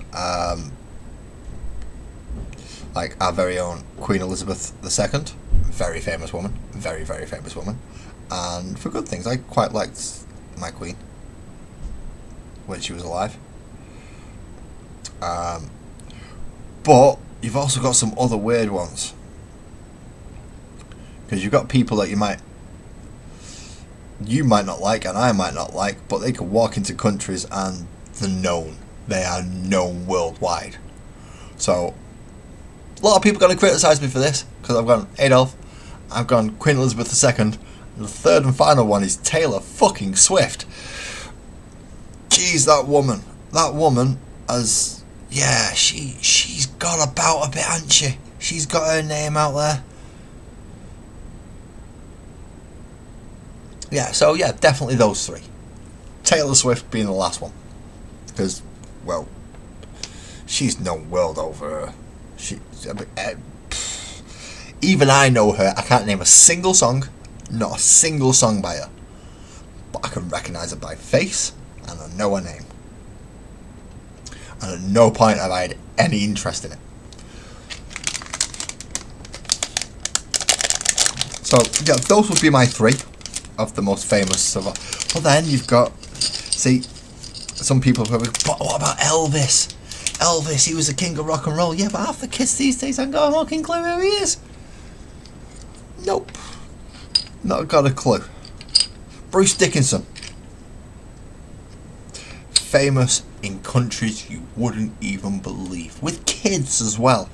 Like our very own Queen Elizabeth II, very famous woman, very famous woman, and for good things. I quite liked my Queen when she was alive. But you've also got some other weird ones, because you've got people that you might not like and I might not like, but they can walk into countries and they're known. They are known worldwide. So a lot of people are going to criticise me for this, because I've gone Adolf, I've gone Queen Elizabeth II, and the third and final one is Taylor fucking Swift. Jeez, that woman has, yeah, she's got about a bit, hasn't she? She's got her name out there. Yeah, so yeah, definitely those 3. Taylor Swift being the last one, because, well, she's known world over. Even I know her. I can't name a single song, not a single song by her, but I can recognise her by face and I know her name. And at no point have I had any interest in it. So yeah, those would be my 3 of the most famous of all. But then you've got, see, some people probably, but what about Elvis? Elvis, he was the king of rock and roll. Yeah, but half the kids these days ain't got a fucking clue who he is. Nope. Not got a clue. Bruce Dickinson. Famous in countries you wouldn't even believe. With kids as well.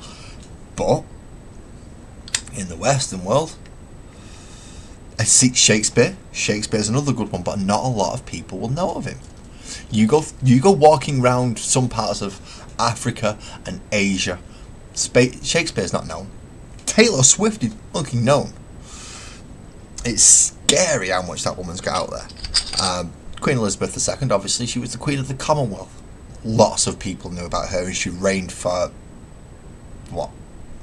But in the Western world, I see Shakespeare. Shakespeare's another good one, but not a lot of people will know of him. You go walking around some parts of Africa and Asia. Shakespeare's not known. Taylor Swift is fucking known. It's scary how much that woman's got out there. Queen Elizabeth II, obviously, she was the Queen of the Commonwealth. Lots of people knew about her, and she reigned for, what,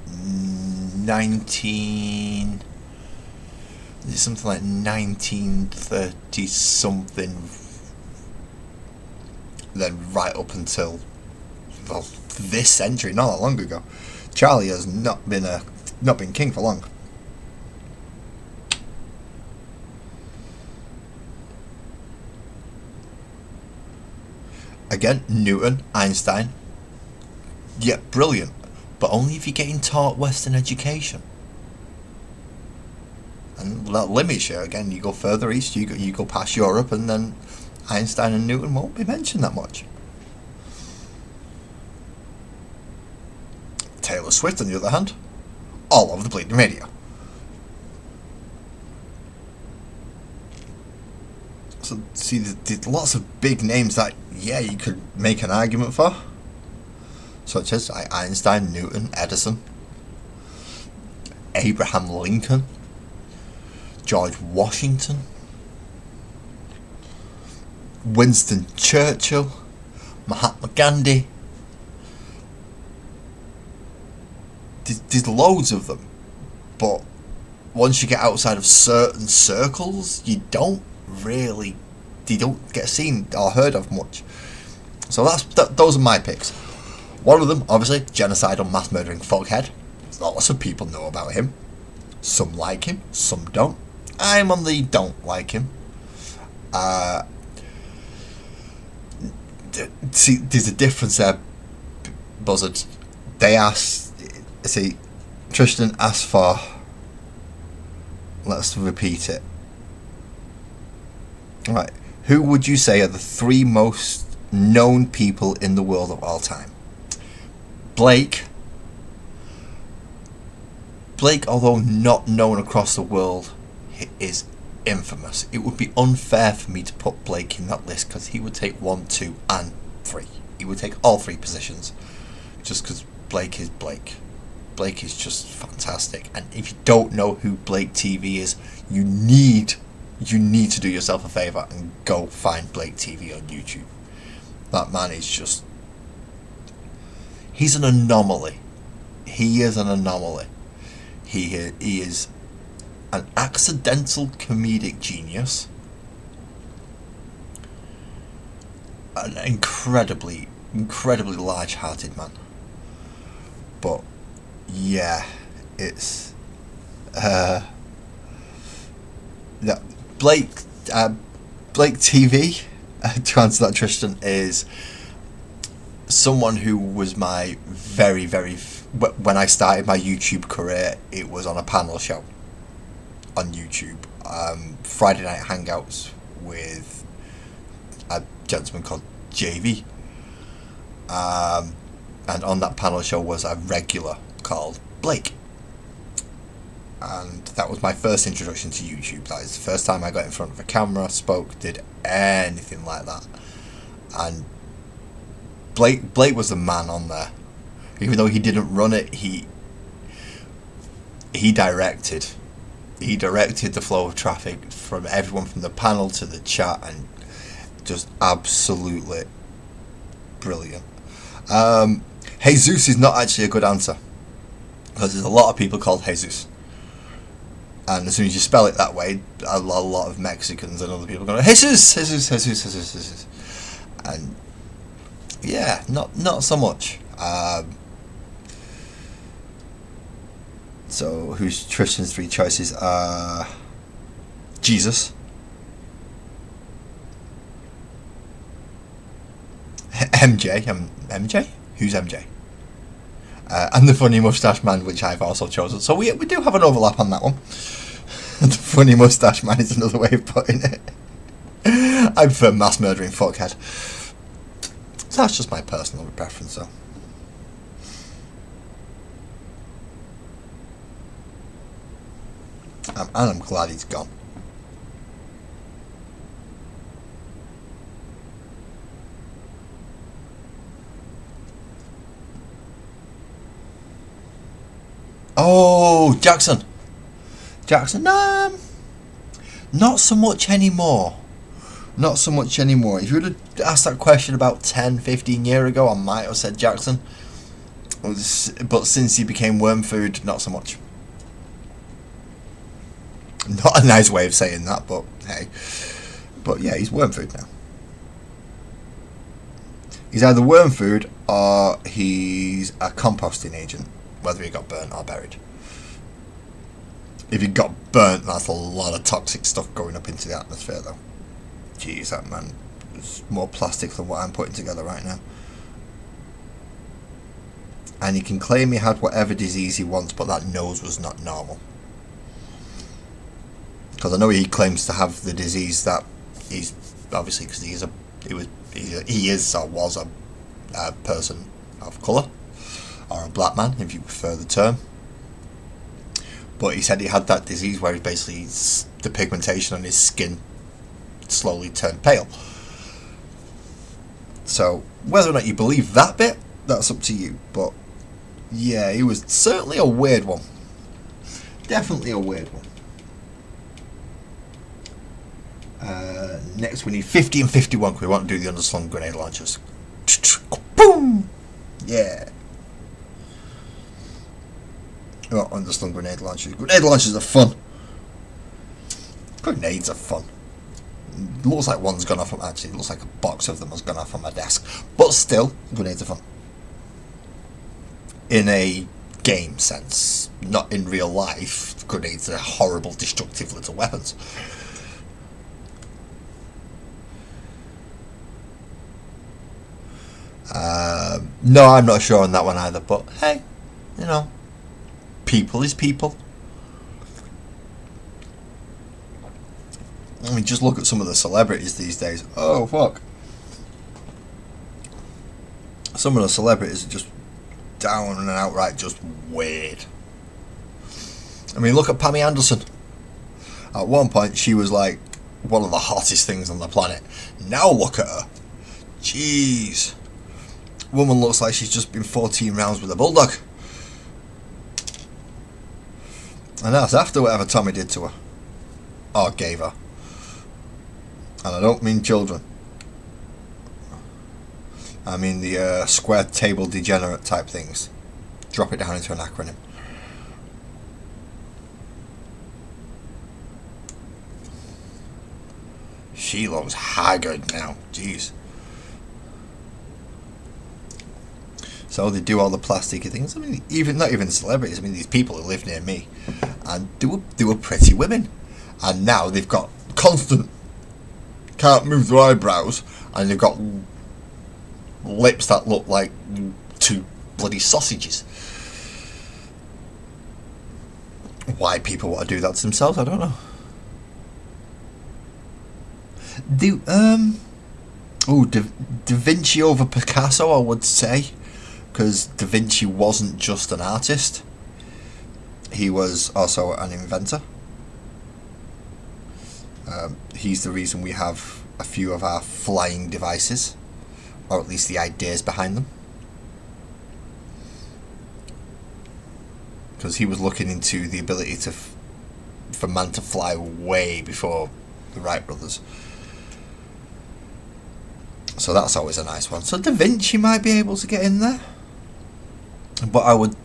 1930 something, then right up until, well, this century, not that long ago. Charlie has not been king for long. Again, Newton, Einstein, yeah, brilliant, but only if you're getting taught Western education. And that limits you. Again, you go further east, you go past Europe, and then Einstein and Newton won't be mentioned that much. Taylor Swift, on the other hand, all over the bleeding radio. So, see, there's lots of big names that, yeah, you could make an argument for. Such as Einstein, Newton, Edison, Abraham Lincoln, George Washington, Winston Churchill, Mahatma Gandhi. There's loads of them. But once you get outside of certain circles, you don't get seen or heard of much. So those are my picks. One of them, obviously, genocidal mass murdering fuckhead. Lots of people know about him. Some like him, some don't. I'm on the don't like him. See, there's a difference there, Buzzard. Tristan asked for, let's repeat it. Right, who would you say are the 3 most known people in the world of all time? Blake, although not known across the world, is infamous. It would be unfair for me to put Blake in that list because he would take 1, 2, and 3. He would take all 3 positions just because Blake is Blake. Blake is just fantastic. And if you don't know who Blake TV is, you need to do yourself a favour and go find Blake TV on YouTube. That man is just... he's an anomaly. He is an anomaly. He is an accidental comedic genius. An incredibly large-hearted man. But, yeah, it's... Blake TV, to answer that, Tristan, is someone who was my when I started my YouTube career, it was on a panel show on YouTube, Friday Night Hangouts with a gentleman called JV, and on that panel show was a regular called Blake. And that was my first introduction to YouTube. That is the first time I got in front of a camera, spoke, did anything like that. And Blake was the man on there. Even though he didn't run it, he directed. He directed the flow of traffic from everyone from the panel to the chat, and just absolutely brilliant. Jesus is not actually a good answer, because there's a lot of people called Jesus. And as soon as you spell it that way, a lot of Mexicans and other people go, Jesus. And yeah, not so much. So who's Tristan's 3 choices? Jesus, MJ. who's MJ. And the funny moustache man, which I've also chosen. So we do have an overlap on that one. The funny moustache man is another way of putting it. I prefer mass murdering fuckhead. So that's just my personal preference, though. And I'm glad he's gone. Oh, Jackson. Not so much anymore. Not so much anymore. If you would have asked that question about 10, 15 years ago, I might have said Jackson. But since he became worm food, not so much. Not a nice way of saying that, but hey. But yeah, he's worm food now. He's either worm food or he's a composting agent, whether he got burnt or buried. If he got burnt, that's a lot of toxic stuff going up into the atmosphere, though. Jeez, that man is more plastic than what I'm putting together right now. And he can claim he had whatever disease he wants, but that nose was not normal. Because I know he claims to have the disease that he's obviously because he is or was a person of colour, or a black man, if you prefer the term. But he said he had that disease where basically the pigmentation on his skin slowly turned pale. So whether or not you believe that bit, that's up to you. But yeah, he was certainly a weird one. Definitely a weird one. Next we need 50 and 51 because we want to do the underslung grenade launchers. Boom! Yeah. Oh, underslung grenade launchers. Grenade launchers are fun. Grenades are fun. It looks like one's gone off. Actually, it looks like a box of them has gone off on my desk. But still, grenades are fun. In a game sense, not in real life. Grenades are horrible, destructive little weapons. No, I'm not sure on that one either. But hey, you know. People is people. I mean, just look at some of the celebrities these days. Oh, fuck. Some of the celebrities are just down and outright just weird. I mean, look at Pammy Anderson. At one point, she was like one of the hottest things on the planet. Now look at her. Jeez. Woman looks like she's just been 14 rounds with a bulldog. And that's after whatever Tommy did to her. Or gave her. And I don't mean children. I mean the square table degenerate type things. Drop it down into an acronym. She looks haggard now. Jeez. So they do all the plasticky things. I mean, not even celebrities. I mean, these people who live near me, and they were pretty women, and now they've got constant can't move their eyebrows, and they've got lips that look like two bloody sausages. Why people want to do that to themselves, I don't know. Da Vinci over Picasso, I would say. Because Da Vinci wasn't just an artist, he was also an inventor. He's the reason we have a few of our flying devices, or at least the ideas behind them. Because he was looking into the ability for man to fly way before the Wright brothers. So that's always a nice one. So Da Vinci might be able to get in there. But I would...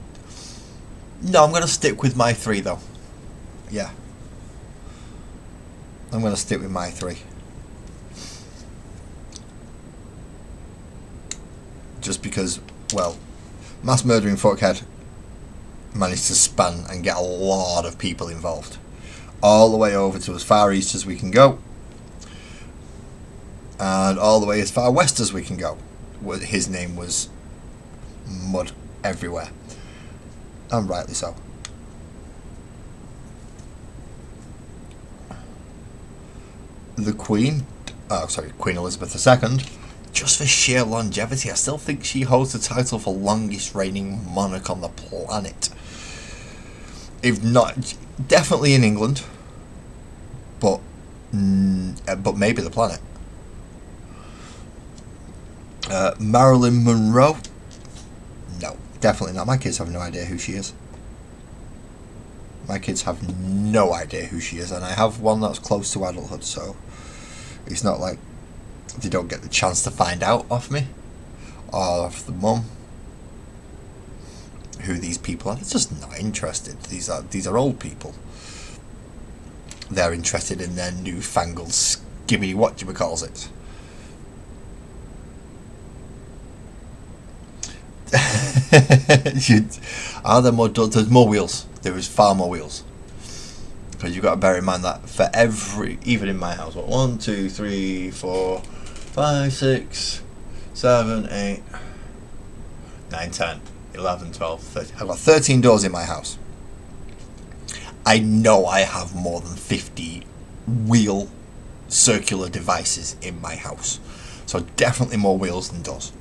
No, I'm going to stick with my three, though. Yeah. I'm going to stick with my three. Just because, well, mass murdering fuckhead managed to span and get a lot of people involved. All the way over to as far east as we can go. And all the way as far west as we can go. His name was mud everywhere, and rightly so. The Queen, Queen Elizabeth II, just for sheer longevity, I still think she holds the title for longest reigning monarch on the planet. If not, definitely in England, but maybe the planet. Marilyn Monroe, no, definitely not. My kids have no idea who she is. My kids have no idea who she is, and I have one that's close to adulthood, so it's not like they don't get the chance to find out off me or off the mum who these people are. They're just not interested. These are old people. They're interested in their newfangled skibbity whatchamacallit. Are there more? There's more wheels. There is far more wheels. Because you've got to bear in mind that for every, even in my house, 1, 2, 3, 4, 5, 6, 7, 8, 9, 10, 11, 12, 13. I've got 13 doors in my house. I know I have more than 50 wheel circular devices in my house. So definitely more wheels than doors.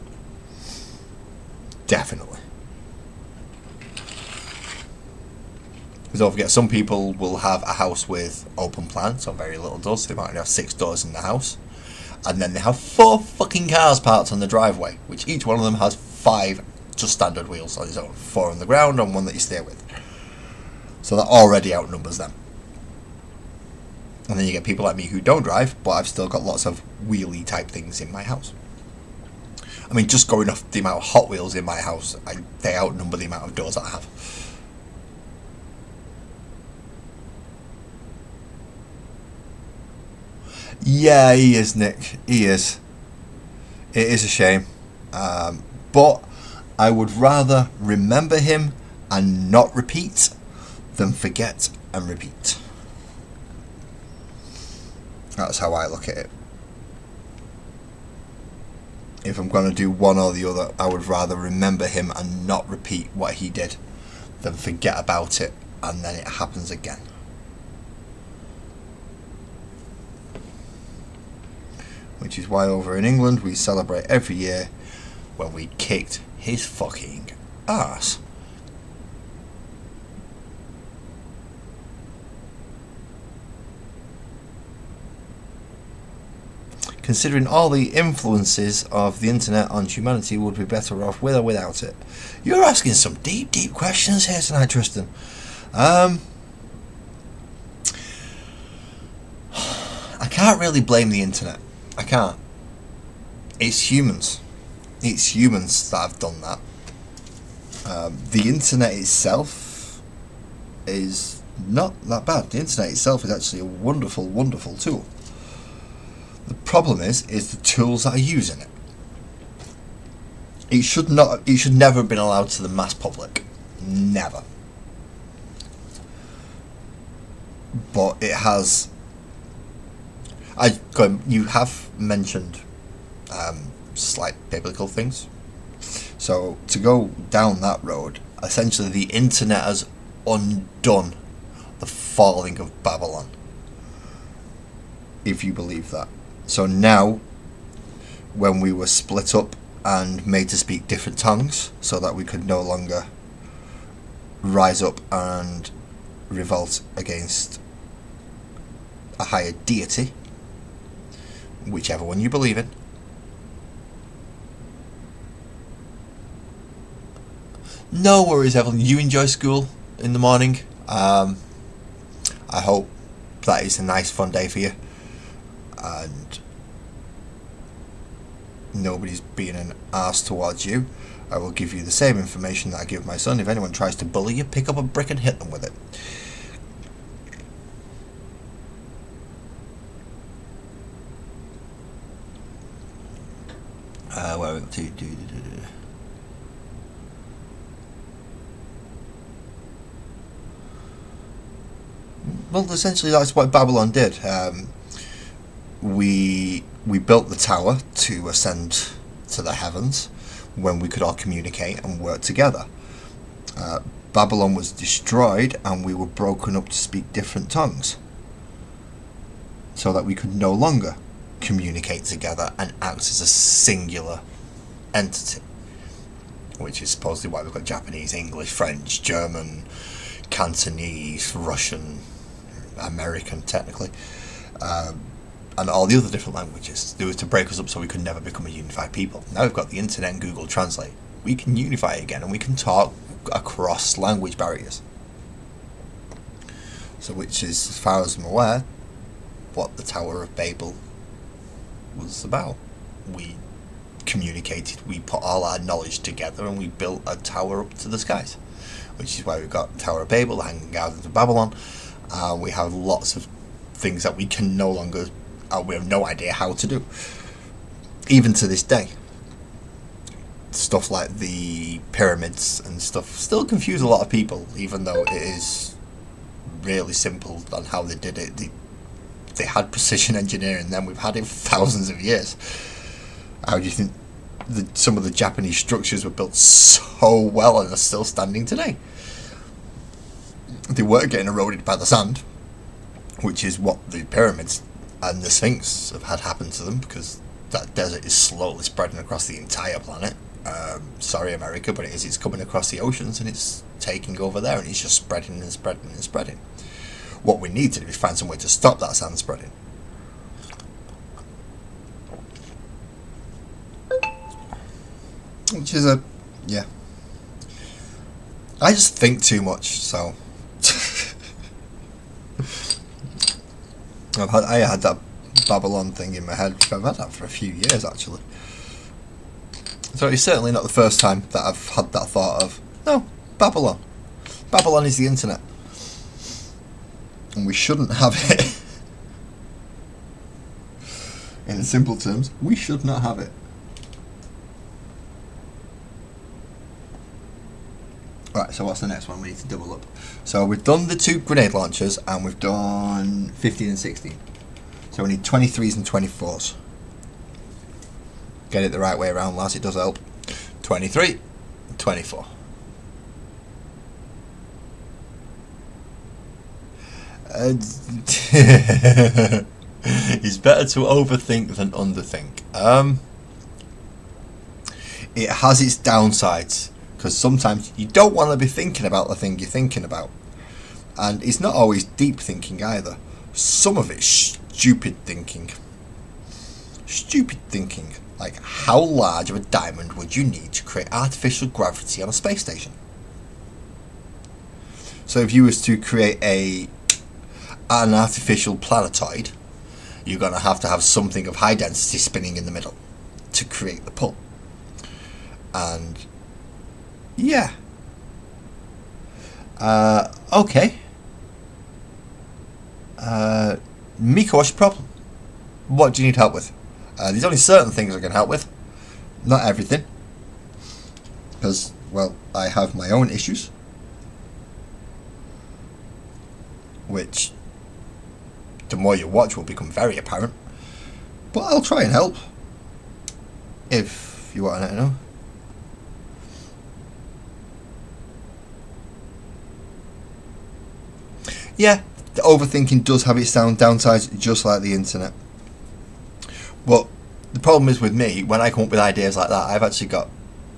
Definitely. Because don't forget, some people will have a house with open plan, so very little doors. They might only have 6 doors in the house. And then they have 4 fucking cars parked on the driveway, which each one of them has 5 just standard wheels on its own. 4 on the ground and 1 that you stay with. So that already outnumbers them. And then you get people like me who don't drive, but I've still got lots of wheelie type things in my house. I mean, just going off the amount of Hot Wheels in my house, they outnumber the amount of doors that I have. Yeah, he is, Nick. He is. It is a shame. But I would rather remember him and not repeat than forget and repeat. That's how I look at it. If I'm going to do one or the other, I would rather remember him and not repeat what he did than forget about it and then it happens again. Which is why over in England we celebrate every year when we kicked his fucking ass. Considering all the influences of the internet on humanity, would be better off with or without it? You're asking some deep, deep questions here tonight, Tristan. I can't really blame the internet. I can't. It's humans. It's humans that have done that. The internet itself is not that bad. The internet itself is actually a wonderful, wonderful tool. The problem is the tools that are using it. It should never have been allowed to the mass public. Never. But it has. You have mentioned slight biblical things. So to go down that road, essentially the internet has undone the falling of Babylon. If you believe that. So now, when we were split up and made to speak different tongues, so that we could no longer rise up and revolt against a higher deity, whichever one you believe in, no worries, Evelyn. You enjoy school in the morning. I hope that is a nice, fun day for you. And nobody's being an arse towards you. I will give you the same information that I give my son. If anyone tries to bully you, pick up a brick and hit them with it. Where are we up to? Well, essentially that's what Babylon did. We built the tower to ascend to the heavens. when we could all communicate and work together. Babylon was destroyed and we were broken up to speak different tongues, so that we could no longer communicate together and act as a singular entity, which is supposedly why we've got Japanese, English, French, German, Cantonese, Russian, American technically, and all the other different languages. It was to break us up so we could never become a unified people. Now we've got the internet and Google Translate. We can unify again and we can talk across language barriers. So which is, as far as I'm aware, what the Tower of Babel was about. We communicated, we put all our knowledge together and we built a tower up to the skies, which is why we've got the Tower of Babel, the Hanging Gardens of Babylon. We have lots of things that we can no longer, we have no idea how to do, even to this day. Stuff like the pyramids and stuff still confuse a lot of people, even though it is really simple on how they did it. They had precision engineering then, we've had it for thousands of years. How do you think some of the Japanese structures were built so well and are still standing today? They were getting eroded by the sand, which is what the pyramids and the Sphinx have had happen to them, because that desert is slowly spreading across the entire planet. Sorry America, but it's coming across the oceans and it's taking over there, and it's just spreading and spreading and spreading. What we need to do is find some way to stop that sand spreading. Which is yeah. I just think too much, so I had that Babylon thing in my head. I've had that for a few years actually. So it's certainly not the first time that I've had that thought of, no, Babylon. Babylon is the internet. And we shouldn't have it. In simple terms, we should not have it. Right, so what's the next one? We need to double up. So we've done the 2 grenade launchers and we've done 15 and 16. So we need 23s and 24s. Get it the right way around, lads, it does help. 23, 24. It's better to overthink than underthink. It has its downsides, because sometimes you don't want to be thinking about the thing you're thinking about, and it's not always deep thinking either. Some of it's stupid thinking. Like, how large of a diamond would you need to create artificial gravity on a space station? So if you was to create an artificial planetoid, you're going to have something of high density spinning in the middle to create the pull. And yeah. Okay. Miko, what's your problem? What do you need help with? There's only certain things I can help with. Not everything. Because, well, I have my own issues. Which, the more you watch, will become very apparent. But I'll try and help. If you want to know. Yeah, the overthinking does have its downsides, just like the internet. But the problem is with me, when I come up with ideas like that, I've actually got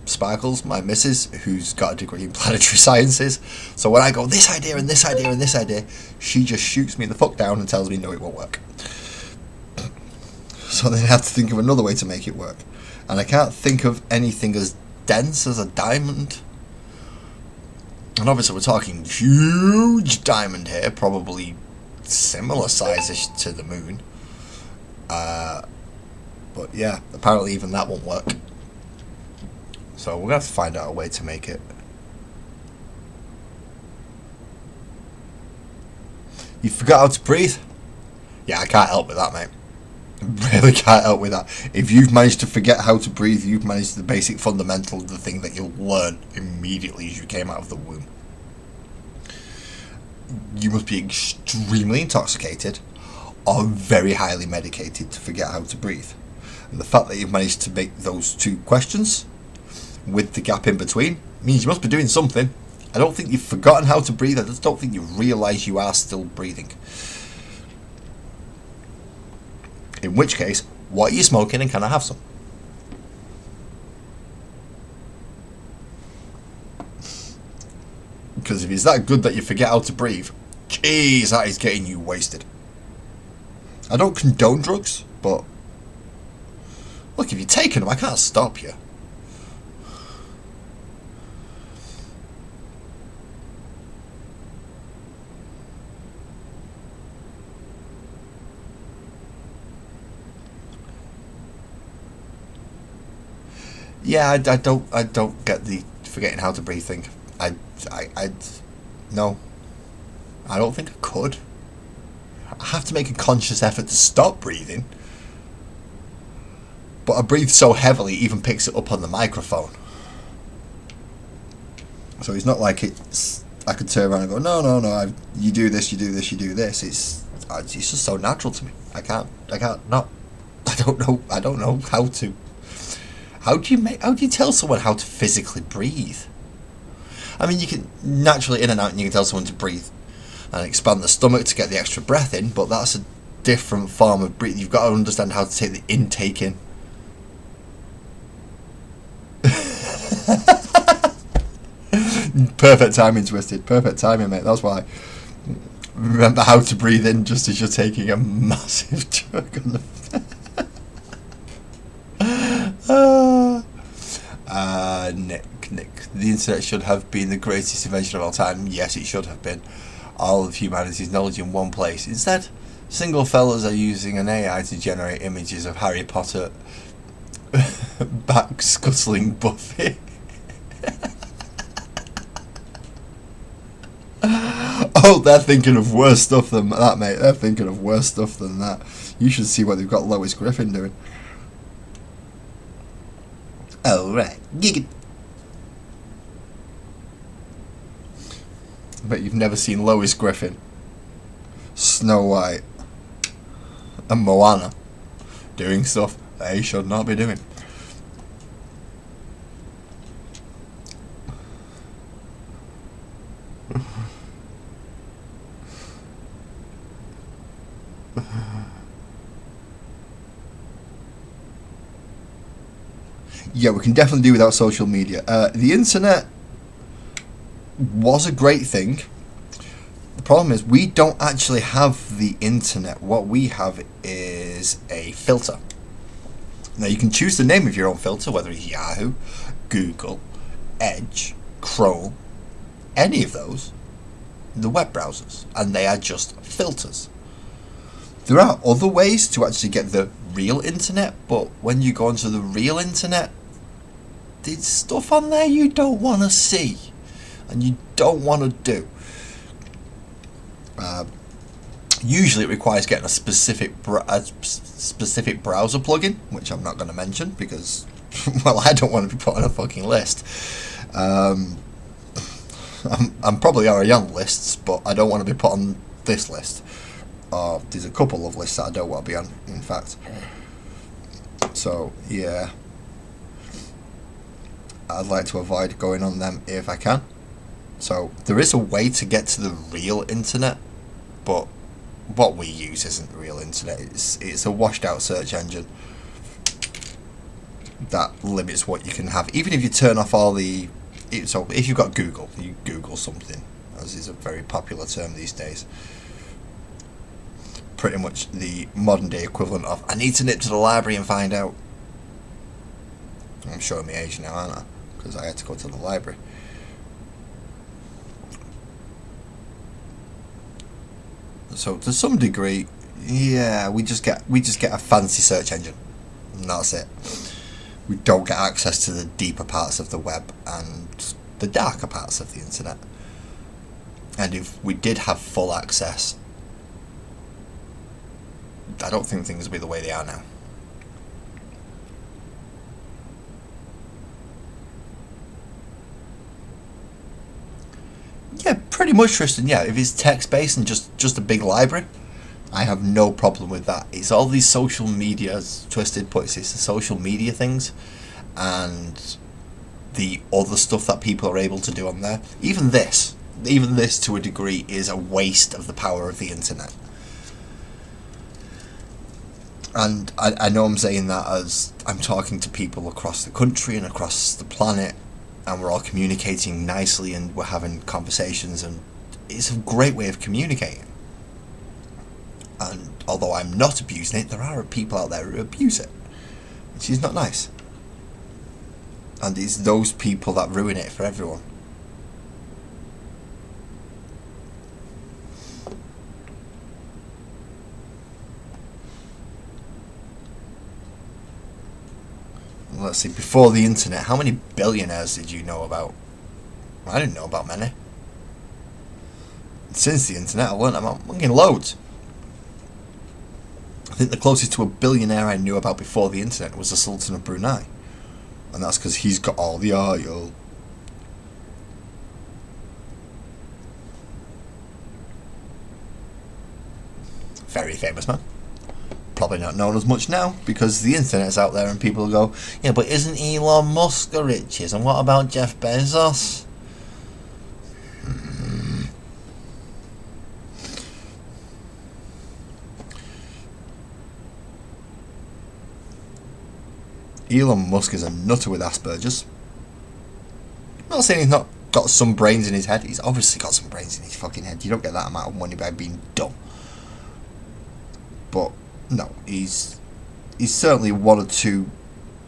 Sparkles, my missus, who's got a degree in planetary sciences. So when I go, this idea and this idea and this idea, she just shoots me the fuck down and tells me, no, it won't work. So then I have to think of another way to make it work. And I can't think of anything as dense as a diamond. And obviously we're talking huge diamond here, probably similar size-ish to the moon. But yeah, apparently even that won't work. So we're going to have to find out a way to make it. You forgot how to breathe? Yeah, I can't help with that, mate. Really can't help with that. If you've managed to forget how to breathe, you've managed the basic fundamental of the thing that you'll learn immediately as you came out of the womb. You must be extremely intoxicated or very highly medicated to forget how to breathe. And the fact that you've managed to make those 2 questions with the gap in between means you must be doing something. I don't think you've forgotten how to breathe. I just don't think you realise you are still breathing. In which case, what are you smoking, and can I have some? Because if it's that good that you forget how to breathe, jeez, that is getting you wasted. I don't condone drugs, but look, if you're taking them, I can't stop you. Yeah, I don't get the forgetting how to breathe thing. No, I don't think I could. I have to make a conscious effort to stop breathing, but I breathe so heavily it even picks it up on the microphone. So it's not like I could turn around and go, no, you do this, you do this, you do this. It's just so natural to me. I can't not. I don't know how to. How do you tell someone how to physically breathe? I mean, you can naturally in and out, and you can tell someone to breathe and expand the stomach to get the extra breath in, but that's a different form of breathing. You've got to understand how to take the intake in. Perfect timing, Twisted. Perfect timing, mate. That's why. Remember how to breathe in just as you're taking a massive chug on the... Nick, the internet should have been the greatest invention of all time. Yes, it should have been. All of humanity's knowledge in one place. Instead, single fellas are using an AI to generate images of Harry Potter back scuttling Buffy. Oh, they're thinking of worse stuff than that, mate. They're thinking of worse stuff than that. You should see what they've got Lois Griffin doing. Oh, right. Gig. I bet you've never seen Lois Griffin, Snow White, and Moana doing stuff they should not be doing. Yeah, we can definitely do without social media. The internet was a great thing. The problem is we don't actually have the internet. What we have is a filter. Now you can choose the name of your own filter, whether it's Yahoo, Google, Edge, Chrome, any of those, the web browsers, and they are just filters. There are other ways to actually get the real internet, but when you go onto the real internet, there's stuff on there you don't want to see and you don't want to do. Usually it requires getting a specific browser plugin, which I'm not going to mention because, well, I don't want to be put on a fucking list. I'm probably already on lists, but I don't want to be put on this list. There's a couple of lists that I don't want to be on, in fact. So, yeah. I'd like to avoid going on them if I can. So, there is a way to get to the real internet, but what we use isn't the real internet. It's a washed out search engine that limits what you can have. Even if you turn off all the... So, if you've got Google, you Google something, as is a very popular term these days. Pretty much the modern day equivalent of I need to nip to the library and find out. I'm showing my age now, aren't I? Because I had to go to the library. So to some degree, yeah, we just get a fancy search engine, and that's it. We don't get access to the deeper parts of the web and the darker parts of the internet. And if we did have full access, I don't think things would be the way they are now. Yeah, pretty much, Tristan. Yeah, if it's text-based and just a big library, I have no problem with that. It's all these social media, as Twisted puts it, it's the social media things, and the other stuff that people are able to do on there. Even this to a degree is a waste of the power of the internet. And I know I'm saying that as I'm talking to people across the country and across the planet, and we're all communicating nicely and we're having conversations, and it's a great way of communicating. And although I'm not abusing it, there are people out there who abuse it, which is not nice. And it's those people that ruin it for everyone. Let's see, before the internet, how many billionaires did you know about? I didn't know about many. Since the internet, I learned about fucking loads. I think the closest to a billionaire I knew about before the internet was the Sultan of Brunei. And that's because he's got all the oil. Very famous man. Probably not known as much now because the internet's out there and people go, yeah, but isn't Elon Musk the richest? And what about Jeff Bezos? Elon Musk is a nutter with Asperger's. I'm not saying he's not got some brains in his head. He's obviously got some brains in his fucking head. You don't get that amount of money by being dumb. But no, he's certainly one or two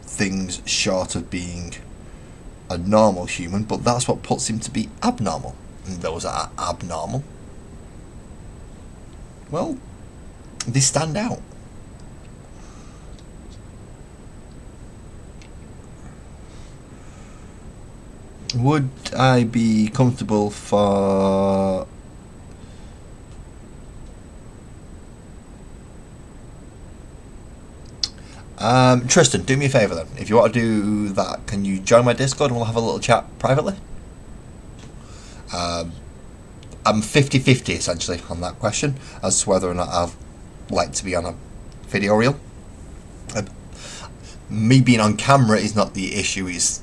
things short of being a normal human, but that's what puts him to be abnormal. And those that are abnormal, well, they stand out. Would I be comfortable for... Tristan, do me a favour then. If you want to do that, can you join my Discord and we'll have a little chat privately? I'm 50-50 essentially on that question as to whether or not I'd like to be on a video reel. Me being on camera is not the issue, it's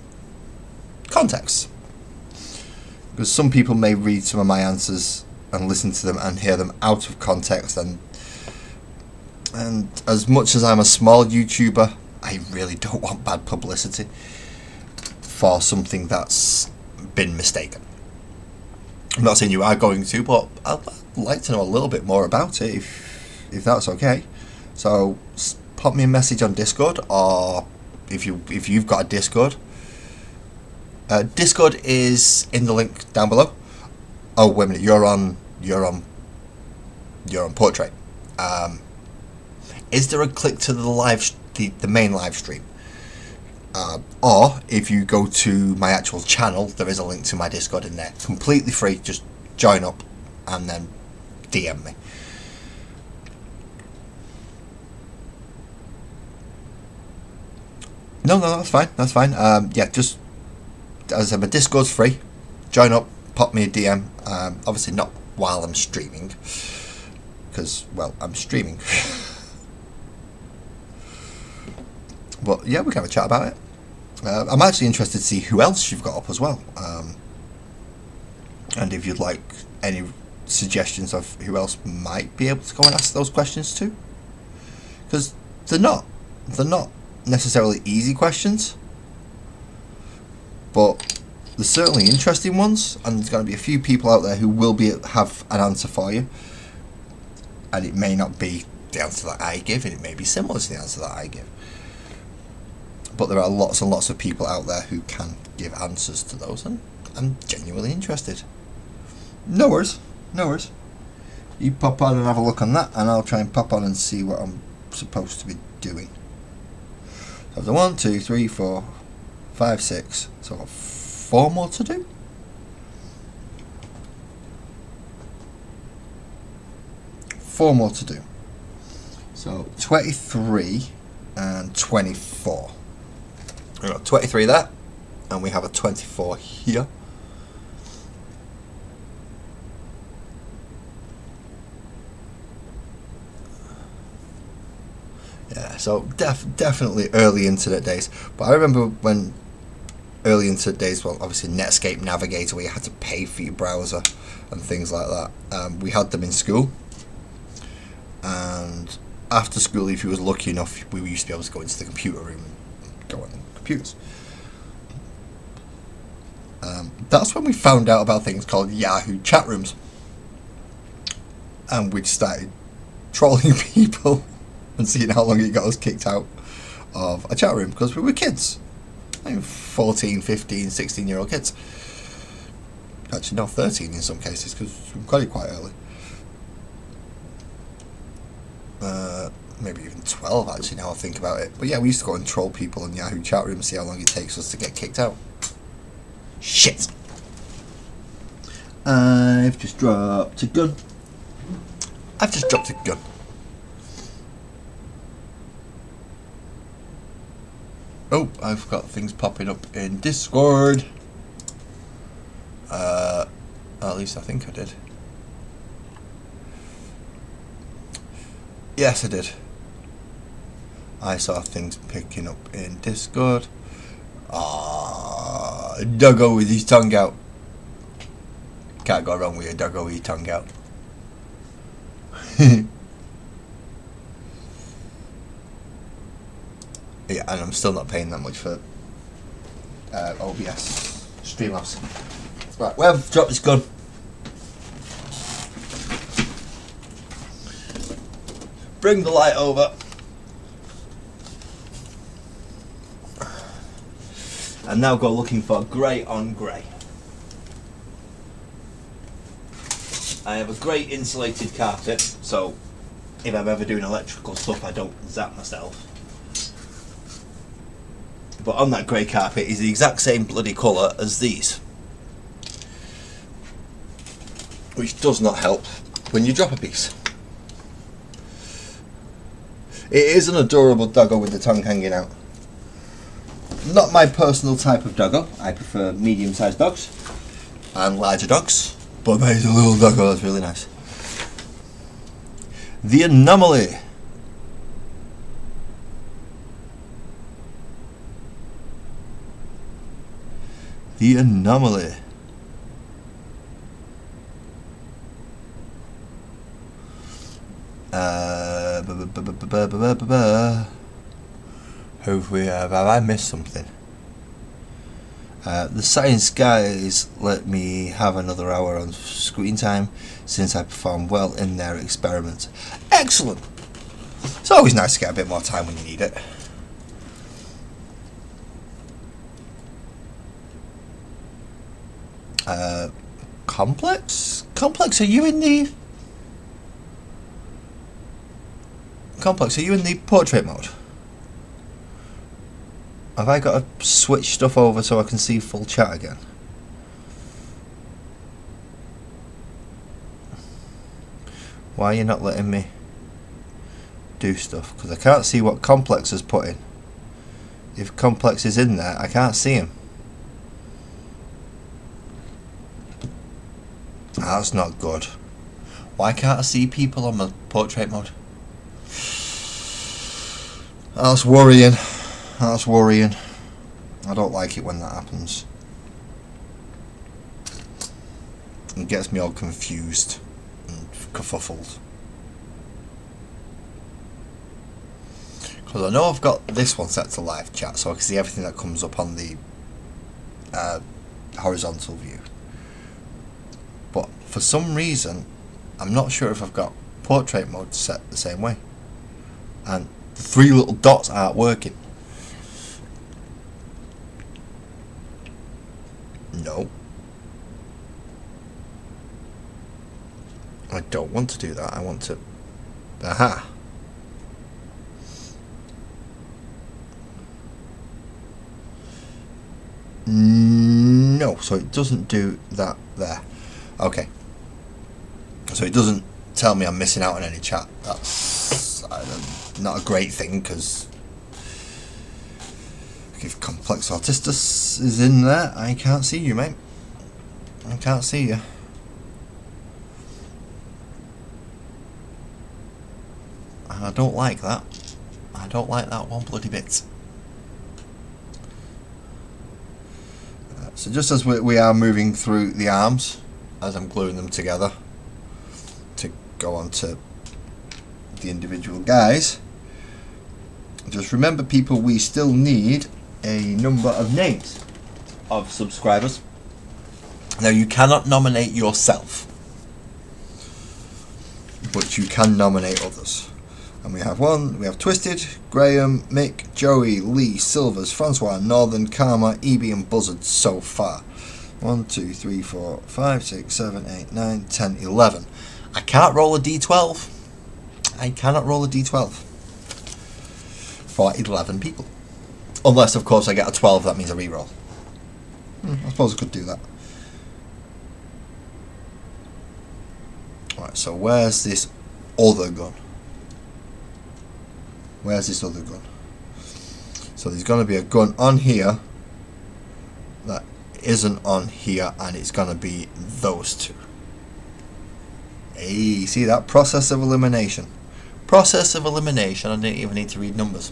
context. Because some people may read some of my answers and listen to them and hear them out of context, and as much as I'm a small YouTuber, I really don't want bad publicity for something that's been mistaken. I'm not saying you are going to, but I'd like to know a little bit more about it if that's okay. So pop me a message on Discord, or if you've got a Discord. Discord is in the link down below. Oh wait a minute, you're on Portrait. Is there a click to the main live stream? Or if you go to my actual channel, there is a link to my Discord in there. Completely free, just join up and then DM me. No, that's fine. Yeah, just as I said, my Discord's free. Join up, pop me a DM. Obviously not while I'm streaming, because, well, I'm streaming. But yeah, we can have a chat about it. I'm actually interested to see who else you've got up as well. And if you'd like any suggestions of who else might be able to go and ask those questions to. Because they're not necessarily easy questions, but they're certainly interesting ones, and there's going to be a few people out there who will have an answer for you, and it may not be the answer that I give, and it may be similar to the answer that I give, but there are lots and lots of people out there who can give answers to those, and I'm genuinely interested. No worries. You pop on and have a look on that, and I'll try and pop on and see what I'm supposed to be doing. So I've done 1, 2, 3, 4, 5, 6. So I've got 4 more to do. So 23 and 24. We've got 23 there, and we have a 24 here. Yeah, so definitely early internet days. But I remember when early into days, well, obviously Netscape Navigator, where you had to pay for your browser and things like that. We had them in school, and after school, if you was lucky enough, we used to be able to go into the computer room and go on computers. That's when we found out about things called Yahoo chat rooms, and we started trolling people and seeing how long it got us kicked out of a chat room, because we were kids. 14, 15, 16-year-old kids. Actually, no, 13 in some cases, because we got it quite early. Maybe even 12, actually, now I think about it. But yeah, we used to go and troll people in Yahoo chat room and see how long it takes us to get kicked out. Shit! I've just dropped a gun. I've just dropped a gun. Oh, I've got things popping up in Discord. At least I think I did. Yes, I did. I saw things picking up in Discord. Doggo with his tongue out. Can't go wrong with a doggo with his tongue out. Yeah, and I'm still not paying that much for OBS Streamlabs. Right, well, I've dropped this gun. Bring the light over. And now go looking for grey on grey. I have a grey insulated carpet, so if I'm ever doing electrical stuff, I don't zap myself. But on that grey carpet is the exact same bloody colour as these, which does not help when you drop a piece. It is an adorable doggo with the tongue hanging out. Not my personal type of doggo. I prefer medium-sized dogs and larger dogs, but there's a little doggo that's really nice. The Anomaly. The Anomaly. Hopefully, have I missed something? The science guys let me have another hour on screen time since I performed well in their experiment. Excellent! It's always nice to get a bit more time when you need it. Complex? Complex, are you in the... Complex, are you in the portrait mode? Have I got to switch stuff over so I can see full chat again? Why are you not letting me do stuff? Because I can't see what Complex has put in. If Complex is in there, I can't see him. That's not good. Why can't I see people on my portrait mode? That's worrying. That's worrying. I don't like it when that happens. It gets me all confused and kerfuffled. Because I know I've got this one set to live chat, so I can see everything that comes up on the horizontal view. But for some reason, I'm not sure if I've got portrait mode set the same way. And the three little dots aren't working. No. I don't want to do that. I want to... Aha. No, so it doesn't do that there. Okay. So it doesn't tell me I'm missing out on any chat. That's not a great thing, because if Complex Autistus is in there, I can't see you, mate. I can't see you. And I don't like that. I don't like that one bloody bit. So just as we are moving through the arms, as I'm gluing them together to go on to the individual guys, just remember, people, we still need a number of names of subscribers. Now, you cannot nominate yourself, but you can nominate others. And we have Twisted, Graham, Mick, Joey, Lee, Silvers, Francois, Northern, Karma, EB and Buzzard so far. 1, 2, 3, 4, 5, 6, 7, 8, 9, 10, 11. I can't roll a d12. I cannot roll a d12 for 11 people. Unless, of course, I get a 12, that means a reroll. I suppose I could do that. Alright, so where's this other gun? Where's this other gun? So there's going to be a gun on here that isn't on here, and it's going to be those two. Hey, see that? Process of elimination. Process of elimination. I didn't even need to read numbers.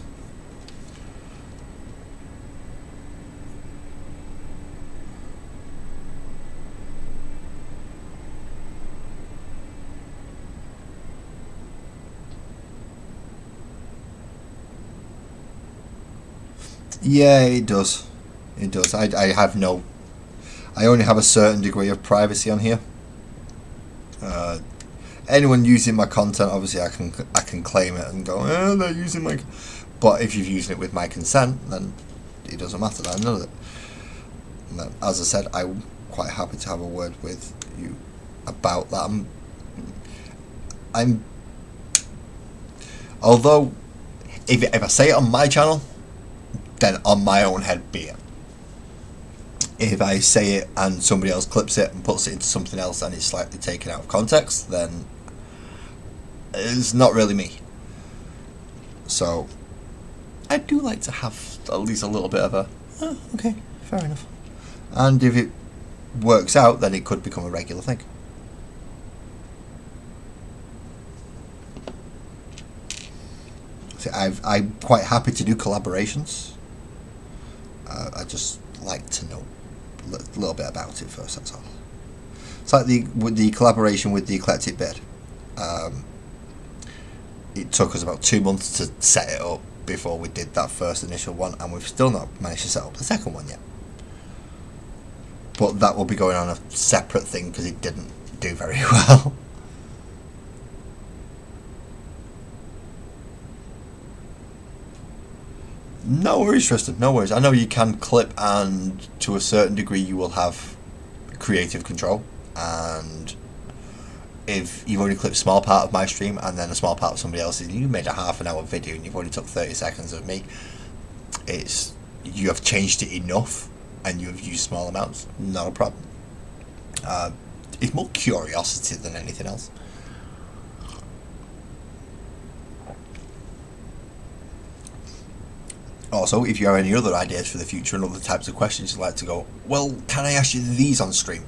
Yeah, it does. It does. I have no... I only have a certain degree of privacy on here. Anyone using my content, obviously I can claim it and go, they're using my... But if you've used it with my consent, then it doesn't matter. I know that. As I said, I'm quite happy to have a word with you about that. Although, if I say it on my channel, then on my own head be it. If I say it and somebody else clips it and puts it into something else and it's slightly taken out of context, then it's not really me. So I do like to have at least a little bit of a okay, fair enough. And if it works out, then it could become a regular thing. See, I'm quite happy to do collaborations. I just like to know a little bit about it first, that's all. It's like with the collaboration with the Eclectic Bed. It took us about 2 months to set it up before we did that first initial one, and we've still not managed to set up the second one yet. But that will be going on a separate thing because it didn't do very well. No worries, Tristan, no worries. I know you can clip, and to a certain degree you will have creative control, and if you've only clipped a small part of my stream and then a small part of somebody else's, you made a half-an-hour video and you've only took 30 seconds of me, you have changed it enough and you have used small amounts, not a problem. It's more curiosity than anything else. Also, if you have any other ideas for the future and other types of questions you'd like to go, well, can I ask you these on stream?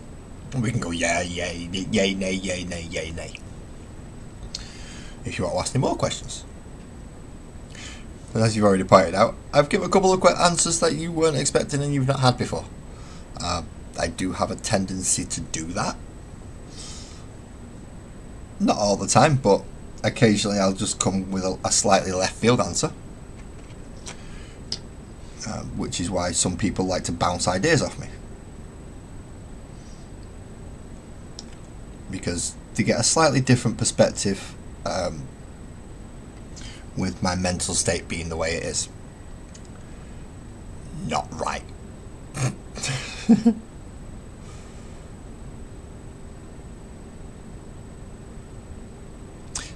And we can go, yeah, yay, yay, nay, yay, nay, yay, nay. If you want to ask me more questions. And as you've already pointed out, I've given a couple of answers that you weren't expecting and you've not had before. I do have a tendency to do that. Not all the time, but occasionally I'll just come with a slightly left field answer. Which is why some people like to bounce ideas off me. Because they get a slightly different perspective with my mental state being the way it is. Not right.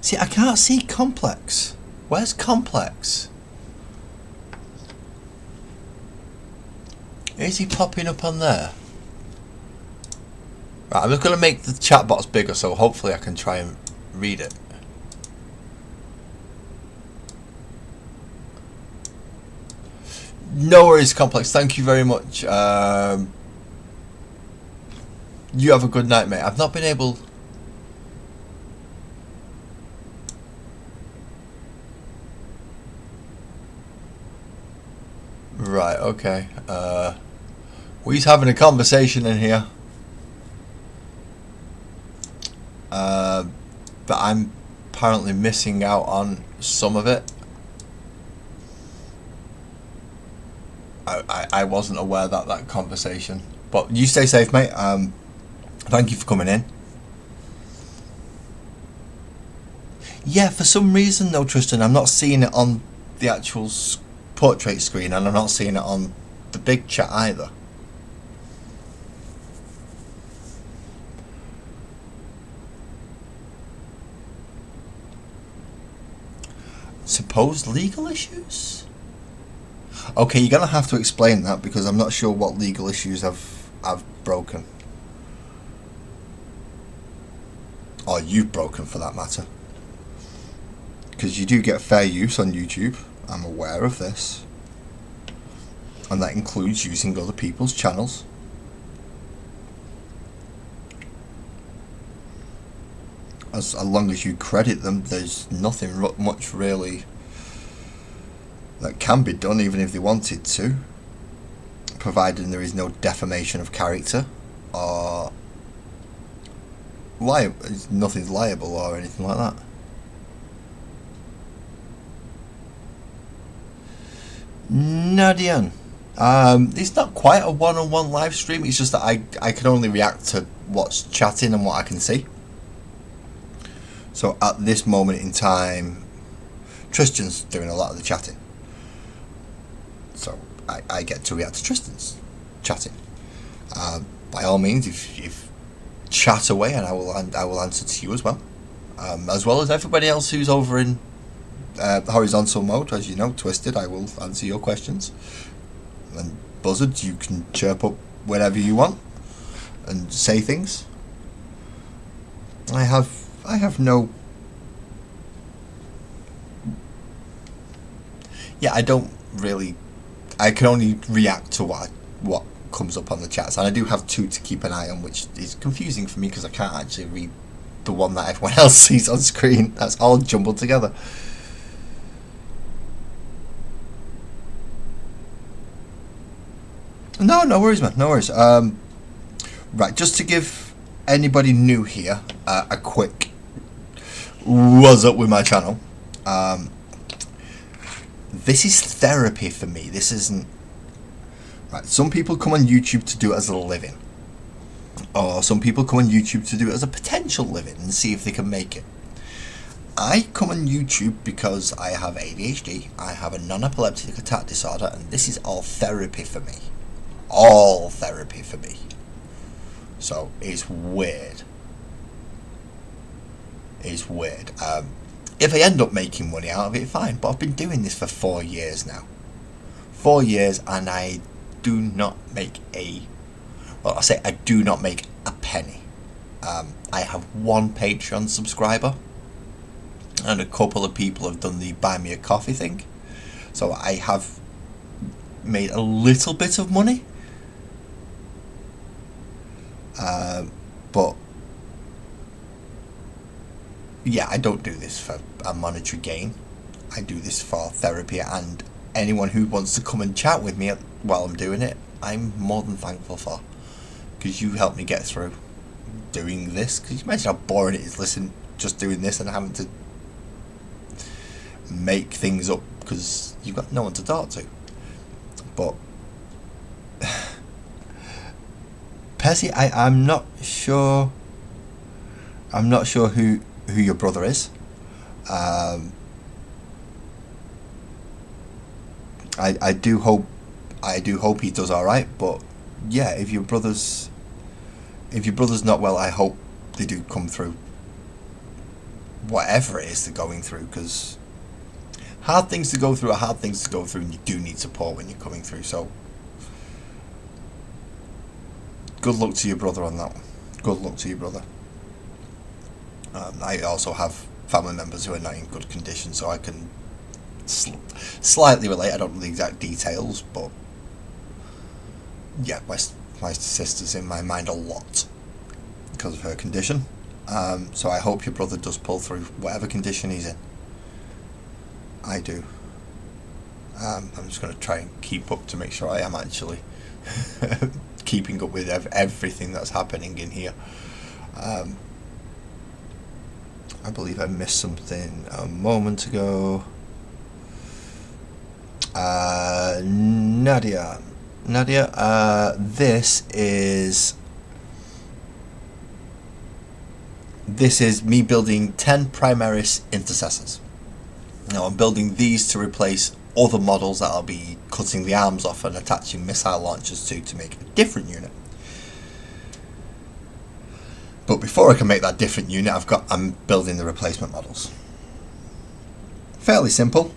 See, I can't see complex. Where's complex? Is he popping up on there? Right, I'm just going to make the chat box bigger so hopefully I can try and read it. No worries, complex. Thank you very much. You have a good night, mate. I've not been able... Right, okay. We's having a conversation in here. But I'm apparently missing out on some of it. I wasn't aware that conversation. But you stay safe, mate. Thank you for coming in. Yeah, for some reason though, Tristan, I'm not seeing it on the actual portrait screen, and I'm not seeing it on the big chat either. Supposed legal issues? Okay, you're gonna have to explain that, because I'm not sure what legal issues I've broken. Or you've broken, for that matter. Because you do get fair use on YouTube. I'm aware of this. And that includes using other people's channels. As long as you credit them, there's nothing much really that can be done, even if they wanted to, providing there is no defamation of character or nothing's liable or anything like that. Nadian, it's not quite a one-on-one live stream. It's just that I can only react to what's chatting and what I can see. So at this moment in time, Tristan's doing a lot of the chatting. So I get to react to Tristan's chatting. By all means, if chat away, and I will answer to you as well as everybody else who's over in horizontal mode. As you know, Twisted, I will answer your questions. And Buzzard, you can chirp up whenever you want and say things. I have no... Yeah, I don't really... I can only react to what comes up on the chats. And I do have two to keep an eye on, which is confusing for me because I can't actually read the one that everyone else sees on screen. That's all jumbled together. No worries, man. No worries. Right, just to give anybody new here a quick what's up with my channel. This is therapy for me. This isn't... Right, some people come on YouTube to do it as a living. Or some people come on YouTube to do it as a potential living and see if they can make it. I come on YouTube because I have ADHD, I have a non-epileptic attack disorder, and this is all therapy for me. All therapy for me. So it's weird. It's weird. If I end up making money out of it, fine. But I've been doing this for 4 years now. 4 years, and I do not make a... Well, I say I do not make a penny. I have one Patreon subscriber, and a couple of people have done the buy me a coffee thing. So I have made a little bit of money. But yeah, I don't do this for a monetary gain. I do this for therapy, and anyone who wants to come and chat with me while I'm doing it, I'm more than thankful for, because you helped me get through doing this. Because you imagine how boring it is just doing this and having to make things up because you've got no one to talk to. But Percy, I'm not sure who your brother is. I do hope he does all right. But yeah, if your brother's not well, I hope they do come through whatever it is they're going through, because hard things to go through are hard things to go through, and you do need support when you're coming through. So good luck to your brother on that one. Good luck to your brother. I also have family members who are not in good condition, so I can slightly relate. I don't know the exact details, but yeah, my sister's in my mind a lot because of her condition. So I hope your brother does pull through whatever condition he's in. I do. I'm just going to try and keep up to make sure I am actually keeping up with everything that's happening in here. I believe I missed something a moment ago. Nadia, this is me building 10 Primaris intercessors. Now I'm building these to replace other models that I'll be cutting the arms off and attaching missile launchers to make a different unit. But before I can make that different unit, I'm building the replacement models. Fairly simple.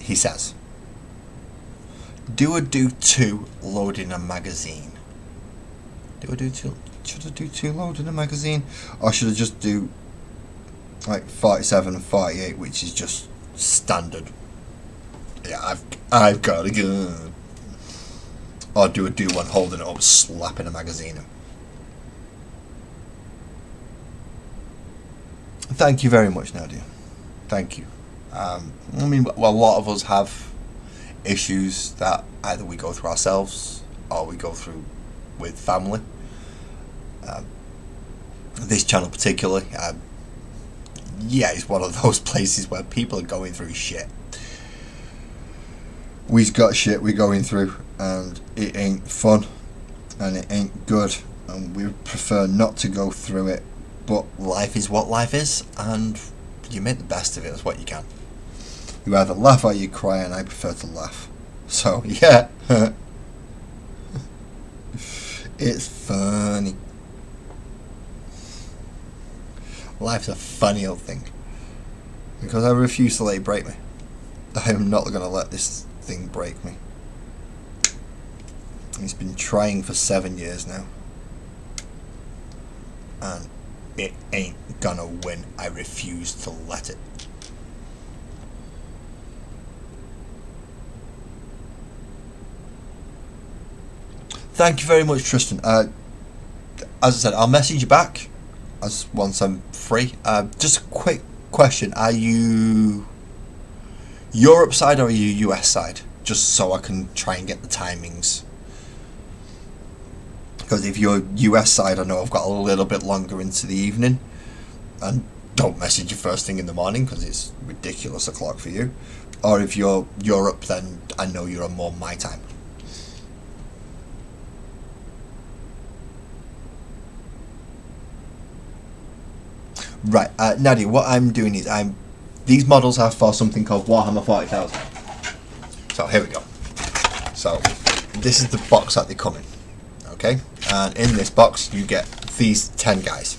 He says, do 2 loading a magazine. Should I do 2 loading a magazine? Or should I just do like 47 and 48, which is just standard? Yeah, I've got a gun. Or do 1 holding it up, slapping a magazine in. Thank you very much, Nadia. Thank you. I mean, well, a lot of us have issues that either we go through ourselves or we go through with family. This channel particularly, yeah, it's one of those places where people are going through shit. We've got shit we're going through, and it ain't fun, and it ain't good, and we prefer not to go through it. But life is what life is, and you make the best of it as what you can. You either laugh or you cry, and I prefer to laugh. So yeah, it's funny. Life's a funny old thing, because I refuse to let it break me. I am not going to let this thing break me. It's been trying for 7 years now, and it ain't gonna win. I refuse to let it. Thank you very much, Tristan. As I said, I'll message you back once I'm free. Just a quick question: are you Europe side or are you US side? Just so I can try and get the timings. Because if you're US side, I know I've got a little bit longer into the evening. And don't message you first thing in the morning because it's ridiculous o'clock for you. Or if you're Europe, then I know you're on more my time. Right, Nadia, what I'm doing is these models are for something called Warhammer 40,000. So here we go. So this is the box that they come in. Okay, and in this box you get these 10 guys,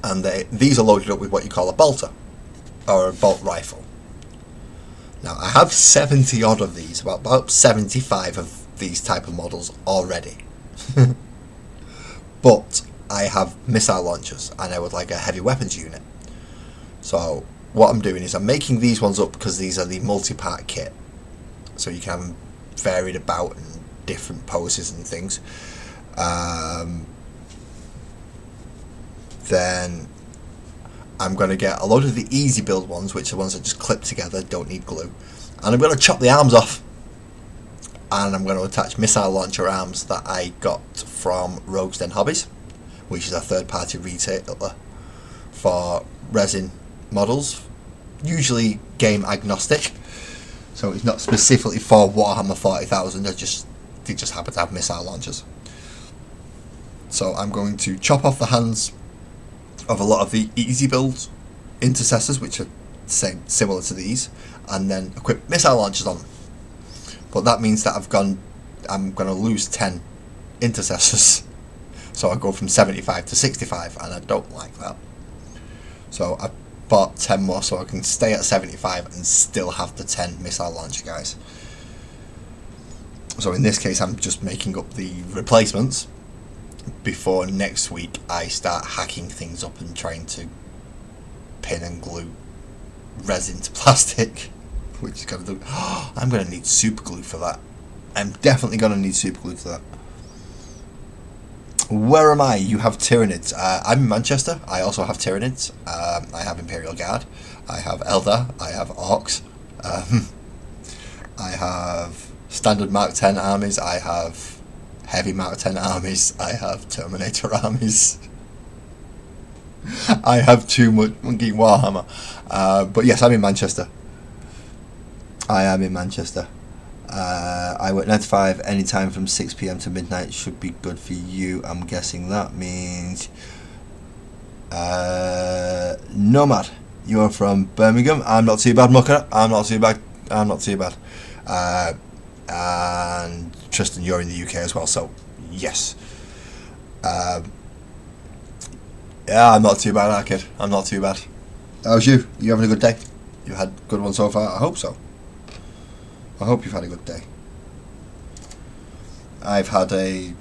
and these are loaded up with what you call a bolter or a bolt rifle. Now I have 70 odd of these, about 75 of these type of models already. But I have missile launchers and I would like a heavy weapons unit. So what I'm doing is I'm making these ones up because these are the multi-part kit, so you can have them varied about and different poses and things. Then I'm going to get a load of the easy build ones, which are ones that just clip together, don't need glue, and I'm going to chop the arms off, and I'm going to attach missile launcher arms that I got from Rogues Den Hobbies, which is a third-party retailer for resin models, usually game agnostic, so it's not specifically for Warhammer 40,000. They just happen to have missile launchers. So I'm going to chop off the hands of a lot of the easy build intercessors, which are similar to these, and then equip missile launchers on them. But that means that I'm going to lose 10 intercessors. So I go from 75 to 65, and I don't like that. So I bought 10 more so I can stay at 75 and still have the 10 missile launcher guys. So in this case I'm just making up the replacements before next week I start hacking things up and trying to pin and glue resin to plastic, which is going to do. I'm going to need super glue for that. I'm definitely going to need super glue for that. Where am I? You have Tyranids. I'm in Manchester. I also have Tyranids. I have Imperial Guard. I have Eldar. I have Orcs. I have standard Mark 10 armies. I have heavy Mark 10 armies. I have Terminator armies. I have too much Monkey Warhammer. But yes, I'm in Manchester. I am in Manchester. I work 9 to 5, anytime from 6 p.m. to midnight should be good for you. I'm guessing that means Nomad. You're from Birmingham. I'm not too bad, Mucker. I'm not too bad. And Tristan, you're in the UK as well, so yes. Yeah, I'm not too bad, kid. I'm not too bad. How's you? You having a good day? You had a good one so far? I hope so. I hope you've had a good day. I've had an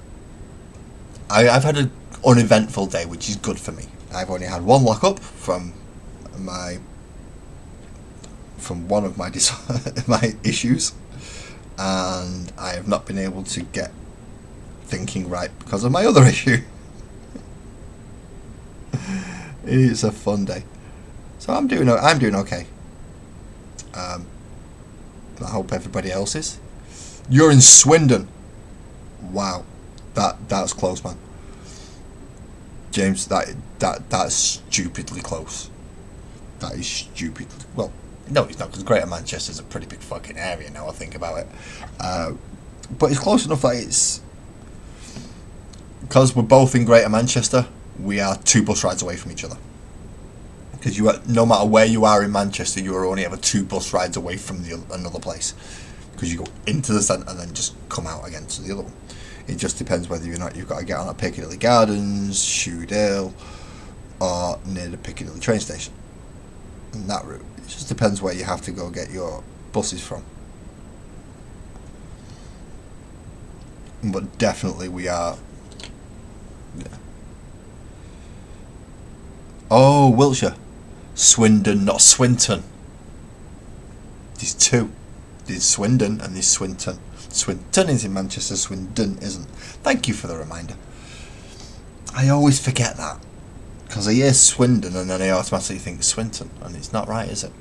uneventful day, which is good for me. I've only had one lockup from one of my my issues, and I have not been able to get thinking right because of my other issue. It's a fun day, so I'm doing okay. I hope everybody else is. You're in Swindon. Wow, that's close, man. James, that's stupidly close. That is stupid. Well, no, it's not, because Greater Manchester's a pretty big fucking area now I think about it. But it's close enough that it's, because we're both in Greater Manchester, we are 2 bus rides away from each other. Because no matter where you are in Manchester, you are only ever 2 bus rides away from another place. Because you go into the centre and then just come out again to the other one. It just depends whether or not you've got to get on at Piccadilly Gardens, Shoedale, or near the Piccadilly train station. And that route. It just depends where you have to go get your buses from. But definitely we are. Yeah. Oh, Wiltshire. Swindon, not Swinton. There's 2. There's Swindon and there's Swinton. Swinton is in Manchester, Swindon isn't. Thank you for the reminder. I always forget that. Because I hear Swindon and then I automatically think Swinton. And it's not right, is it?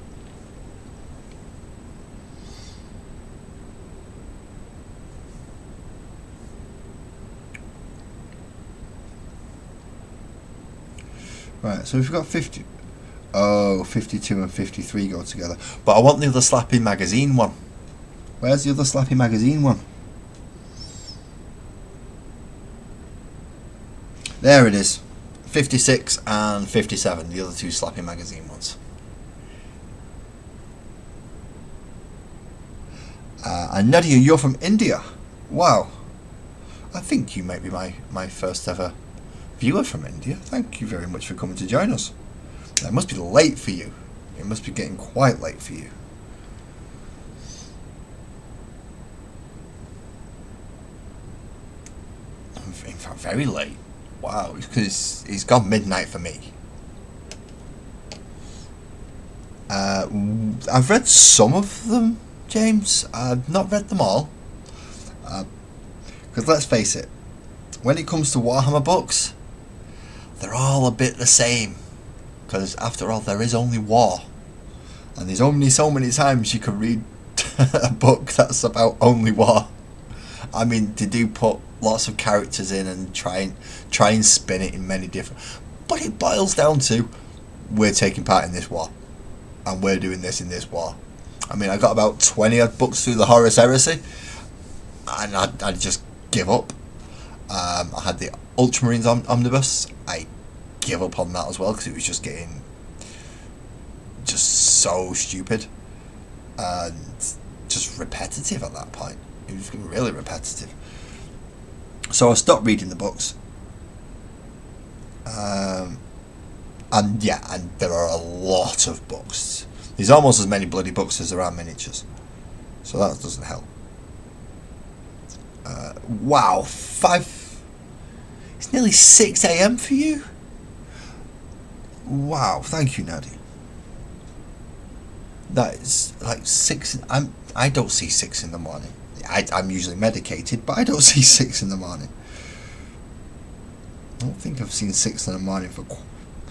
Right, so we've got 50. Oh, 52 and 53 go together. But I want the other Slappy Magazine one. Where's the other Slappy Magazine one? There it is. 56 and 57, the other 2 Slappy Magazine ones. And Nadia, you're from India. Wow. I think you might be my first ever viewer from India. Thank you very much for coming to join us. It must be late for you. It must be getting quite late for you. In fact, very late. Wow, because it's gone midnight for me. I've read some of them, James. I've not read them all. Because let's face it, when it comes to Warhammer books, they're all a bit the same. Because after all, there is only war. And there's only so many times you can read a book that's about only war. I mean, they do put lots of characters in and try and spin it in many different... But it boils down to, we're taking part in this war. And we're doing this in this war. I mean, I got about 20 odd books through the Horus Heresy. And I just give up. I had the Ultramarines Omnibus. I give up on that as well because it was just getting just so stupid and just repetitive at that point. It was really repetitive. So I stopped reading the books. And there are a lot of books. There's almost as many bloody books as there are miniatures. So that doesn't help. Wow, 5... It's nearly 6 a.m. for you? Wow, thank you, Nadia. That is like 6... I don't see 6 in the morning. I'm usually medicated, but I don't see 6 in the morning. I don't think I've seen 6 in the morning for...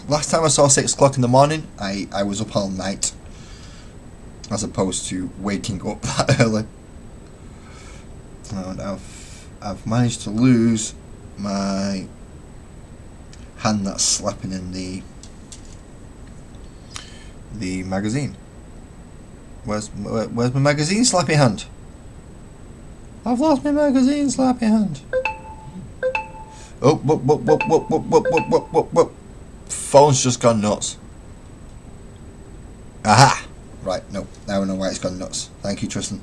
Last time I saw 6 o'clock in the morning, I was up all night. as opposed to waking up that early. And I've managed to lose my hand that's slapping in the magazine. Where's my magazine slappy hand? I've lost my magazine slappy hand. Oh, whoop. Phone's just gone nuts. Aha! Right, no, now I know why it's gone nuts. Thank you, Tristan.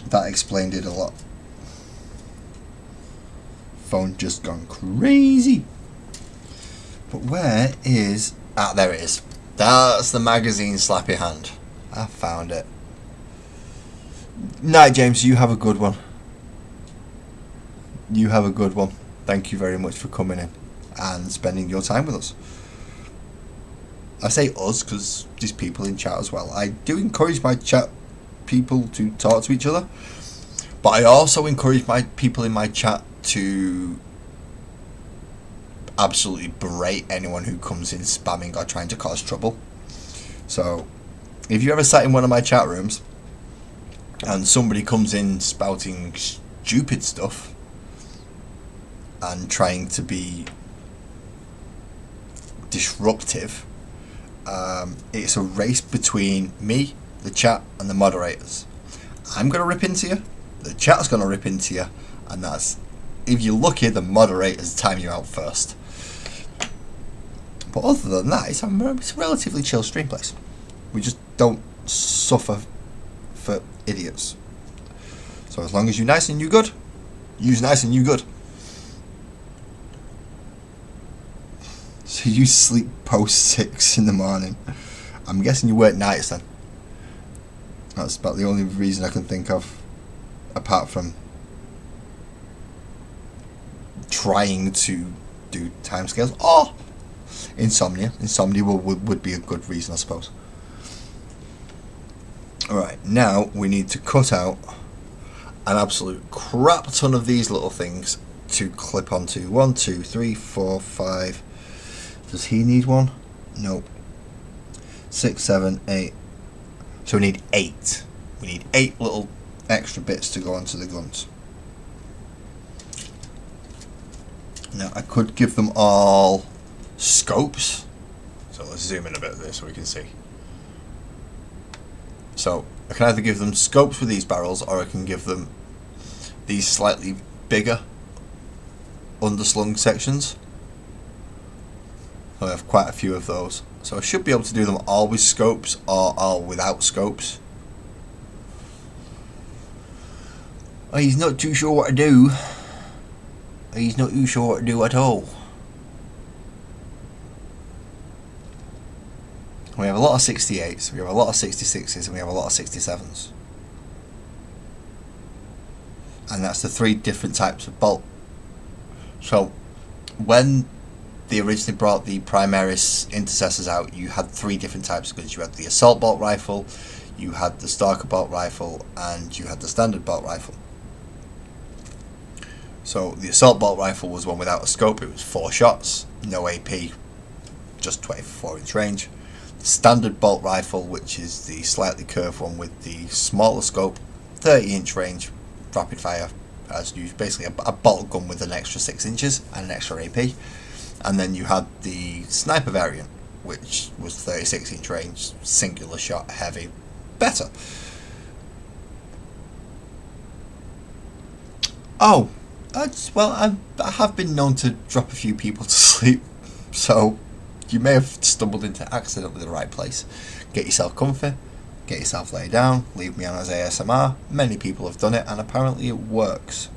That explained it a lot. Phone just gone crazy. But where is... Ah, there it is. That's the magazine slappy hand. I found it. Night, James, you have a good one. You have a good one. Thank you very much for coming in and spending your time with us. I say us because there's people in chat as well. I do encourage my chat people to talk to each other, but I also encourage my people in my chat to absolutely berate anyone who comes in spamming or trying to cause trouble. So if you ever sat in one of my chat rooms and somebody comes in spouting stupid stuff and trying to be disruptive, it's a race between me, the chat, and the moderators. I'm going to rip into you, the chat's going to rip into you, and that's, if you're lucky, the moderators time you out first. But other than that, it's a relatively chill stream place. We just don't suffer for idiots. So as long as you're nice and you're good, you's nice and you good. So you sleep post 6 in the morning. I'm guessing you work nights then. That's about the only reason I can think of, apart from trying to do timescales or insomnia. Insomnia would be a good reason, I suppose. Alright, now we need to cut out an absolute crap ton of these little things to clip onto. 1, 2, 3, 4, 5. Does he need one? Nope. 6, 7, 8. So we need 8. We need 8 little extra bits to go onto the guns. Now I could give them all scopes. So let's zoom in a bit there so we can see. So I can either give them scopes with these barrels, or I can give them these slightly bigger underslung sections. I have quite a few of those, so I should be able to do them all with scopes or all without scopes. Oh, he's not too sure what to do. He's not too sure what to do at all. We have a lot of 68s, we have a lot of 66s, and we have a lot of 67s. And that's the 3 different types of bolt. So when they originally brought the Primaris intercessors out, you had 3 different types of guns. You had the assault bolt rifle, you had the Stalker bolt rifle, and you had the standard bolt rifle. So the assault bolt rifle was one without a scope. It was 4 shots, no AP, just 24-inch range. The standard bolt rifle, which is the slightly curved one with the smaller scope, 30-inch range, rapid fire as used, basically a bolt gun with an extra 6 inches and an extra AP. And then you had the sniper variant, which was 36-inch range, singular shot, heavy, better. Oh, well, I have been known to drop a few people to sleep, so you may have stumbled into accidentally the right place. Get yourself comfy, get yourself laid down, leave me on as ASMR. Many people have done it, and apparently it works.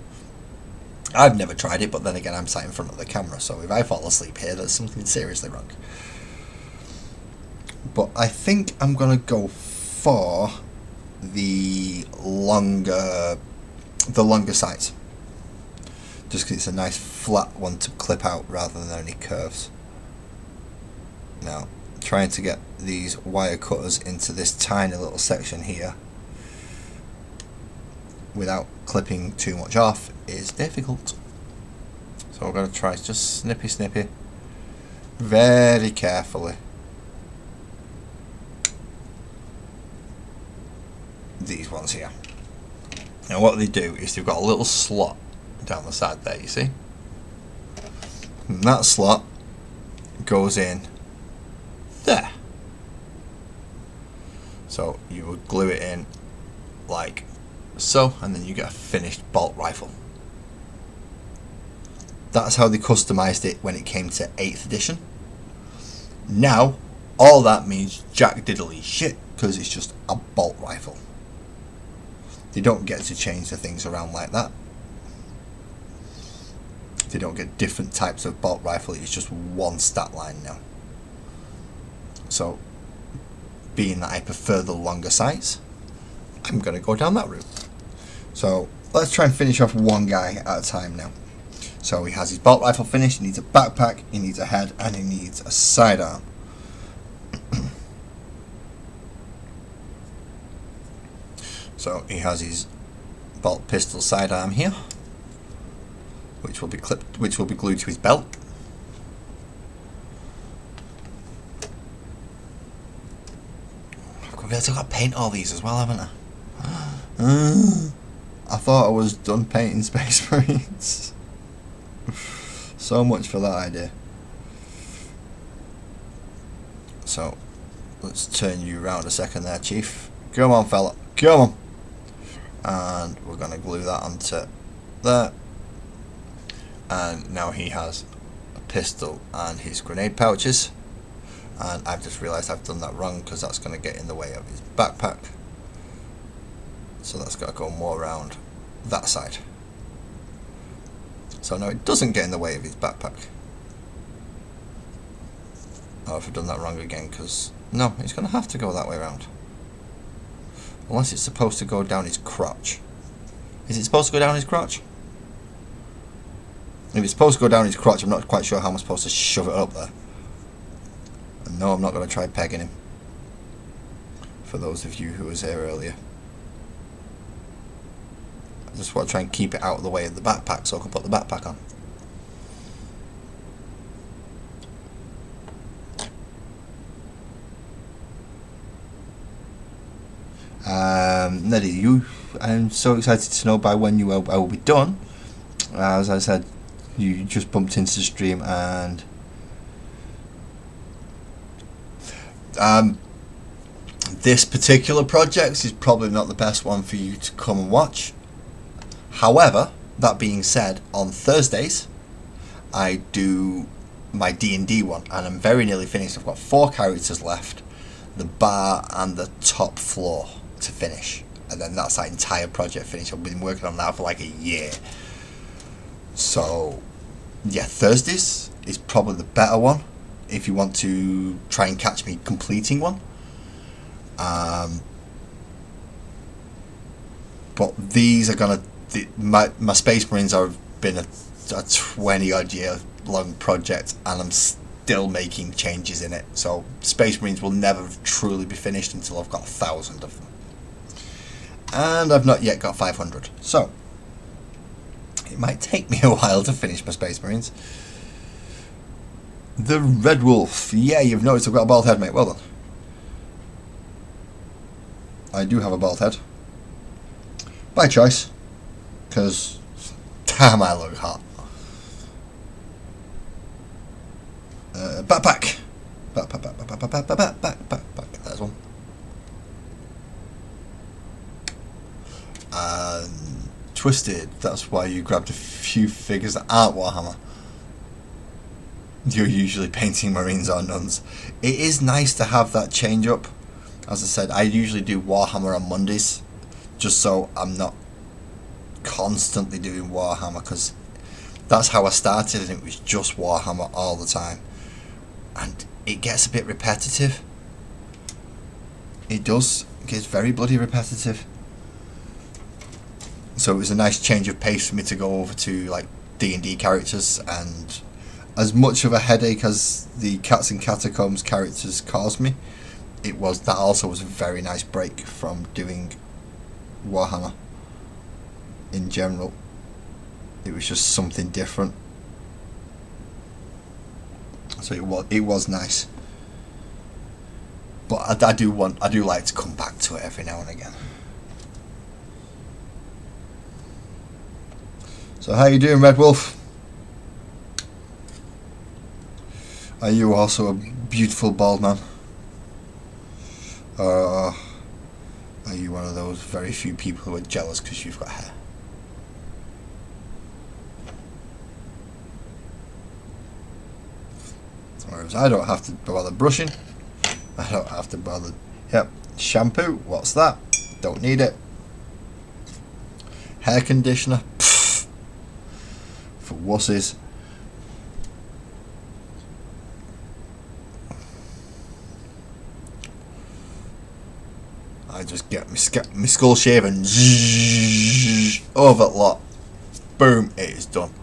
I've never tried it, but then again, I'm sat in front of the camera, so if I fall asleep here, there's something seriously wrong. But I think I'm going to go for the longer sights. Just because it's a nice flat one to clip out rather than any curves. Now, trying to get these wire cutters into this tiny little section here without clipping too much off is difficult. So we're going to try just snippy very carefully. these ones here. And what they do is they've got a little slot down the side there, you see? And that slot goes in there. So you would glue it in like so, and then you get a finished bolt rifle. That's how they customized it when it came to 8th edition. Now, all that means jack diddly shit, because it's just a bolt rifle. They don't get to change the things around like that. They don't get different types of bolt rifle, it's just one stat line now. So, being that I prefer the longer sights, I'm going to go down that route. So, let's try and finish off one guy at a time now. So he has his bolt rifle finished, he needs a backpack, he needs a head, and he needs a sidearm. So he has his bolt pistol sidearm here, which will be glued to his belt. I've got to paint all these as well, haven't I? I thought I was done painting Space Marines. So much for that idea. So let's turn you around a second there, Chief. Come on, fella, come on. And we're going to glue that onto there. And now he has a pistol and his grenade pouches. And I've just realised I've done that wrong, because that's going to get in the way of his backpack. So that's got to go more around that side. So no, it doesn't get in the way of his backpack. Oh, I've done that wrong again, because no, it's going to have to go that way around. Unless it's supposed to go down his crotch. Is it supposed to go down his crotch? If it's supposed to go down his crotch, I'm not quite sure how I'm supposed to shove it up there. And no, I'm not going to try pegging him. For those of you who was here earlier. I just want to try and keep it out of the way of the backpack so I can put the backpack on. Neddy, I'm so excited to know by when I will be done. As I said, you just bumped into the stream, and this particular project is probably not the best one for you to come and watch. However, that being said, on Thursdays I do my D&D one, and I'm very nearly finished. I've got 4 characters left, the bar and the top floor to finish, and then that's that entire project finished. I've been working on that for like a year. So yeah, Thursdays is probably the better one if you want to try and catch me completing one. But these are gonna my Space Marines have been a 20 odd year long project, and I'm still making changes in it. So Space Marines will never truly be finished until I've got 1,000 of them, and I've not yet got 500. So it might take me a while to finish my Space Marines. The Red Wolf. Yeah, you've noticed I've got a bald head, mate. Well done. I do have a bald head. By choice. Because, damn, I look hot. Backpack. Backpack. There's one. Twisted. That's why you grabbed a few figures that aren't Warhammer. You're usually painting Marines or nuns. It is nice to have that change up. As I said, I usually do Warhammer on Mondays, just so I'm not constantly doing Warhammer, because that's how I started, and it was just Warhammer all the time, and it gets a bit repetitive. It does. It gets very bloody repetitive. So it was a nice change of pace for me to go over to like D&D characters, and as much of a headache as the Cats and Catacombs characters caused me, that also was a very nice break from doing Warhammer in general. It was just something different. So it was nice. But I do like to come back to it every now and again. So how you doing, Red Wolf? Are you also a beautiful bald man? Or are you one of those very few people who are jealous because you've got hair? Whereas I don't have to bother brushing. I don't have to bother... Yep. Shampoo. What's that? Don't need it. Hair conditioner. Pfft. For wusses. I just get my skull shaven. Over the lot. Boom. It is done.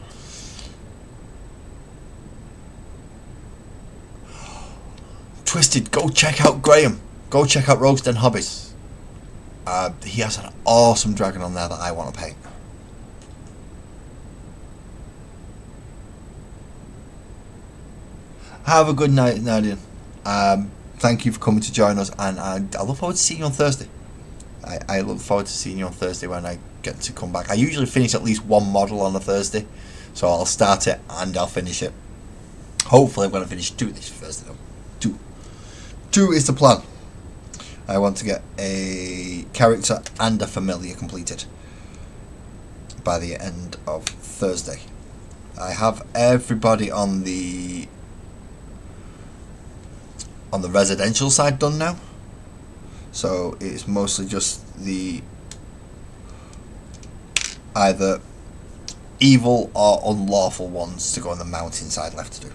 Twisted, go check out Graham. Go check out Rogues Den Hobbies. He has an awesome dragon on there that I want to paint. Have a good night, Nadia. Thank you for coming to join us, and I look forward to seeing you on Thursday. I look forward to seeing you on Thursday when I get to come back. I usually finish at least one model on a Thursday, so I'll start it and I'll finish it. Hopefully I'm going to finish 2 this Thursday though. 2 is the plan. I want to get a character and a familiar completed by the end of Thursday. I have everybody on the residential side done now, so it's mostly just the either evil or unlawful ones to go on the mountain side left to do.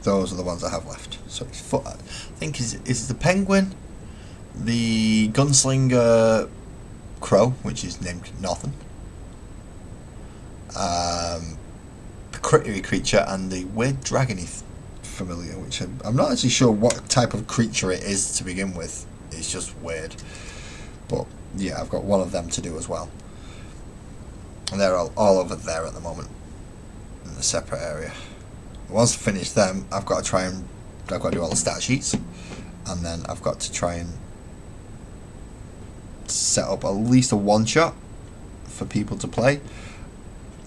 Those are the ones I have left. So it's I think is the penguin, the gunslinger crow, which is named Northern, the crittery creature, and the weird dragony familiar, which I'm not actually sure what type of creature it is to begin with. It's just weird. But yeah, I've got one of them to do as well. And they're all over there at the moment in a separate area. Once I finish them, I've got to do all the stat sheets, and then I've got to try and set up at least a one-shot for people to play.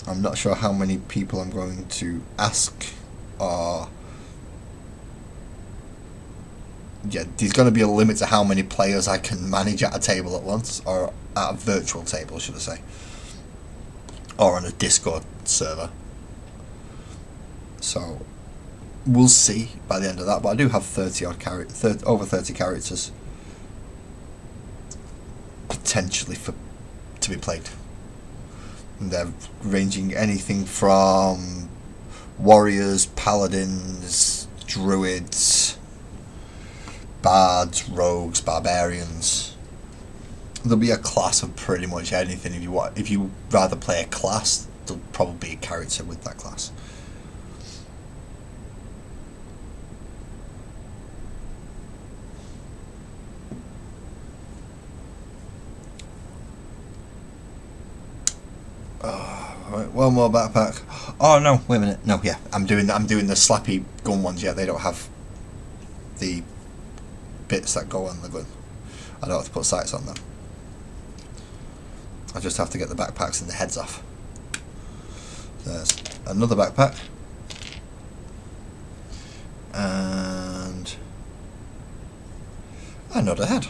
I'm not sure how many people I'm going to ask, or yeah, there's going to be a limit to how many players I can manage at a table at once, or at a virtual table, should I say, or on a Discord server. So we'll see by the end of that, but I do have over 30 characters potentially to be played, and they're ranging anything from warriors, paladins, druids, bards, rogues, barbarians. There'll be a class of pretty much anything. If you rather play a class, there'll probably be a character with that class. Right, one more backpack. Oh no! Wait a minute. No, yeah, I'm doing the slappy gun ones. Yeah, they don't have the bits that go on the gun. I don't have to put sights on them. I just have to get the backpacks and the heads off. There's another backpack, and another head.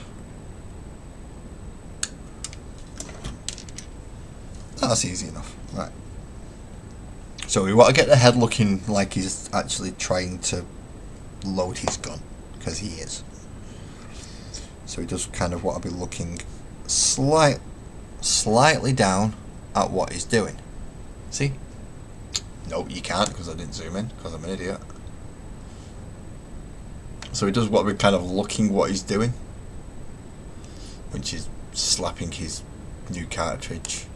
That's easy enough. Right. So we want to get the head looking like he's actually trying to load his gun, because he is. So he does kind of want to be looking slightly down at what he's doing. See? No, you can't, because I didn't zoom in, because I'm an idiot. So he does want to be kind of looking what he's doing, which is slapping his new cartridge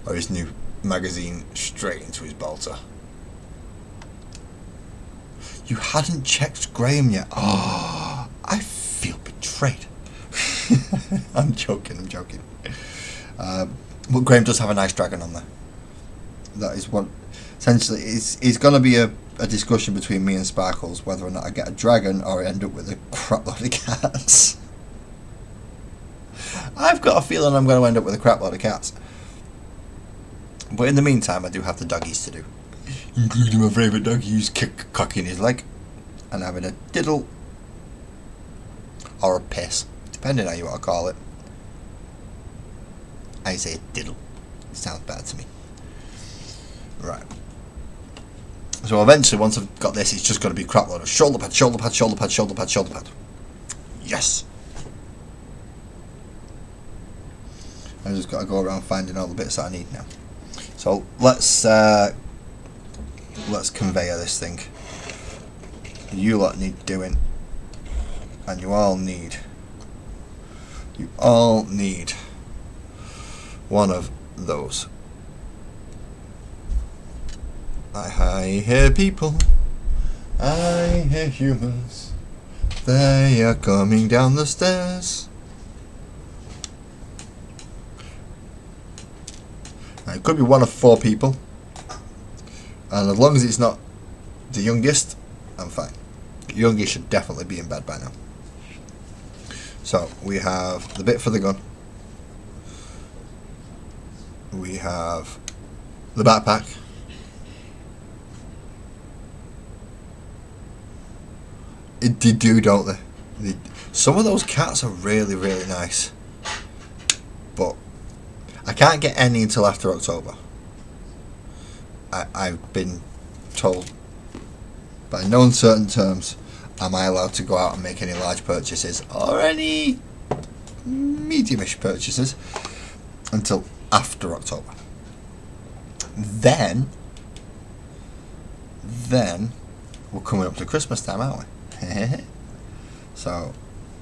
or his new magazine straight into his bolter. You hadn't checked Graham yet. Oh, I feel betrayed. I'm joking. But Graham does have a nice dragon on there. That is what essentially is going to be a discussion between me and Sparkles whether or not I get a dragon or I end up with a crap load of cats. I've I've got a feeling I'm going to end up with a crap load of cats. But in the meantime, I do have the doggies to do. Including my favourite doggy who's cocking his leg and having a diddle. Or a piss, depending on how you want to call it. I say a diddle. It sounds bad to me. Right. So eventually, once I've got this, it's just going to be a crap load of shoulder pad, shoulder pad, shoulder pad, shoulder pad, shoulder pad. Yes! I just got to go around finding all the bits that I need now. So let's conveyor this thing. You lot need doing, and you all need one of those. I hear people, I hear humans, they are coming down the stairs. Now, it could be one of 4 people, and as long as it's not the youngest, I'm fine. The youngest should definitely be in bed by now. So we have the bit for the gun, we have the backpack, they do, don't they? Some of those cats are really, really nice, but I can't get any until after October. I've been told by no uncertain terms, am I allowed to go out and make any large purchases or any mediumish purchases until after October. Then we're coming up to Christmas time, aren't we? So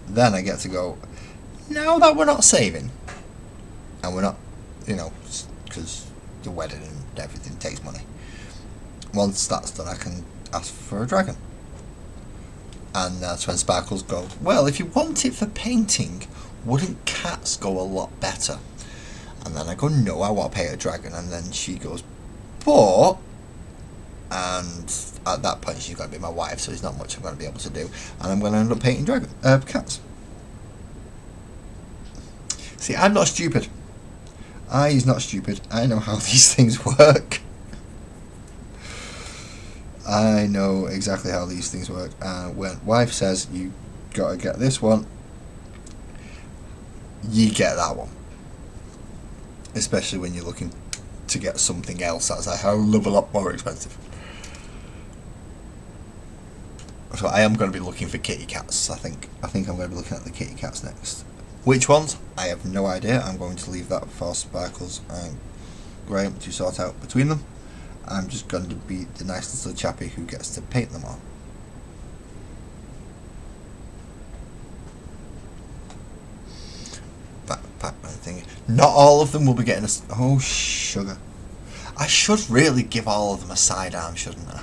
then I get to go, now that we're not saving, and we're not, because the wedding and everything takes money. Once that's done, I can ask for a dragon. And that's when Sparkles go, well, if you want it for painting, wouldn't cats go a lot better? And then I go, no, I want to paint a dragon. And then she goes, but... And at that point, she's going to be my wife, so there's not much I'm going to be able to do. And I'm going to end up painting cats. See, I'm not stupid. He's not stupid. I know how these things work. I know exactly how these things work. When wife says you got to get this one, you get that one. Especially when you're looking to get something else that's a hell of a lot more expensive. So I am going to be looking for kitty cats. I think I'm going to be looking at the kitty cats next. Which ones? I have no idea. I'm going to leave that for Sparkles and Graham to sort out between them. I'm just going to be the nice little chappy who gets to paint them all. Backpack thing. Not all of them will be getting a... Oh, sugar. I should really give all of them a sidearm, shouldn't I?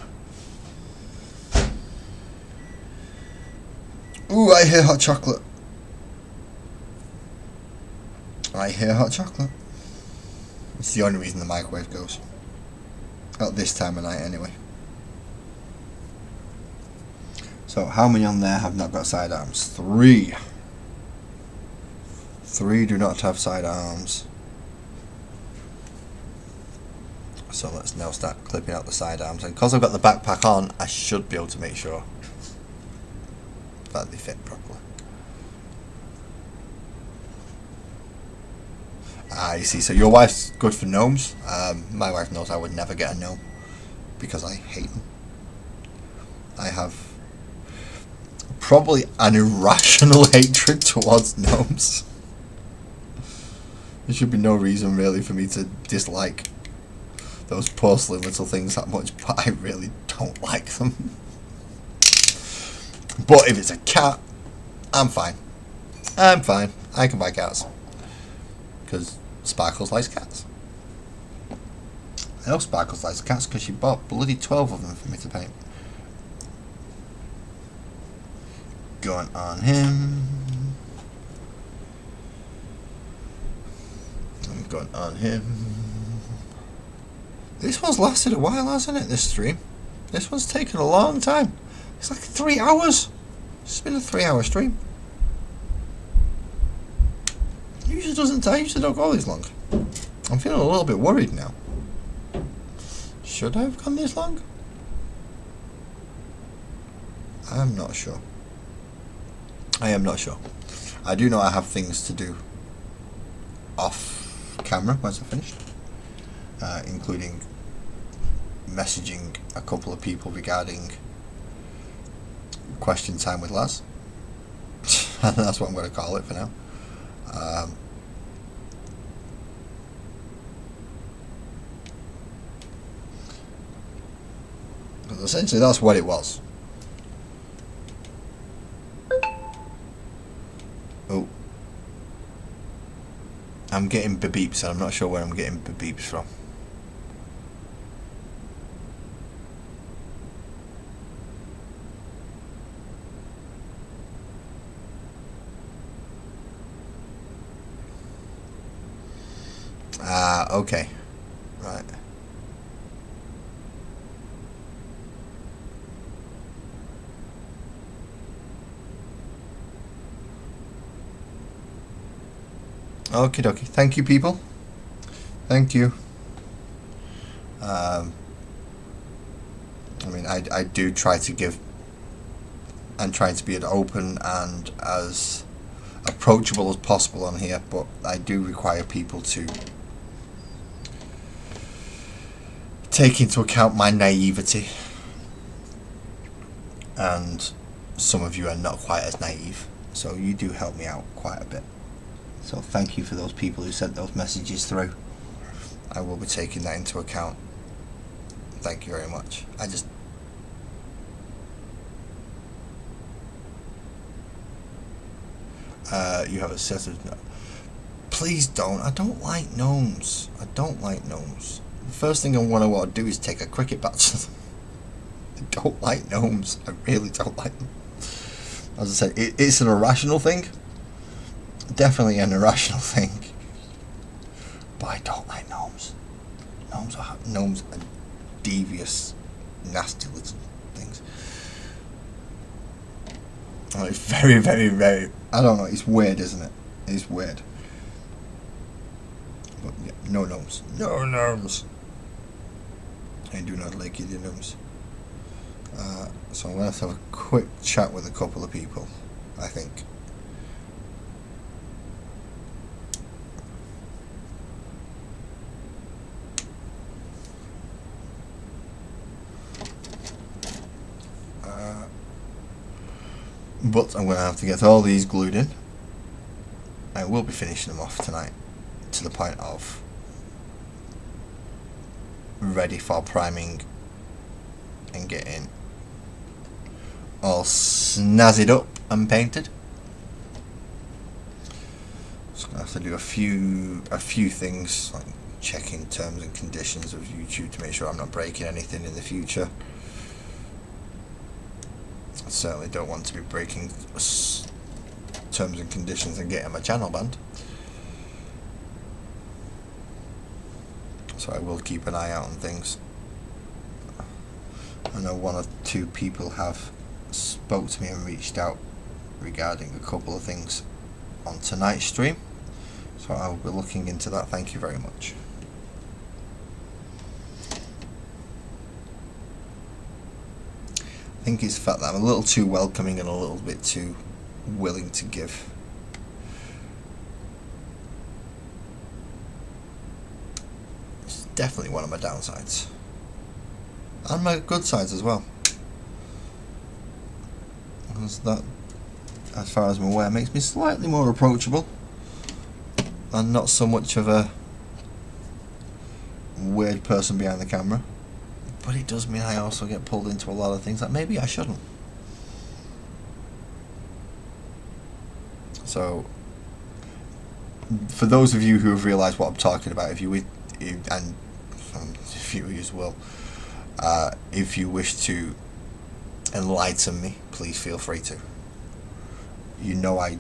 Ooh, I hear hot chocolate. I hear hot chocolate. It's the only reason the microwave goes. At this time of night, anyway. So, how many on there have not got sidearms? 3. 3 do not have sidearms. So let's now start clipping out the sidearms. And because I've got the backpack on, I should be able to make sure that they fit properly. You see, so your wife's good for gnomes. My wife knows I would never get a gnome because I hate them. I have probably an irrational hatred towards gnomes. There should be no reason really for me to dislike those porcelain little things that much, but I really don't like them. But if it's a cat, I'm fine. I'm fine. I can buy cats. Because Sparkles likes cats. I know Sparkles likes cats because she bought bloody 12 of them for me to paint. Going on him. I'm going on him. This one's lasted a while, hasn't it, this stream? This one's taken a long time. It's like 3 hours. It's been a 3-hour stream. I usually don't go this long. I'm feeling a little bit worried now. Should I have gone this long? I'm not sure. I am not sure. I do know I have things to do off camera once I'm finished, including messaging a couple of people regarding question time with Laz. And that's what I'm going to call it for now. But essentially that's what it was. Oh, I'm getting beeps and I'm not sure where I'm getting beeps from. Okay. Right. Okie dokie. Thank you, people. Thank you. I mean, I do try to give and trying to be as open and as approachable as possible on here, but I do require people to take into account my naivety, and some of you are not quite as naive, so you do help me out quite a bit. So thank you for those people who sent those messages through. I will be taking that into account. Thank you very much. You have a set of... Please don't. I don't like gnomes. I don't like gnomes. The first thing I want to do is take a cricket bat to them. I don't like gnomes. I really don't like them. As I said, it's an irrational thing. Definitely an irrational thing. But I don't like gnomes. Gnomes are devious, nasty little things. Oh, it's very, very, very... I don't know, it's weird, isn't it? It's weird. But yeah, no gnomes. No gnomes! I do not like you, the gnomes. So I'm going to have a quick chat with a couple of people, I think. But I'm going to have to get all these glued in. I will be finishing them off tonight to the point of ready for priming and getting all snazzied up and painted. Just going to have to do a few things, like checking terms and conditions of YouTube to make sure I'm not breaking anything in the future. I certainly don't want to be breaking terms and conditions and getting my channel banned. So I will keep an eye out on things. I know one or two people have spoke to me and reached out regarding a couple of things on tonight's stream. So I'll be looking into that. Thank you very much. I think it's the fact that I'm a little too welcoming and a little bit too willing to give. It's definitely one of my downsides. And my good sides as well. Because that, as far as I'm aware, makes me slightly more approachable. And not so much of a weird person behind the camera. But it does mean I also get pulled into a lot of things that maybe I shouldn't. So, for those of you who have realised what I'm talking about, if you and some viewers will, if you wish to enlighten me, please feel free to. You know I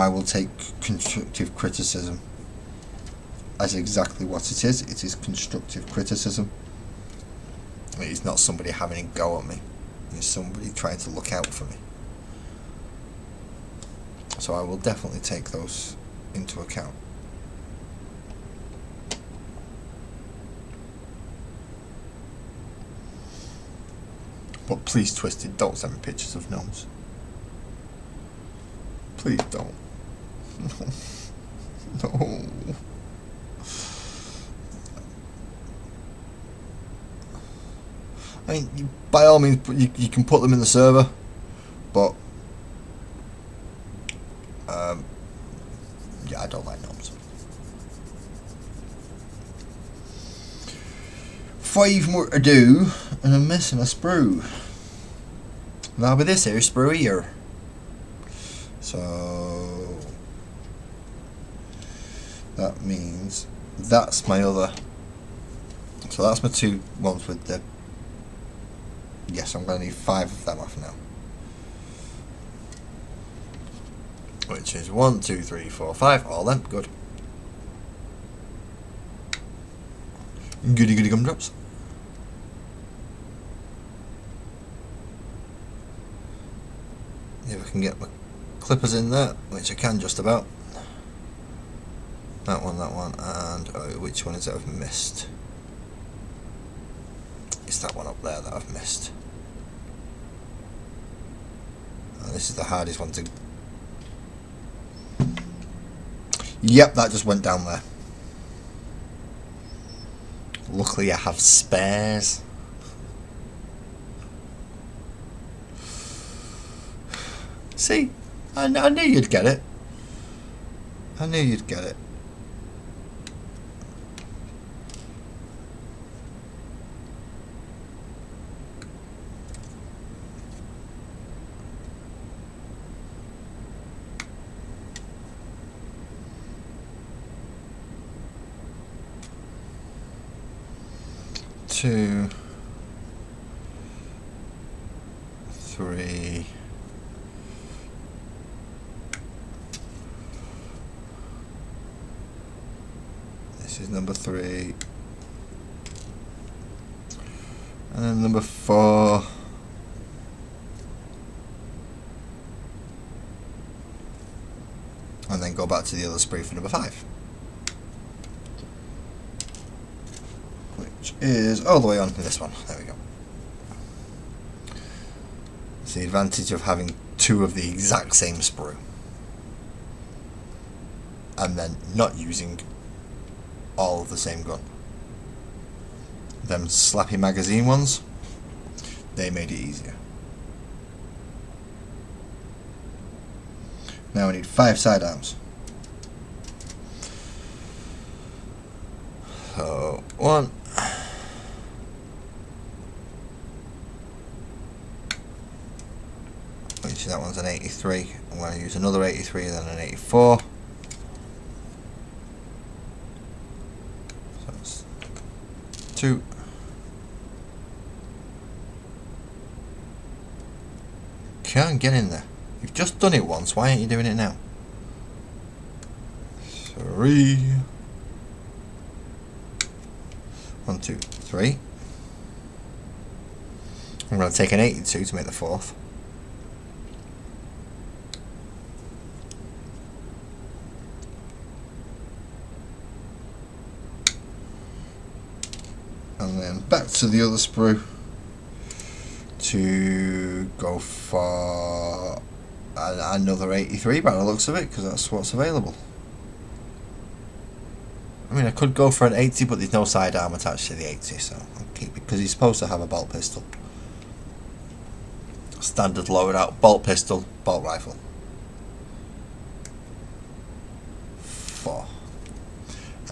will take constructive criticism as exactly what it is. It is constructive criticism. It's not somebody having a go at me. It's somebody trying to look out for me. So I will definitely take those into account. But please, Twisted, don't send me pictures of gnomes. Please don't. No. I mean, by all means, you can put them in the server, but yeah, I don't like gnomes. 5 more to do, and I'm missing a sprue. Now with this here sprue here. So that means that's my other. So that's my 2 ones with the. Yes, I'm going to need 5 of them off now. Which is 1, 2, 3, 4, 5. All them. Good. Goody goody gumdrops. If I can get my clippers in there, which I can just about. That one, and which one is it I've missed? It's that one up there that I've missed. And this is the hardest one to... Yep, that just went down there. Luckily I have spares. See, I knew you'd get it. I knew you'd get it. Two, 3. This is number 3. And then number 4. And then go back to the other sprue for number 5. Which is all the way on to this one. There we go. It's the advantage of having 2 of the exact same sprue. And then not using all of the same gun. Them slappy magazine ones, they made it easier. Now we need 5 sidearms. So 1. Which that one's an 83. I'm going to use another 83 and then an 84. So it's 2. Can't get in there. You've just done it once, why aren't you doing it now? 3. 1, 2, 3. I'm going to take an 82 to make the 4th. And then back to the other sprue to go for another 83 by the looks of it, because that's what's available. I mean, I could go for an 80, but there's no sidearm attached to the 80, so I'll keep it, because he's supposed to have a bolt pistol. Standard load out, bolt pistol, bolt rifle. 4.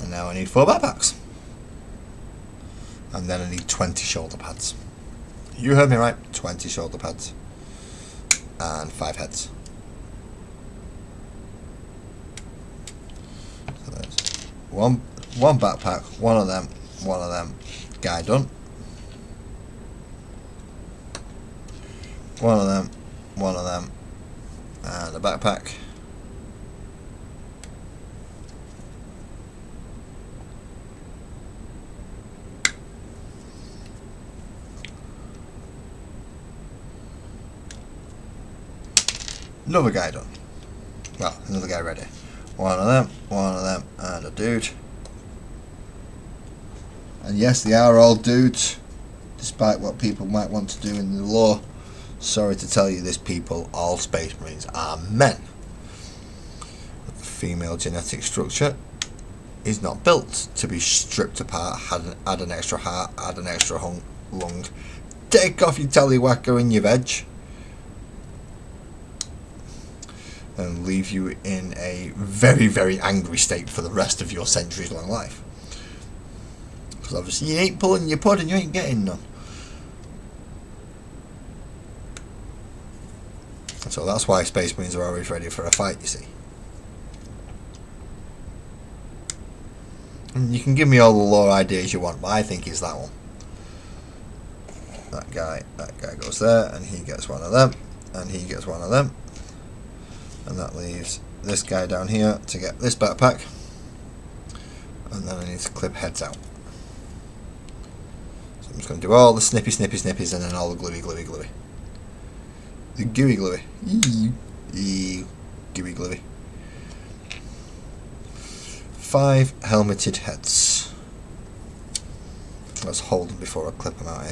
And now I need 4 backpacks. And then I need 20 shoulder pads. You heard me right, 20 shoulder pads. And 5 heads. So there's one backpack, one of them, guy done. One of them, and a backpack. Another guy done. Well, another guy ready. One of them, and a dude. And yes, they are all dudes, despite what people might want to do in the law. Sorry to tell you this, people, all Space Marines are men. The female genetic structure is not built to be stripped apart, add an extra heart, add an extra lung, take off your tallywhacker and your veg, and leave you in a very, very angry state for the rest of your centuries long life. Because obviously you ain't pulling your pud and you ain't getting none. So that's why Space Marines are always ready for a fight, you see. And you can give me all the lore ideas you want, but I think it's that one. That guy goes there, and he gets one of them, and he gets one of them. And that leaves this guy down here to get this backpack. And then I need to clip heads out. So I'm just going to do all the snippies, and then all the gluey. The gooey. Gooey gluey. 5 helmeted heads. Let's hold them before I clip them out,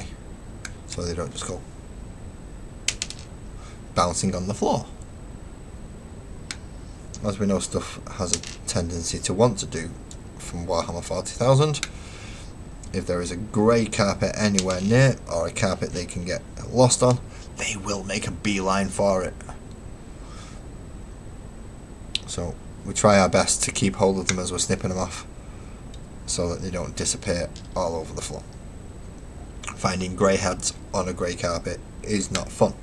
so they don't just go bouncing on the floor. As we know, stuff has a tendency to want to do from Warhammer 40,000. If there is a grey carpet anywhere near, or a carpet they can get lost on, they will make a beeline for it. So we try our best to keep hold of them as we're snipping them off, so that they don't disappear all over the floor. Finding grey heads on a grey carpet is not fun.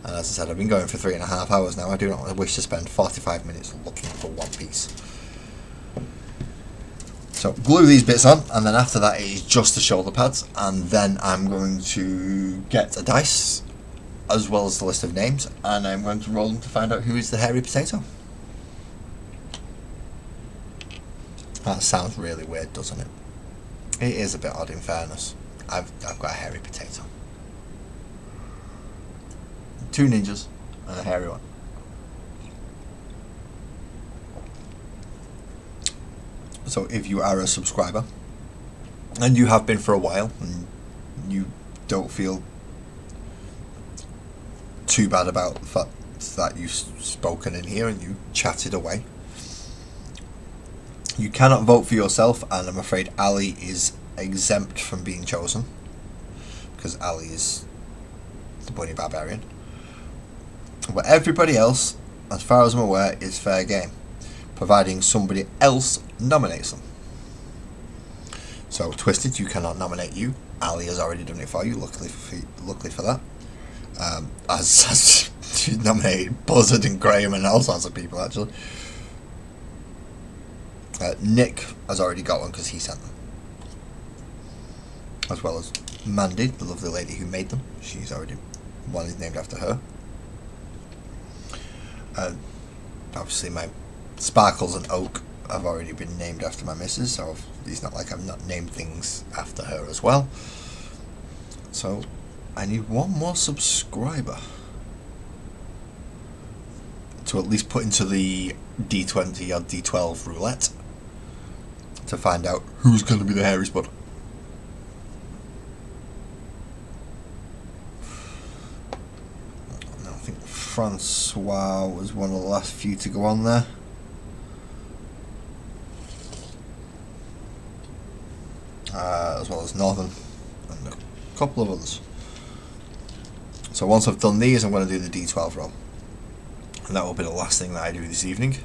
And as I said, I've been going for 3.5 hours now. I do not wish to spend 45 minutes looking for one piece. So glue these bits on, and then after that it is just the shoulder pads, and then I'm going to get a dice as well as the list of names, and I'm going to roll them to find out who is the hairy potato. That sounds really weird, doesn't it? It is a bit odd, in fairness. I've got a hairy potato. 2 ninjas and a hairy one. So if you are a subscriber, and you have been for a while, and you don't feel too bad about the fact that you've spoken in here and you chatted away, you cannot vote for yourself, and I'm afraid Ali is exempt from being chosen, because Ali is the bunny barbarian. But everybody else, as far as I'm aware, is fair game, providing somebody else nominates them. So Twisted, you cannot nominate you. Ali has already done it for you, luckily for that. As she nominated Buzzard and Graham and all sorts of people, actually. Nick has already got one because he sent them, as well as Mandy, the lovely lady who made them. She's already, one is named after her. Obviously my Sparkles and Oak have already been named after my missus, so it's not like I've not named things after her as well. So I need one more subscriber to at least put into the D20 or D12 roulette to find out who's going to be the hairy spud. I think Francois was one of the last few to go on there. As well as Northern and a couple of others. So once I've done these, I'm going to do the D12 roll, and that will be the last thing that I do this evening.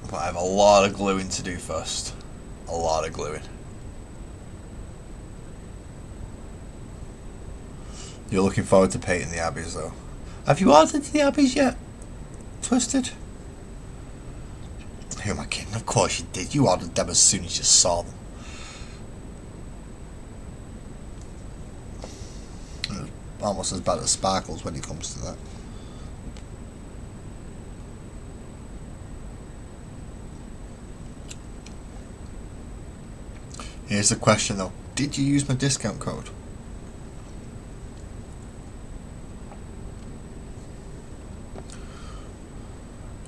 But I have a lot of gluing to do first. A lot of gluing. You're looking forward to painting the Abbeys though. Have you ordered the Abbeys yet, Twisted? Who am I kidding? Of course you did. You ordered them as soon as you saw them. Almost as bad as Sparkles when it comes to that. Here's the question though. Did you use my discount code?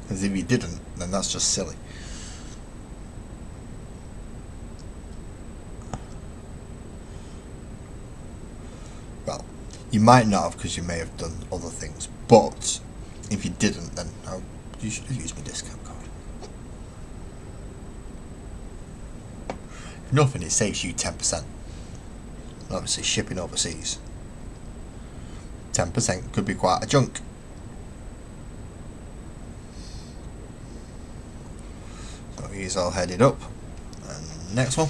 Because if you didn't, then that's just silly. Well, you might not have because you may have done other things, but if you didn't, then you should have used my discount code. If nothing, it saves you 10%. Obviously, shipping overseas, 10% could be quite a chunk. So he's all headed up. And next one.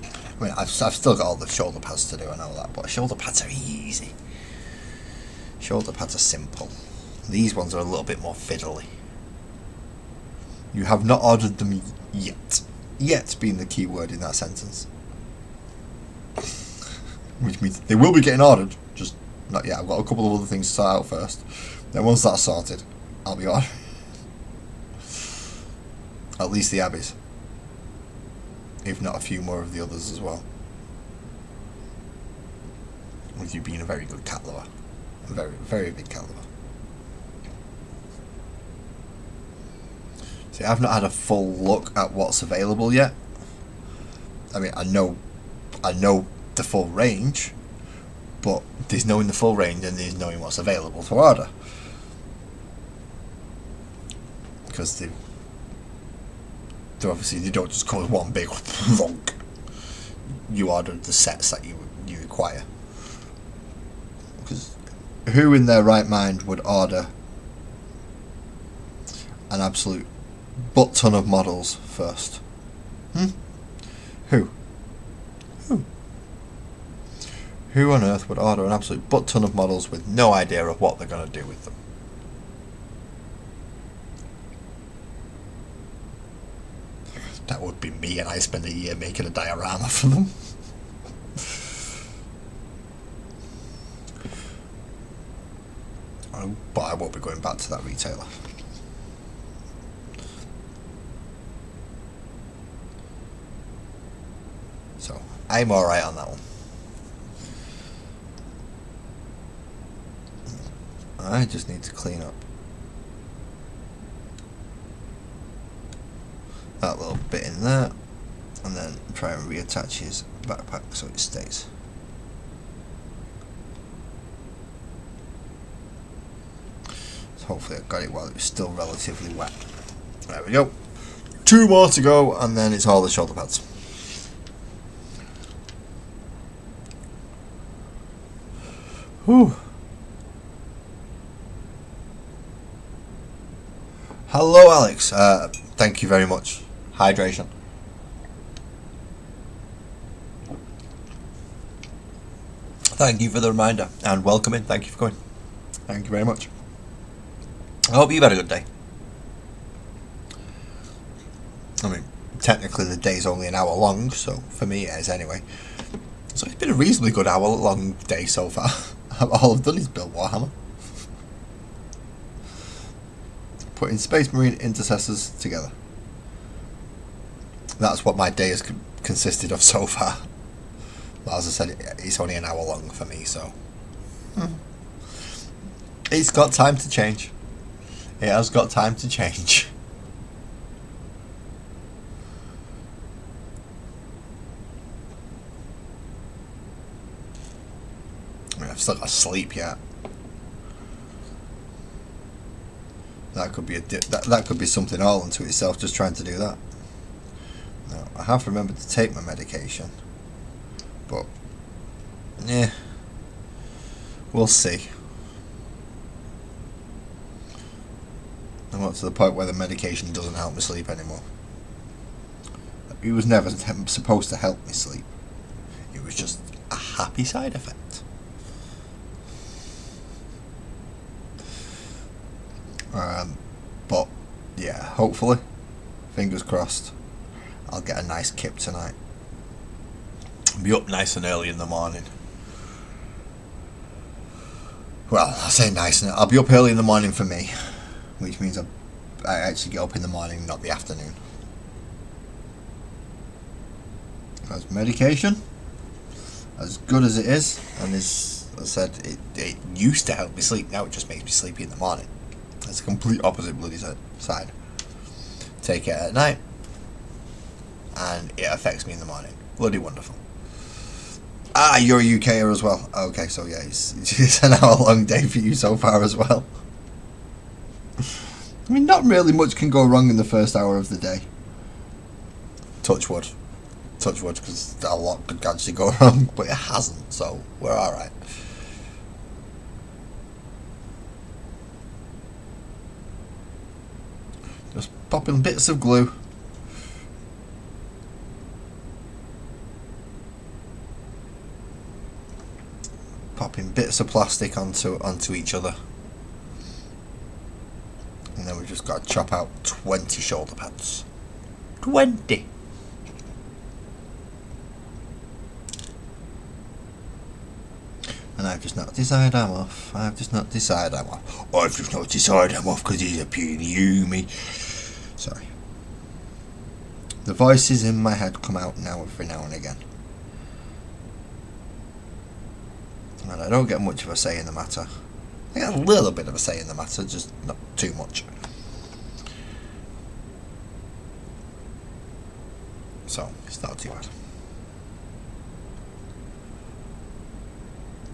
I mean, I've still got all the shoulder pads to do, I know that, but shoulder pads are easy. Shoulder pads are simple. These ones are a little bit more fiddly. You have not ordered them yet. Yet being the key word in that sentence. Which means they will be getting ordered, just not yet. I've got a couple of other things to sort out first. Then once that's sorted, I'll be ordering. At least the Abbeys. If not a few more of the others as well. With you being a very good cat lover. A very, very big cat lover. See, I've not had a full look at what's available yet. I mean, I know the full range, but there's knowing the full range and there's knowing what's available to order. Because they're obviously, they don't just come as one big thunk. You order the sets that you require. Because who in their right mind would order an absolute butt ton of models first? Who? Who on earth would order an absolute butt ton of models with no idea of what they're going to do with them? That would be me, and I spend a year making a diorama for them. But I won't be going back to that retailer. So, I'm alright on that one. I just need to clean up that little bit in there, and then try and reattach his backpack so it stays. So hopefully I got it while it was still relatively wet. There we go. 2 more to go, and then it's all the shoulder pads. Whew. Hello, Alex. Thank you very much. Hydration. Thank you for the reminder and welcoming. Thank you for coming. Thank you very much. I hope you've had a good day. I mean, technically the day's only an hour long, so for me it is anyway. So it's been a reasonably good hour long day so far. All I've done is build Warhammer. Putting Space Marine intercessors together. That's what my day has consisted of so far. But as I said, it's only an hour long for me, so it's got time to change. It has got time to change. I mean, I've still got to sleep yet. That could be that could be something all unto itself, just trying to do that. Now, I have remembered to take my medication, but yeah, we'll see. I'm not to the point where the medication doesn't help me sleep anymore. It was never supposed to help me sleep. It was just a happy side effect. But yeah, hopefully, fingers crossed, I'll get a nice kip tonight. Be up nice and early in the morning. Well, I say nice, and I'll be up early in the morning for me, which means I actually get up in the morning, not the afternoon. That's medication. as good as it is, and as I said, it used to help me sleep. Now it just makes me sleepy in the morning. It's a complete opposite bloody side. Take it at night, and it affects me in the morning. Bloody wonderful. Ah, you're a UKer as well. Okay, so yeah, it's an hour-long day for you so far as well. I mean, not really much can go wrong in the first hour of the day. Touch wood. Touch wood, because a lot could actually go wrong, but it hasn't, so we're alright. Just popping bits of glue. Popping bits of plastic onto each other. And then we've just got to chop out 20 shoulder pads. 20! And I've just not decided I'm off. I've just not decided I'm off. I've just not decided I'm off because he's a puny me. Sorry. The voices in my head come out every now and again. And I don't get much of a say in the matter. I get a little bit of a say in the matter, just not too much. So, it's not too bad.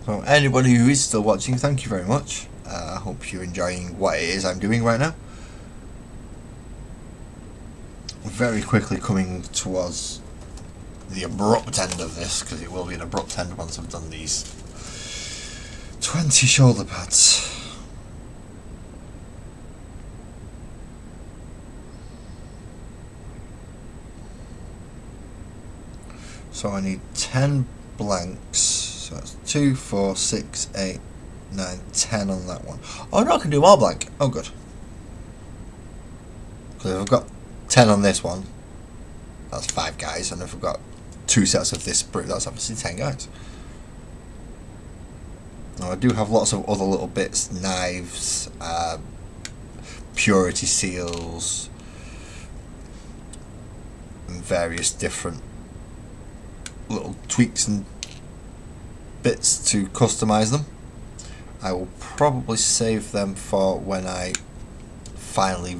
So, anybody who is still watching, thank you very much. I hope you're enjoying what it is I'm doing right now. Very quickly coming towards the abrupt end of this, because it will be an abrupt end once I've done these 20 shoulder pads. So I need 10 blanks. So that's 2, 4, 6, 8, 9, 10 on that one. Oh no, I can do more blank. Oh good. Because if I've got 10 on this one, that's 5 guys, and if I've got 2 sets of this brew, that's obviously 10 guys. Now I do have lots of other little bits, knives, purity seals, and various different little tweaks and bits to customize them. I will probably save them for when I finally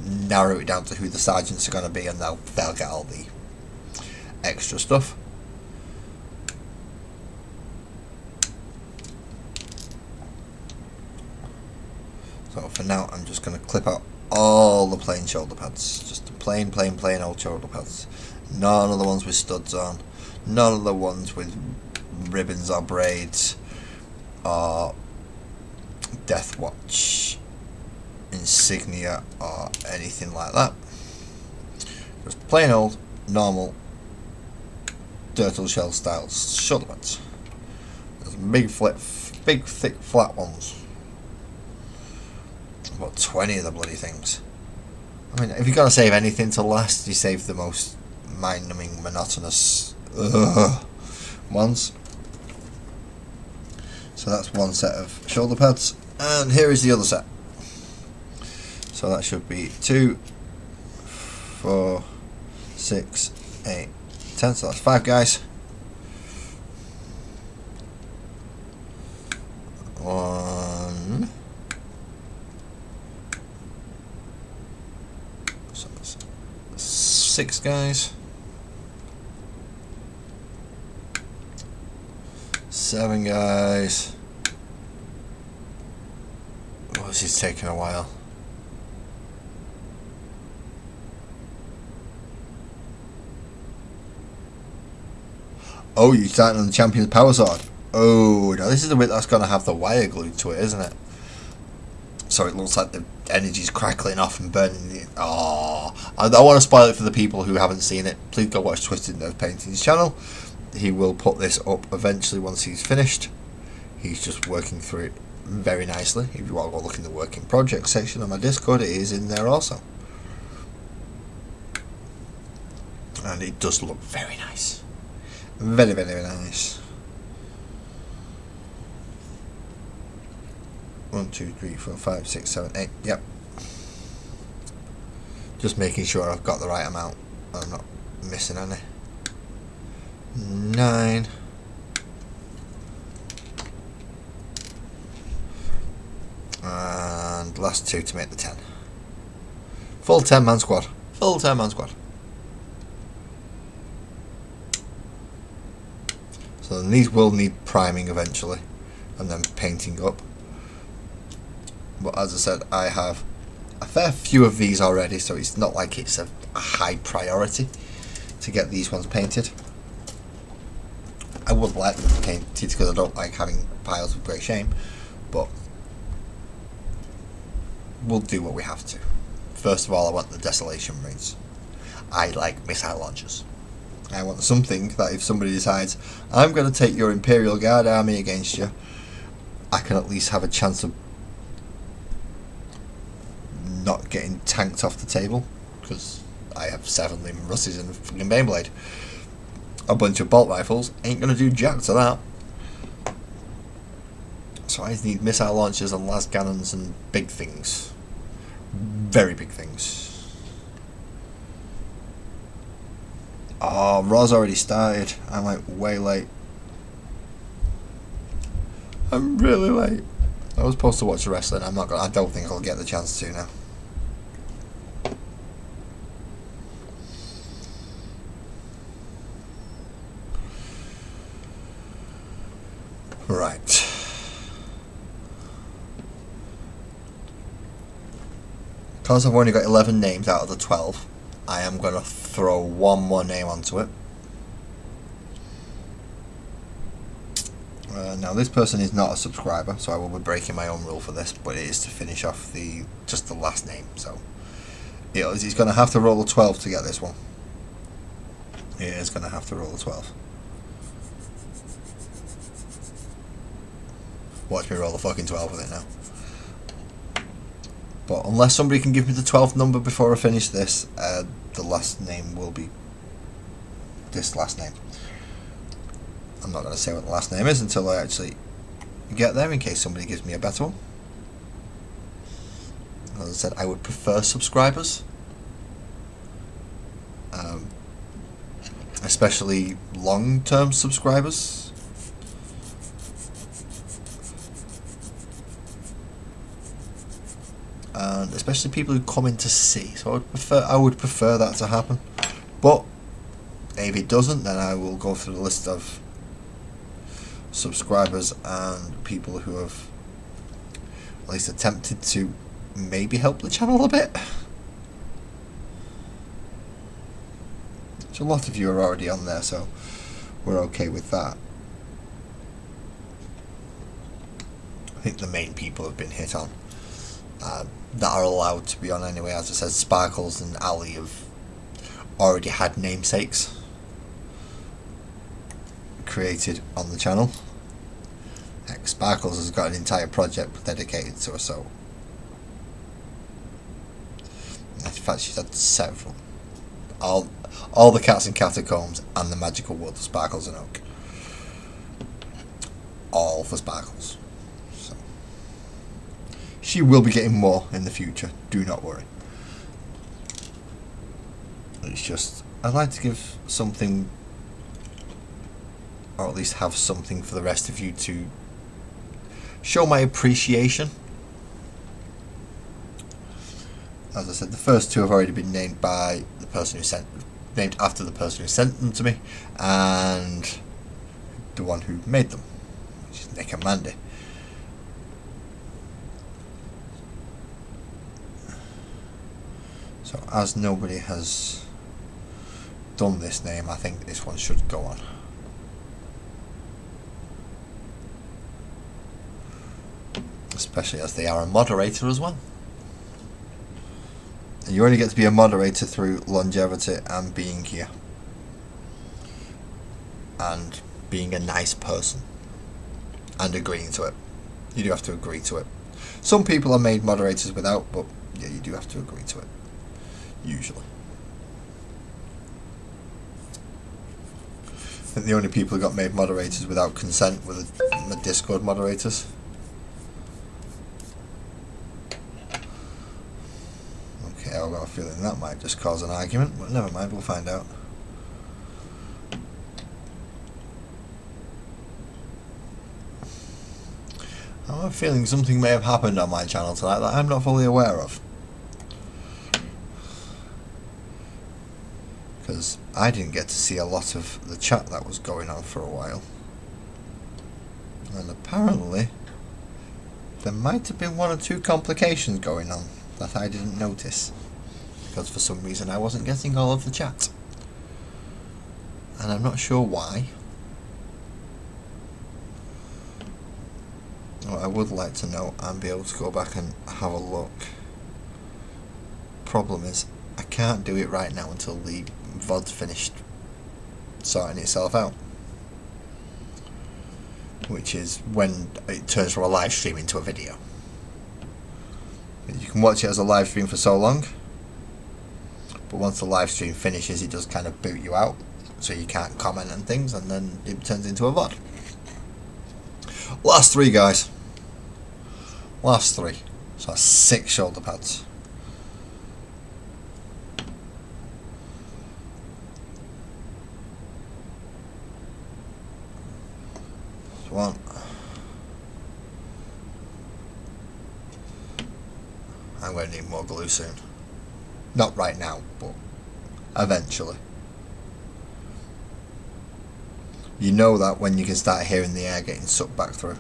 narrow it down to who the sergeants are going to be, and they'll get all the extra stuff. So for now I'm just going to clip out all the plain shoulder pads, just the plain old shoulder pads. None of the ones with studs on, none of the ones with ribbons or braids or Death Watch insignia or anything like that. Just plain old, normal, turtle shell style shoulder pads. There's big thick flat ones. About 20 of the bloody things. I mean, if you're going to save anything to last, you save the most mind-numbing, monotonous ones. So that's one set of shoulder pads, and here is the other set. So that should be 2, 4, 6, 8, 10. So that's 5 guys. 1. So that's 6 guys. 7 guys. Oh, this is taking a while. Oh, you're starting on the Champion's Power Sword. Oh, now this is the bit that's going to have the wire glued to it, isn't it? So it looks like the energy's crackling off and burning the... Oh, I don't want to spoil it for the people who haven't seen it. Please go watch Twisted Nerve Painting's channel. He will put this up eventually once he's finished. He's just working through it very nicely. If you want to go look in the working project section on my Discord, it is in there also. And it does look very nice. Very, very, very nice. 1, 2, 3, 4, 5, 6, 7, 8. Yep. Just making sure I've got the right amount. I'm not missing any. 9. the last 2 to make the 10. Full 10-man squad. Full 10-man squad. So then these will need priming eventually, and then painting up. But as I said, I have a fair few of these already, so it's not like it's a high priority to get these ones painted. I would like them painted because I don't like having piles of grey shame, but we'll do what we have to. First of all, I want the Desolation Marines. I like missile launchers. I want something that if somebody decides, I'm going to take your Imperial Guard army against you, I can at least have a chance of not getting tanked off the table, because I have 7 Lehman Russes and a fucking Baneblade. A bunch of bolt rifles ain't going to do jack to that. So I need missile launchers and las cannons and big things. Very big things. Oh, Raw's already started. I'm like way late. I'm really late. I was supposed to watch the wrestling. I don't think I'll get the chance to now. Right. Because I've only got 11 names out of the 12, I am going to throw one more name onto it. Now this person is not a subscriber, so I will be breaking my own rule for this, but it is to finish off just the last name. So he's going to have to roll a 12 to get this one. He is going to have to roll a 12. Watch me roll a fucking 12 with it now. But unless somebody can give me the 12th number before I finish this, the last name will be this last name. I'm not going to say what the last name is until I actually get there, in case somebody gives me a better one. As I said, I would prefer subscribers. Especially long-term subscribers. And especially people who come in to see. So I would prefer that to happen. But if it doesn't, then I will go through the list of subscribers and people who have at least attempted to maybe help the channel a bit. So a lot of you are already on there, so we're okay with that. I think the main people have been hit on. That are allowed to be on anyway. As I said, Sparkles and Ali have already had namesakes created on the channel. Heck, Sparkles has got an entire project dedicated to her, so in fact she's had several. All the Cats and Catacombs and the Magical World of Sparkles and Oak. All for Sparkles. She will be getting more in the future, do not worry. It's just, I'd like to give something, or at least have something for the rest of you to show my appreciation. As I said, the first 2 have already been named by the person who named after the person who sent them to me, and the one who made them, which is Nick and Mandy. So as nobody has done this name, I think this one should go on. Especially as they are a moderator as well. And you only get to be a moderator through longevity and being here. And being a nice person. And agreeing to it. You do have to agree to it. Some people are made moderators without, but yeah, you do have to agree to it. Usually. I think the only people who got made moderators without consent were the Discord moderators. Okay, I've got a feeling that might just cause an argument, but never mind, we'll find out. I have a feeling something may have happened on my channel tonight that I'm not fully aware of. Because I didn't get to see a lot of the chat that was going on for a while. And apparently there might have been one or two complications going on that I didn't notice. Because for some reason I wasn't getting all of the chat. And I'm not sure why. What I would like to know and be able to go back and have a look. Problem is, I can't do it right now until the VOD's finished sorting itself out. Which is when it turns from a live stream into a video. You can watch it as a live stream for so long, but once the live stream finishes it does kind of boot you out, so you can't comment and things, and then it turns into a VOD. Last three, guys. Last three. So that's 6 shoulder pads. One. I'm going to need more glue soon. Not right now, but eventually. You know that when you can start hearing the air getting sucked back through.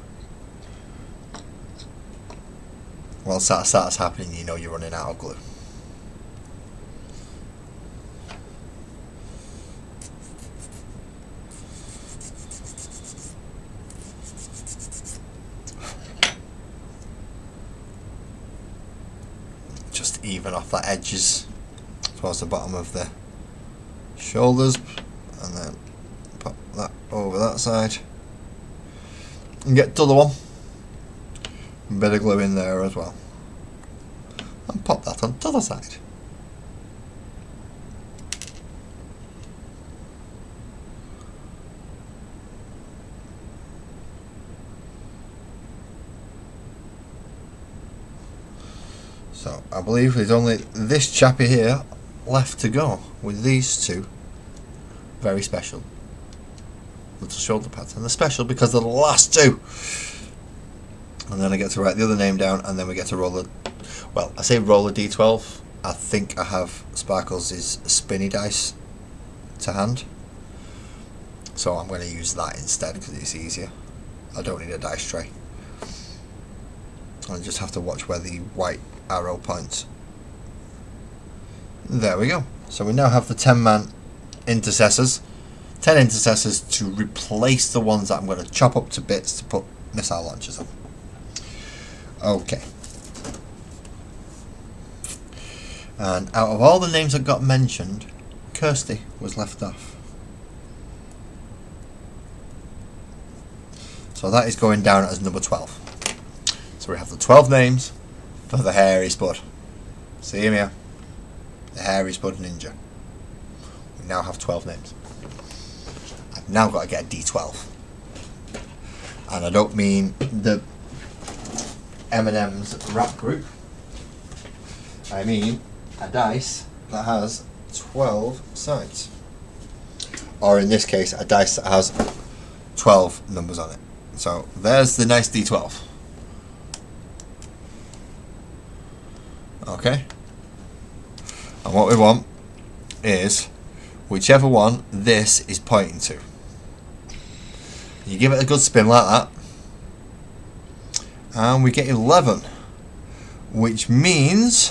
Once that starts happening, you know you're running out of glue. Just even off the edges towards the bottom of the shoulders, and then pop that over that side and get the other one. A bit of glue in there as well, and pop that on the other side. So I believe there's only this chappy here left to go with these two very special little shoulder pads, and they're special because they're the last two. And then I get to write the other name down, and then we get to roll a, well, I say roll a d12. I think I have Sparkles' spinny dice to hand, so I'm going to use that instead because it's easier. I don't need a dice tray. I just have to watch where the white arrow points. There we go. So we now have the 10-man intercessors. 10 intercessors to replace the ones that I'm going to chop up to bits to put missile launchers on. Okay. And out of all the names that got mentioned, Kirsty was left off. So that is going down as number 12. So we have the 12 names for the Hairy Spud. See him here? The Hairy Spud Ninja. We now have 12 names. I've now got to get a D12. And I don't mean the M&M's rap group. I mean a dice that has 12 sides. Or in this case, a dice that has 12 numbers on it. So there's the nice D12. Okay. And what we want is whichever one this is pointing to. You give it a good spin like that, and we get 11, which means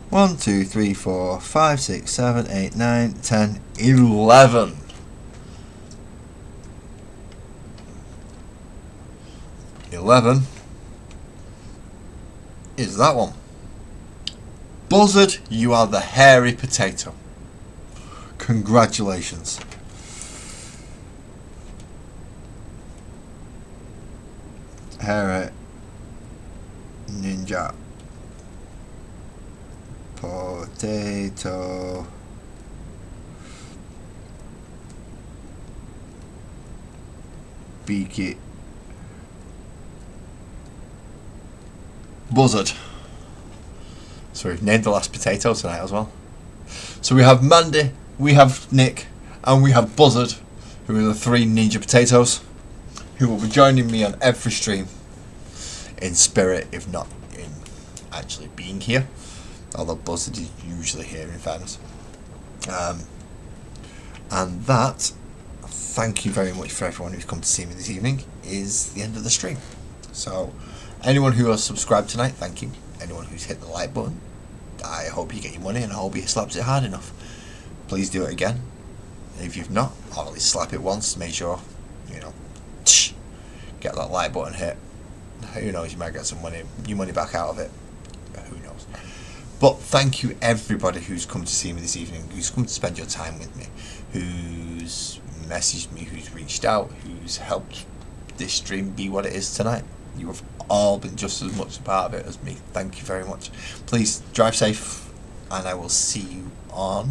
1, 2, 3, 4, 5, 6, 7, 8, 9, 10, 11. 11 is that one. Buzzard, you are the hairy potato. Congratulations. Hairy ninja potato beaky buzzard. So we've named the last potato tonight as well. So we have Mandy, we have Nick, and we have Buzzard, who are the 3 ninja potatoes, who will be joining me on every stream in spirit, if not in actually being here. Although Buzzard is usually here, in fairness. And that, thank you very much for everyone who's come to see me this evening, is the end of the stream. So, anyone who has subscribed tonight, thank you. Anyone who's hit the like button, I hope you get your money and I hope you slaps it hard enough. Please do it again. If you've not, or at least slap it once to make sure, get that like button hit. Who knows, you might get some money, your money back out of it. Who knows. But thank you everybody who's come to see me this evening, who's come to spend your time with me, who's messaged me, who's reached out, who's helped this stream be what it is tonight. You have all been just as much a part of it as me. Thank you very much. Please drive safe, and I will see you on